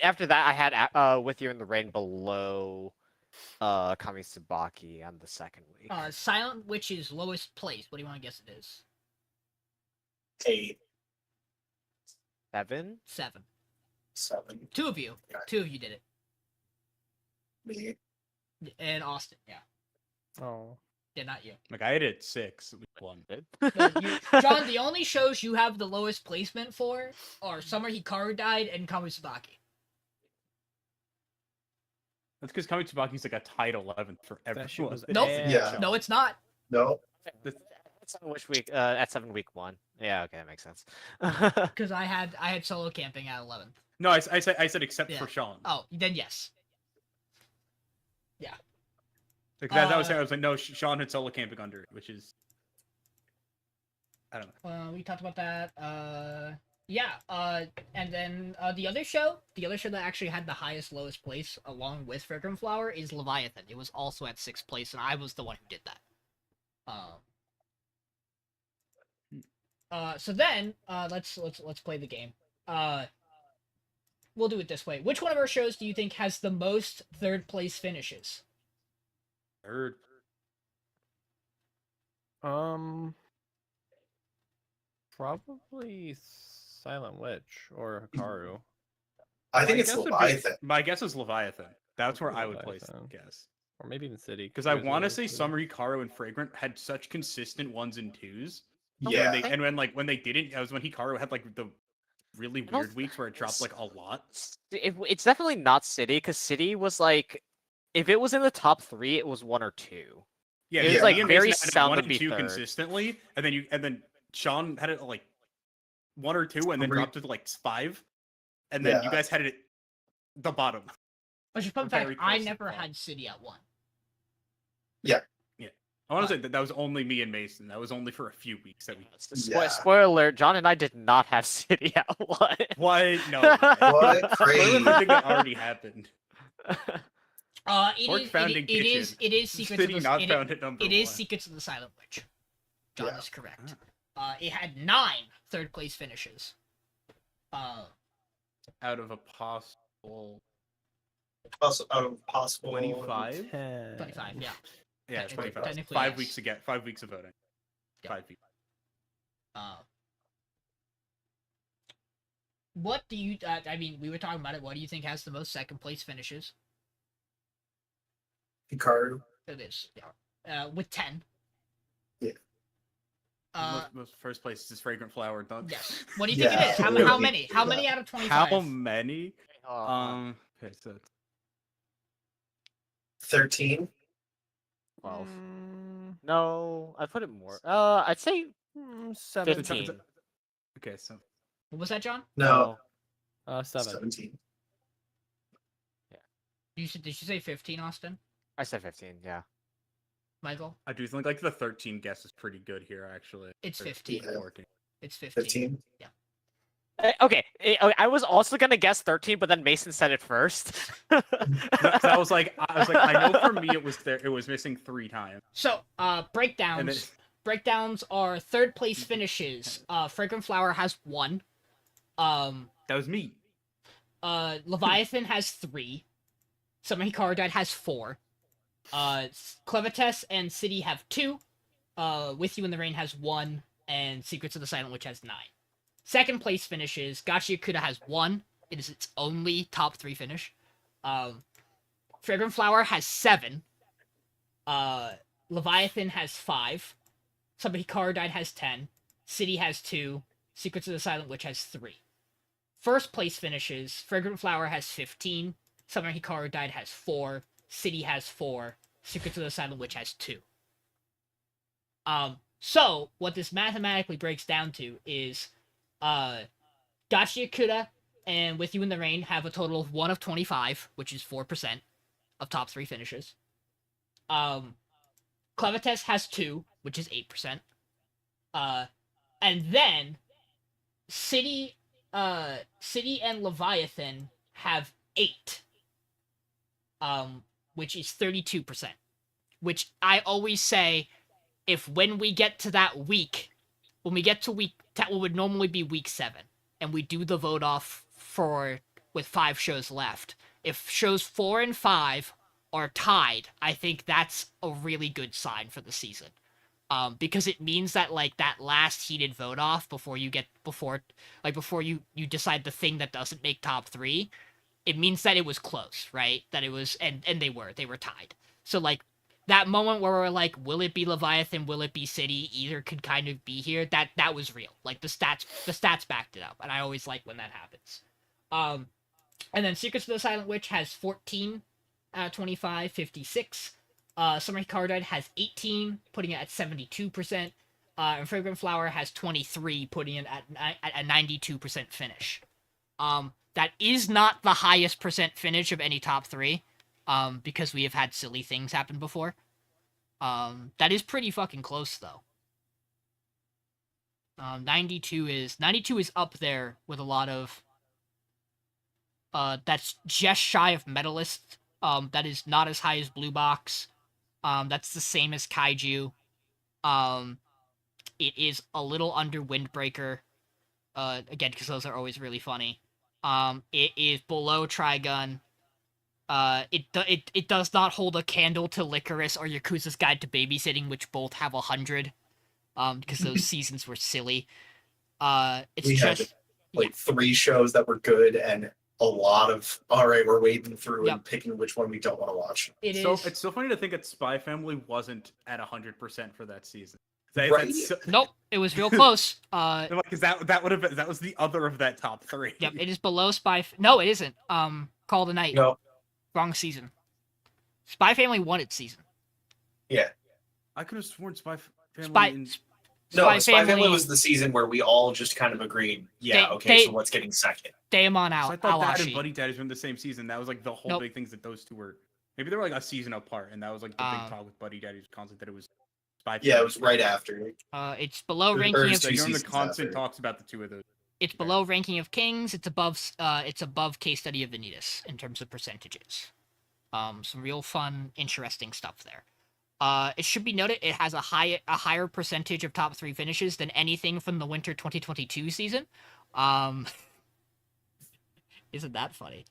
After that, I had With You in the Rain below Kami Tsubaki on the second week. Silent Witch's lowest place. What do you want to guess it is? 8, 7. 7. 7, 2 of you. Okay. 2 of you did it. me. And Austin. Yeah. Oh. Yeah, not you. Like I had it at 6 week 1. No, John, the only shows you have the lowest placement for are Summer Hikaru Died and Kamisubaki. That's because Kami Tsubaki's like a tied 11th for That shit everyone. was Nope. ass. Yeah. No, it's not. No, Which week? At 7 week 1. Yeah, okay, that makes sense. Because I had solo camping at 11th. No, I said except Yeah. for Sean. Oh, then yes. Like, that was I was like, no, Sean had solo camping under it, which is I don't know. We talked about that. Yeah. And then the other show that actually had the highest lowest place along with Fragrant Flower is Leviathan. It was also at 6th place, and I was the one who did that. So then let's play the game. We'll do it this way. Which one of our shows do you think has the most 3rd place finishes? 3rd. Probably Silent Witch or Hikaru. I think My it's guess would be- Leviathan. My guess is Leviathan. That's where I would place the Leviathan. guess. Or maybe even City. Because I there's want to a say City. Summer Hikaru and Fragrant had such consistent 1s and 2s. Yeah, When they didn't, that was when Hikaru had like the really don't weird weeks where it dropped like a lot. It's definitely not City, because City was like, if it was in the top 3, it was 1 or 2. Yeah, It was, me like, and very Mason had sound 1 to and be 2 third. consistently, and then Sean had it like 1 or 2, and then Agreed. dropped it to like 5, and then you Yeah. guys had it at the bottom. Which is fun Very fact, I close to never the top. had City at 1. I want to say that was only me and Mason. That was only for a few weeks that we. Yeah. Spoiler alert: John and I did not have City at 1. What? No. What? Spoiler Crazy. for thing that already happened. It Fork is. found It, in it is. kitchen. It is Secrets City of the. not It, found at number it is 1. Secrets of the Silent Witch. John Yeah. is correct. It had 9 3rd place finishes. Out of a possible Also, out of possible 25. 25. Yeah. Yeah, Technically- 25. technically, 5 yes. weeks again. 5 weeks of voting. Yeah. 5 weeks. What do you? I mean, we were talking about it. What do you think has the most 2nd place finishes? Hikaru. It is. Yeah. With 10. Yeah. Most first place is Fragrant Flower. Done. Yes. What do you think Yeah, it is? How really. many? How many out of 25? How many? Okay, so it's 13. 12. Mm, No, I put it more. I'd say 7. 15. okay, so What was that, John? No, 7. 17. Did you say 15, Austin? I said 15. Yeah. Michael? I do think like the 13 guess is pretty good here, actually. It's Or 15. Yeah. 14. It's 15. 15. Okay, I was also gonna guess 13, but then Mason said it first. No, 'cause I was like, I know for me it was there. It was missing 3 times. So, And breakdowns. then, Breakdowns are 3rd place finishes. Fragrant Flower has 1. that was me. Leviathan has 3. Summer Hikaru Died has 4. Clevites and City have 2. With You in the Rain has 1. And Secrets of the Silent Witch has 9. 2nd place finishes. Gachi Yakuta has 1. It is its only top 3 finish. Fragrant Flower has 7. Leviathan has 5. Somebody Hikaru Died has 10. City has 2. Secrets of the Silent Witch has 3. First place finishes. Fragrant Flower has 15. Summer Hikaru Died has 4. City has 4. Secrets of the Silent Witch has 2. So what this mathematically breaks down to is, Gachi Yakuda and With You in the Rain have a total of 1 of 25, which is 4% of top 3 finishes. Clevites has 2, which is 8%. And then City and Leviathan have 8, which is 32%. Which I always say, if when we get to that week, when we get to that would normally be week 7, and we do the vote off with 5 shows left, if shows 4 and 5 are tied, I think that's a really good sign for the season. Because it means that like that last heated vote off before you decide the thing that doesn't make top 3, it means that it was close, right? That it was, and they were tied. So like that moment where we're like, will it be Leviathan? Will it be City? Either could kind of be here. That was real. Like the stats backed it up, and I always like when that happens. And then Secrets of the Silent Witch has 14 out of 25, 56. Summer Hikaru Died has 18, putting it at 72%. And Fragrant Flower has 23, putting it at a 92% finish. That is not the highest percent finish of any top 3, because we have had silly things happen before. That is pretty fucking close though. 92 is up there with a lot of. That's just shy of Medalist. That is not as high as Blue Box. That's the same as Kaiju. It is a little under Windbreaker. Again, because those are always really funny. It is below Trigun. It does not hold a candle to Licorice or Yakuza's Guide to Babysitting, which both have 100. Because those seasons were silly. It's We just had like 3 shows that were good and a lot of we're wading through and picking which one we don't want to watch. It So is. it's so funny to think that Spy Family wasn't at 100% for that season. Right? Nope, it was real close. Because that would have been, that was the other of that top 3. Yep, it is below No, it isn't. Call of the Night. No. Wrong season. Spy Family won its season. Yeah. I could have sworn Spy Family. No, Spy Family was the season where we all just kind of agreed. Yeah, so what's getting second? Daemon out. So I thought that Awashi. and Buddy Daddies were in the same season. That was like the whole big things that those two were. Maybe they were like a season apart, and that was like the big talk with Buddy Daddies concept that it was Spy Family. Yeah, it was right after. It's below Or ranking of. two You're in the seasons constant after. talks about the two of those. It's below ranking of Kings. It's above Case Study of Vanitas in terms of percentages. Some real fun, interesting stuff there. It should be noted it has a higher percentage of top 3 finishes than anything from the Winter 2022 season. Isn't that funny?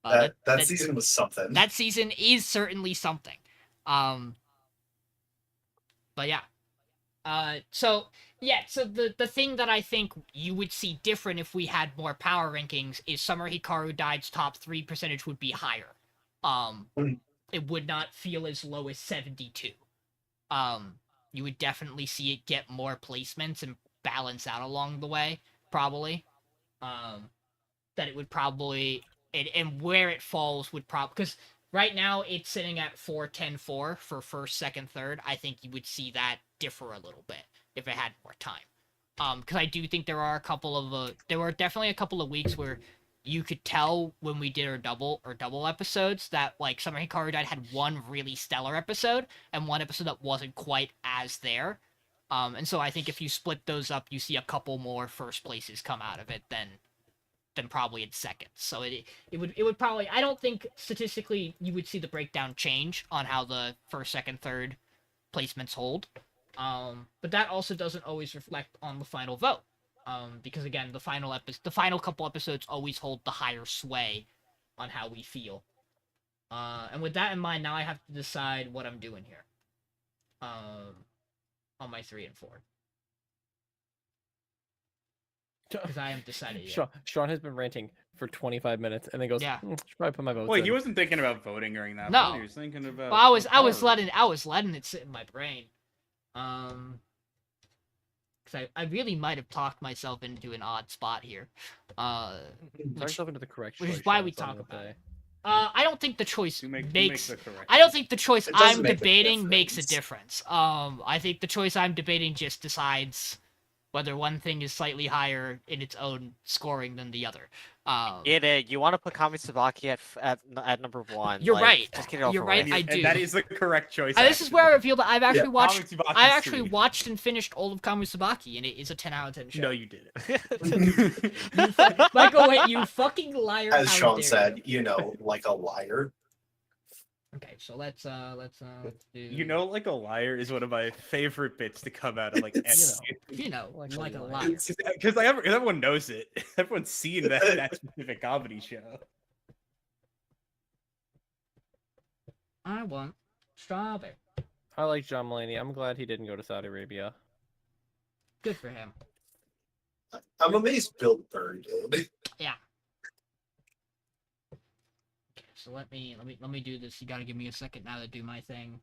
That season was something. That season is certainly something. But yeah. So the thing that I think you would see different if we had more power rankings is Summer Hikaru Died's top 3 percentage would be higher. It would not feel as low as 72. You would definitely see it get more placements and balance out along the way, probably. That it would probably, and where it falls would probably, because right now it's sitting at 4-10-4 for first, second, third. I think you would see that differ a little bit if it had more time. Because I do think there were definitely a couple of weeks where you could tell when we did our double episodes that like Summer Hikaru Died had one really stellar episode and one episode that wasn't quite as there. And so I think if you split those up, you see a couple more first places come out of it than probably in seconds. So it would probably, I don't think statistically you would see the breakdown change on how the first, second, third placements hold. But that also doesn't always reflect on the final vote. Because again, the final couple episodes always hold the higher sway on how we feel. And with that in mind, now I have to decide what I'm doing here. On my 3 and 4. because I haven't decided yet. Sean has been ranting for 25 minutes and then goes, Yeah. Should probably put my votes Wait, in." he wasn't thinking about voting during that. No. point. He was thinking about. Well, I was empowering. letting it sit in my brain. Because I really might have talked myself into an odd spot here. Talk Which, yourself into the correct which is choice, why Sean, we that's all I'm talk gonna about say. I don't think the choice You make makes. the correct. I don't think the choice It doesn't I'm make a debating makes a difference. difference. I think the choice I'm debating just decides whether one thing is slightly higher in its own scoring than the other. You want to put Kami Tsubaki at number 1. You're like, right. Just get it over You're right, with. I And do. that is the correct choice. This is where I reveal that I've actually watched. Kami Tsubaki's I actually 3. watched and finished all of Kamusabaki, and it is a 10 out of 10 show. No, you didn't. Michael, wait, you fucking liar! As how Sean dare said, you. like a liar. Okay, so let's do. You know, like a liar is one of my favorite bits to come out of like You know, Like like a a liar. liar. because everyone knows it. Everyone's seen that specific comedy show. I want strawberry. I like John Mulaney. I'm glad he didn't go to Saudi Arabia. Good for him. I'm amazed Bill Burr did. Okay, so let me do this. You gotta give me a second now to do my thing.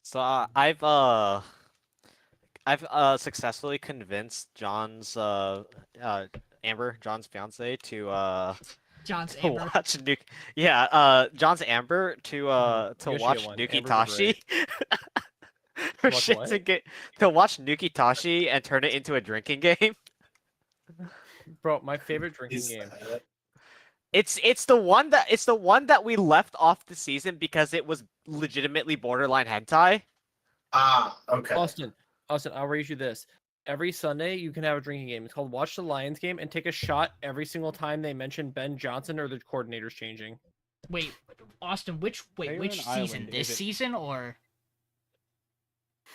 So I've successfully convinced John's Amber, John's fiance, to John's to Amber. watch John's Amber to Yoshi watch one. Nuki Amber's Tashi. For Watch shits what? and to watch Nuki Tashi and turn it into a drinking game. Bro, my favorite drinking Is game. that- It's the one that we left off the season because it was legitimately borderline hentai. Okay. Austin, I'll raise you this. Every Sunday, you can have a drinking game. It's called Watch the Lions game and take a shot every single time they mention Ben Johnson or the coordinator's changing. Wait, Austin, which Favorite season? island, This is it- season or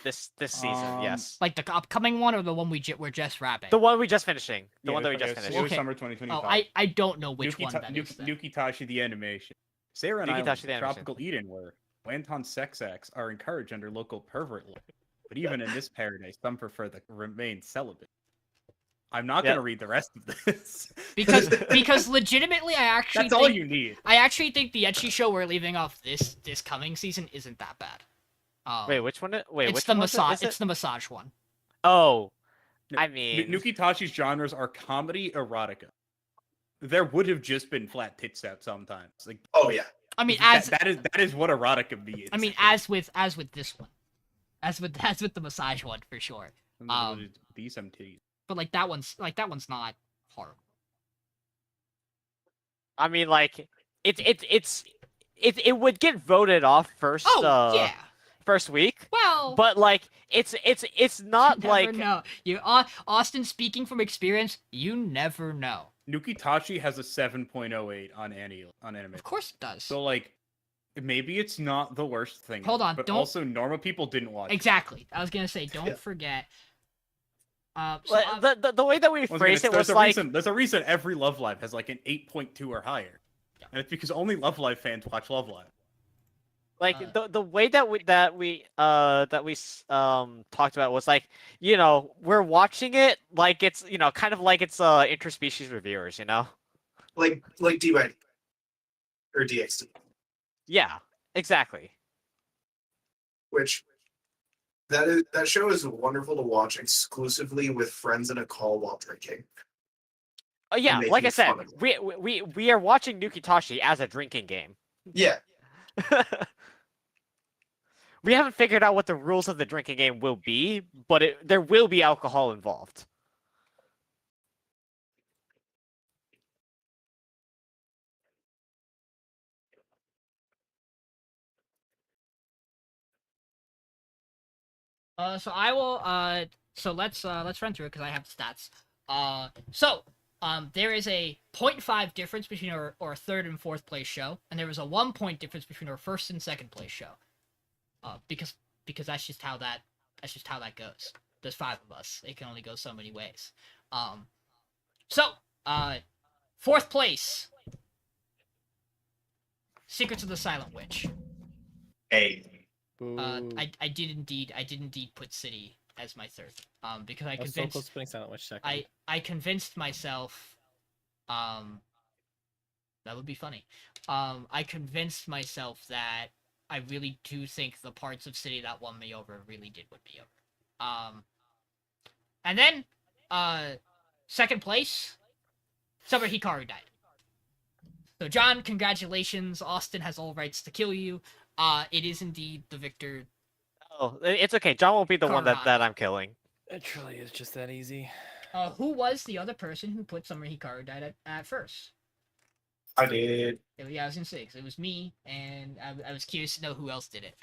This season, yes. like the upcoming one or the one we're just wrapping? The one we just finishing. The Yeah, one that we it just was- finished. It was Okay. summer 2025. Oh, I don't know which one that is. then. Nuki Tashi the animation. Sarah and Nuki Island, Tashi the animation. Tropical Eden, where wanton sex acts are encouraged under local pervert law. But even in this paradise, some prefer to remain celibate. I'm not Yeah. going to read the rest of this. because legitimately, That's all you need. I actually think the ecchi show we're leaving off this coming season isn't that bad. Wait, which one? Wait, it's which the one was it? massage. Is it? It's the massage one. Oh, N- I mean, Nuki Tashi's genres are comedy, erotica. There would have just been flat tits out sometimes. Like, Oh yeah. I mean, that is what erotica means. I mean, as with this one, as with the massage one for sure. These some titties. But that one's not horrible. I mean, like it would get voted off first. Oh yeah. First week. Well, But like, it's not you like never know. You Austin, speaking from experience, you never know. Nuki Tashi has a 7.08 on anime. Of course it does. So like, maybe it's not the worst thing. Hold on, but don't- also normal people didn't watch. Exactly. I was gonna say, don't Yeah. forget. the way that we Once phrased again, it was like there's a reason every Love Live has like an 8.2 or higher, Yeah. and it's because only Love Live fans watch Love Live. like the way that we talked about was like, you know, we're watching it like it's, you know, kind of like it's interspecies reviewers, you know. Like D by D or DXT, Yeah, exactly. which that show is wonderful to watch exclusively with friends in a call while drinking. Yeah, making like I said, fun of it. we are watching Nuki Tashi as a drinking game. Yeah. We haven't figured out what the rules of the drinking game will be, but there will be alcohol involved. So I will. So let's run through it because I have the stats. There is a 0.5 difference between our third and fourth place show, and there was a 1 point difference between our first and second place show. Because that's just how that goes. There's 5 of us. It can only go so many ways. So fourth place, Secrets of the Silent Witch. Hey, I did indeed put City as my third. Because I I was so convinced close to putting Silent Witch second. I convinced myself. That would be funny. I convinced myself that I really do think the parts of City that won me over really did win me over. And then, second place, Summer Hikaru died. So John, congratulations. Austin has all rights to kill you. It is indeed the victor. Oh, it's okay. John won't be the one Karan. that I'm killing. It truly is just that easy. Who was the other person who put Summer Hikaru died at first? I did. Yeah, I was gonna say, 'cause it was me, and I was curious to know who else did it.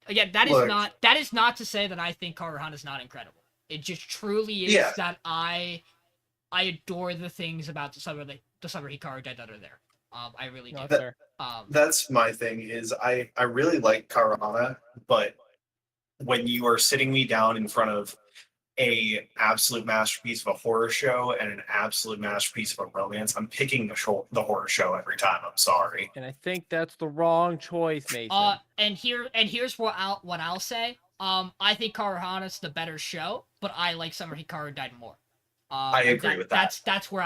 Again, that is not to say that I think Karuhan is not incredible. It just truly is Yeah. that I adore the things about the Summer Hikaru died that are there. I really do. No, that's fair. That's my thing. Is I really like Karahana, but when you are sitting me down in front of a absolute masterpiece of a horror show and an absolute masterpiece of a romance, I'm picking the horror show every time. I'm sorry. And I think that's the wrong choice, Mason. And here's what I'll say. I think Karuhana's the better show, but I like Summer Hikaru died more. I agree with that. That's what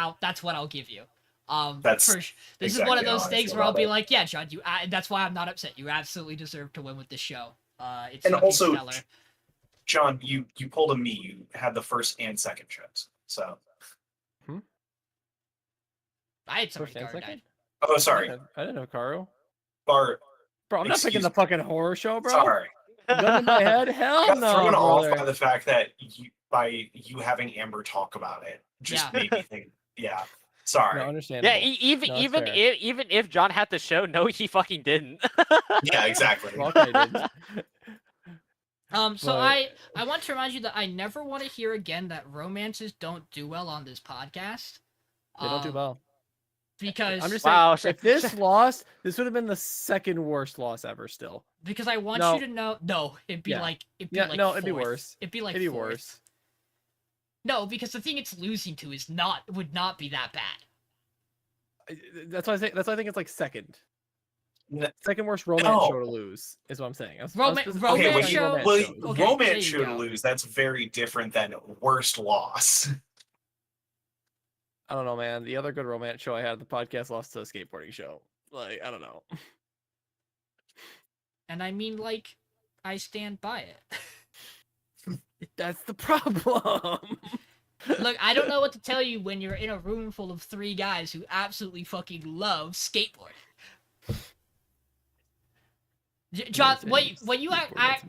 I'll give you. That's this is exactly one of how those I things feel where I'll about be it. like, yeah, John, that's why I'm not upset. You absolutely deserve to win with this show. It's And fucking also, stellar. John, you pulled a me. You had the first and second shows. So, I had Summer First and Hikaru second? died. oh, sorry, I didn't know Karu. Bart. Bro, I'm not picking Excuse the me. fucking horror show, bro. Sorry, Gun in my head? I Hell got no, thrown off brother. by the fact that by you having Amber talk about it just Yeah. made me think. Yeah, sorry. No, understandable. Yeah, even No, it's even fair. even if John had the show, no, he fucking didn't. Yeah, exactly. Well, okay, dude. So But- I want to remind you that I never want to hear again that romances don't do well on this podcast. They don't do Um, well. because I'm just Wow, saying, if this lost, this would have been the second worst loss ever still. because I want No. you to know. No, it'd be Yeah. like it'd be Yeah, like no, it'd be fourth. worse. It'd be like It'd be fourth. worse. No, because the thing it's losing to would not be that bad. That's why I think it's like second. N- Second worst romance No. show to lose is what I'm saying. I was Romance specifically Okay, when romance you show- romance well, shows. Okay, there romance you show to go. lose, that's very different than worst loss. I don't know, man. The other good romance show I had, the podcast lost to a skateboarding show. Like, I don't know. And I mean, like, I stand by it. That's the problem. Look, I don't know what to tell you when you're in a room full of 3 guys who absolutely fucking love skateboarding. John, what you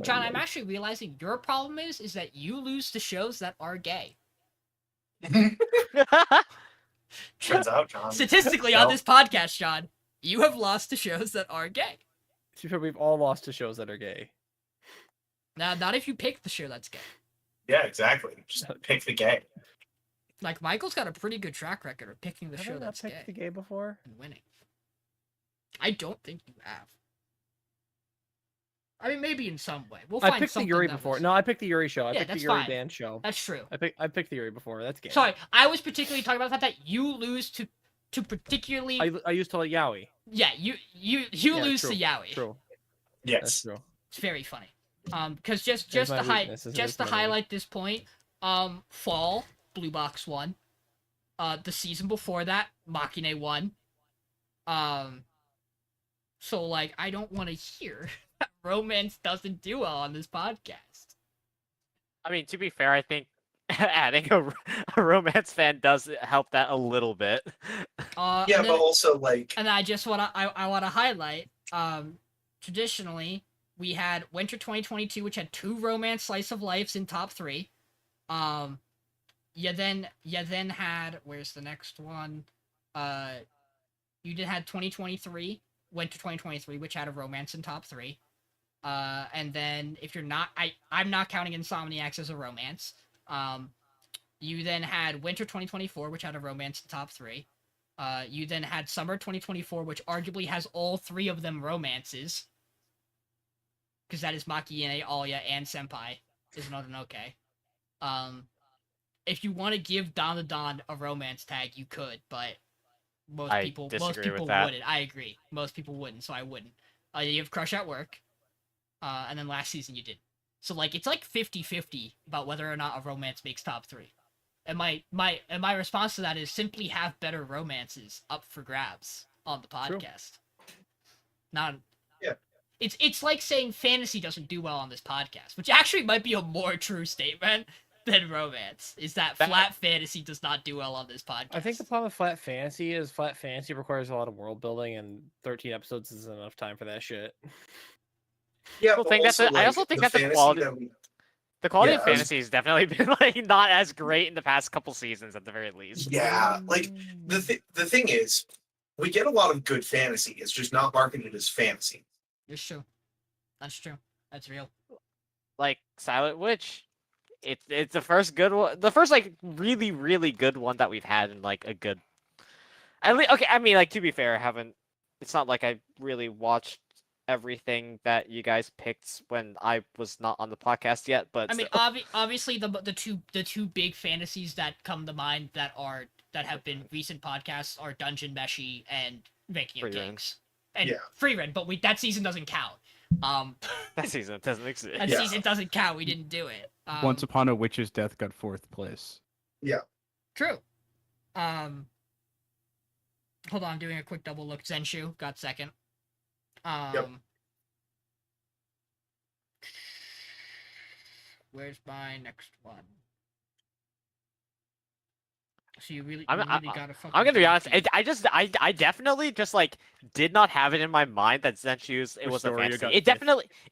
John, I'm actually realizing your problem is that you lose to shows that are gay. Turns out, John. Statistically, on No. this podcast, John, you have lost to shows that are gay. To be fair, we've all lost to shows that are gay. Now, not if you pick the show that's gay. Yeah, exactly. Just pick the gay. Like, Michael's got a pretty good track record of picking the Have I show not that's picked gay the gay before? and winning. I don't think you have. I mean, maybe in some way. We'll I find picked the something Yuri that before. was- No, I picked the Yuri show. I Yeah, picked the that's Yuri fine. band show. That's true. I picked the Yuri before. That's gay. Sorry, I was particularly talking about the fact that you lose to particularly. I used to like Yowie. Yeah, you Yeah, lose true, to Yaoi. True. That's Yes. true. It's very funny. Because just It's to my weakness, isn't it? just It's to my highlight this point, Fall Blue Box won. The season before that, Machine won. So like I don't want to hear that romance doesn't do well on this podcast. I mean, to be fair, I think adding a romance fan does help that a little bit. Yeah, and then- but also like And I just want to I want to highlight traditionally we had Winter 2022 which had 2 romance slice of lifes in top 3. You then had where's the next one? You did had 2023 Winter 2023 which had a romance in top 3. And then if you're not, I'm not counting Insomniacs as a romance. You then had Winter 2024, which had a romance in top 3. You then had Summer 2024, which arguably has all 3 of them romances. Because that is Makiine, Alya, and Senpai is not an okay. If you want to give Don the Don a romance tag, you could, but most I people disagree with that. wouldn't. I agree. Most people wouldn't, so I wouldn't. You have Crush at Work, and then last season you did. So like it's like 50-50 about whether or not a romance makes top 3. And my response to that is simply have better romances up for grabs on the podcast. Not Yeah. It's like saying fantasy doesn't do well on this podcast, which actually might be a more true statement than romance. Is that flat fantasy does not do well on this podcast. I think the problem with flat fantasy is flat fantasy requires a lot of world building, and 13 episodes isn't enough time for that shit. Yeah, I think that's I also think that the quality of fantasy has definitely been like not as great in the past couple seasons at the very least. Yeah, like the thing is, we get a lot of good fantasy. It's just not marketed as fantasy. It's true. That's true. That's real. Like Silent Witch, it's the first good one, the first like really really good one that we've had in like a good. Okay, I mean like to be fair, I haven't. It's not like I really watched everything that you guys picked when I was not on the podcast yet, but I mean, obviously the two big fantasies that come to mind that have been recent podcasts are Dungeon Meshi and Making of Free Kings and Yeah. Free Run, but that season doesn't count. that season doesn't exist. That season doesn't count. We didn't do it. Once Upon a Witch's Death got 4th place. True. Hold on, I'm doing a quick double look. Zenshu got 2nd. Where's my next one? So you really gotta fucking. I'm gonna be honest. think. I definitely just like did not have it in my mind that Zenshu's it was a Historia fantasy. got It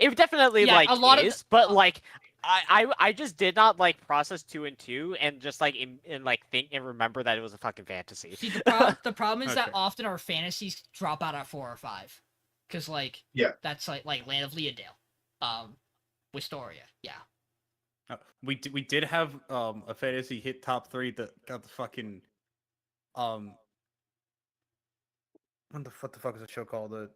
fifth. definitely Yeah, like a lot of is, but like I just did not like process 2 and 2 and just like and like think and remember that it was a fucking fantasy. See, the problem is that Okay. often our fantasies drop out at 4 or 5, because like that's like Land of Leodale, Wistoria, yeah. We did have a fantasy hit top 3 that got the fucking what the fuck is the show called? The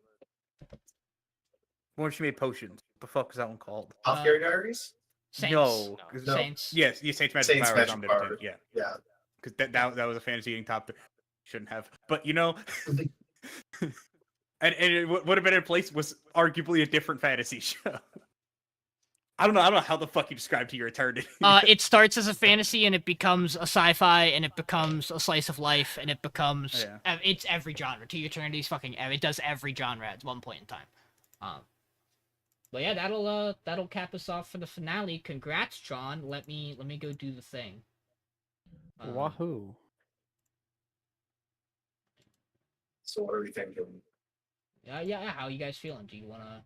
when she made potions. What the fuck is that one called? Off Your Diaries. Saints. No, No. Saints. Yes, Saints Magic Saints Power. is Magic on there Power. too, yeah, Yeah. because that was a fantasy hitting top 3. Shouldn't have, but you know, and it would have been in place was arguably a different fantasy show. I don't know how the fuck you describe to your eternity. It starts as a fantasy and it becomes a sci-fi and it becomes a slice of life and it becomes it's every genre. To Eternity's fucking it does every genre at one point in time. But yeah, that'll cap us off for the finale. Congrats, John. Let me go do the thing. Wahoo! So what are we thinking? Yeah. How you guys feeling? Do you wanna?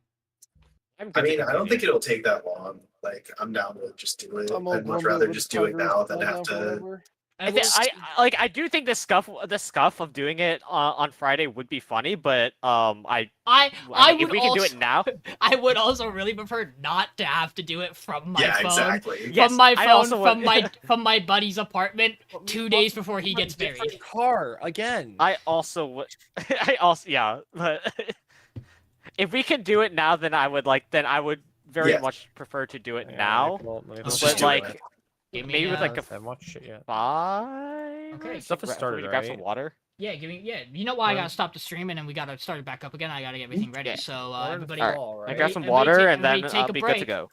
I mean, I don't think it'll take that long. Like, I'm down to just do it. I'd much rather just do it now than have to. I do think the scuff of doing it on Friday would be funny, but I I mean, would if we can do it now. I would also really prefer not to have to do it from my Yeah, phone. exactly. Yes, From my I phone, also from would. from my buddy's apartment 2 days before he gets married. Car again. I also would. Yeah, but if we can do it now, then I would very Yeah. much prefer to do it Yeah, now. Let's But just do like it. Give me, maybe with like a I haven't watched shit yet. 5. Okay. Stuff has For me started, to grab some right? water. Yeah, you know why I Well- gotta stop the streaming and we gotta start it back up again. I gotta get everything ready. Yeah. So We're in everybody, fall, I right? grab some everybody water take- and then everybody take I'll a be good to break. go.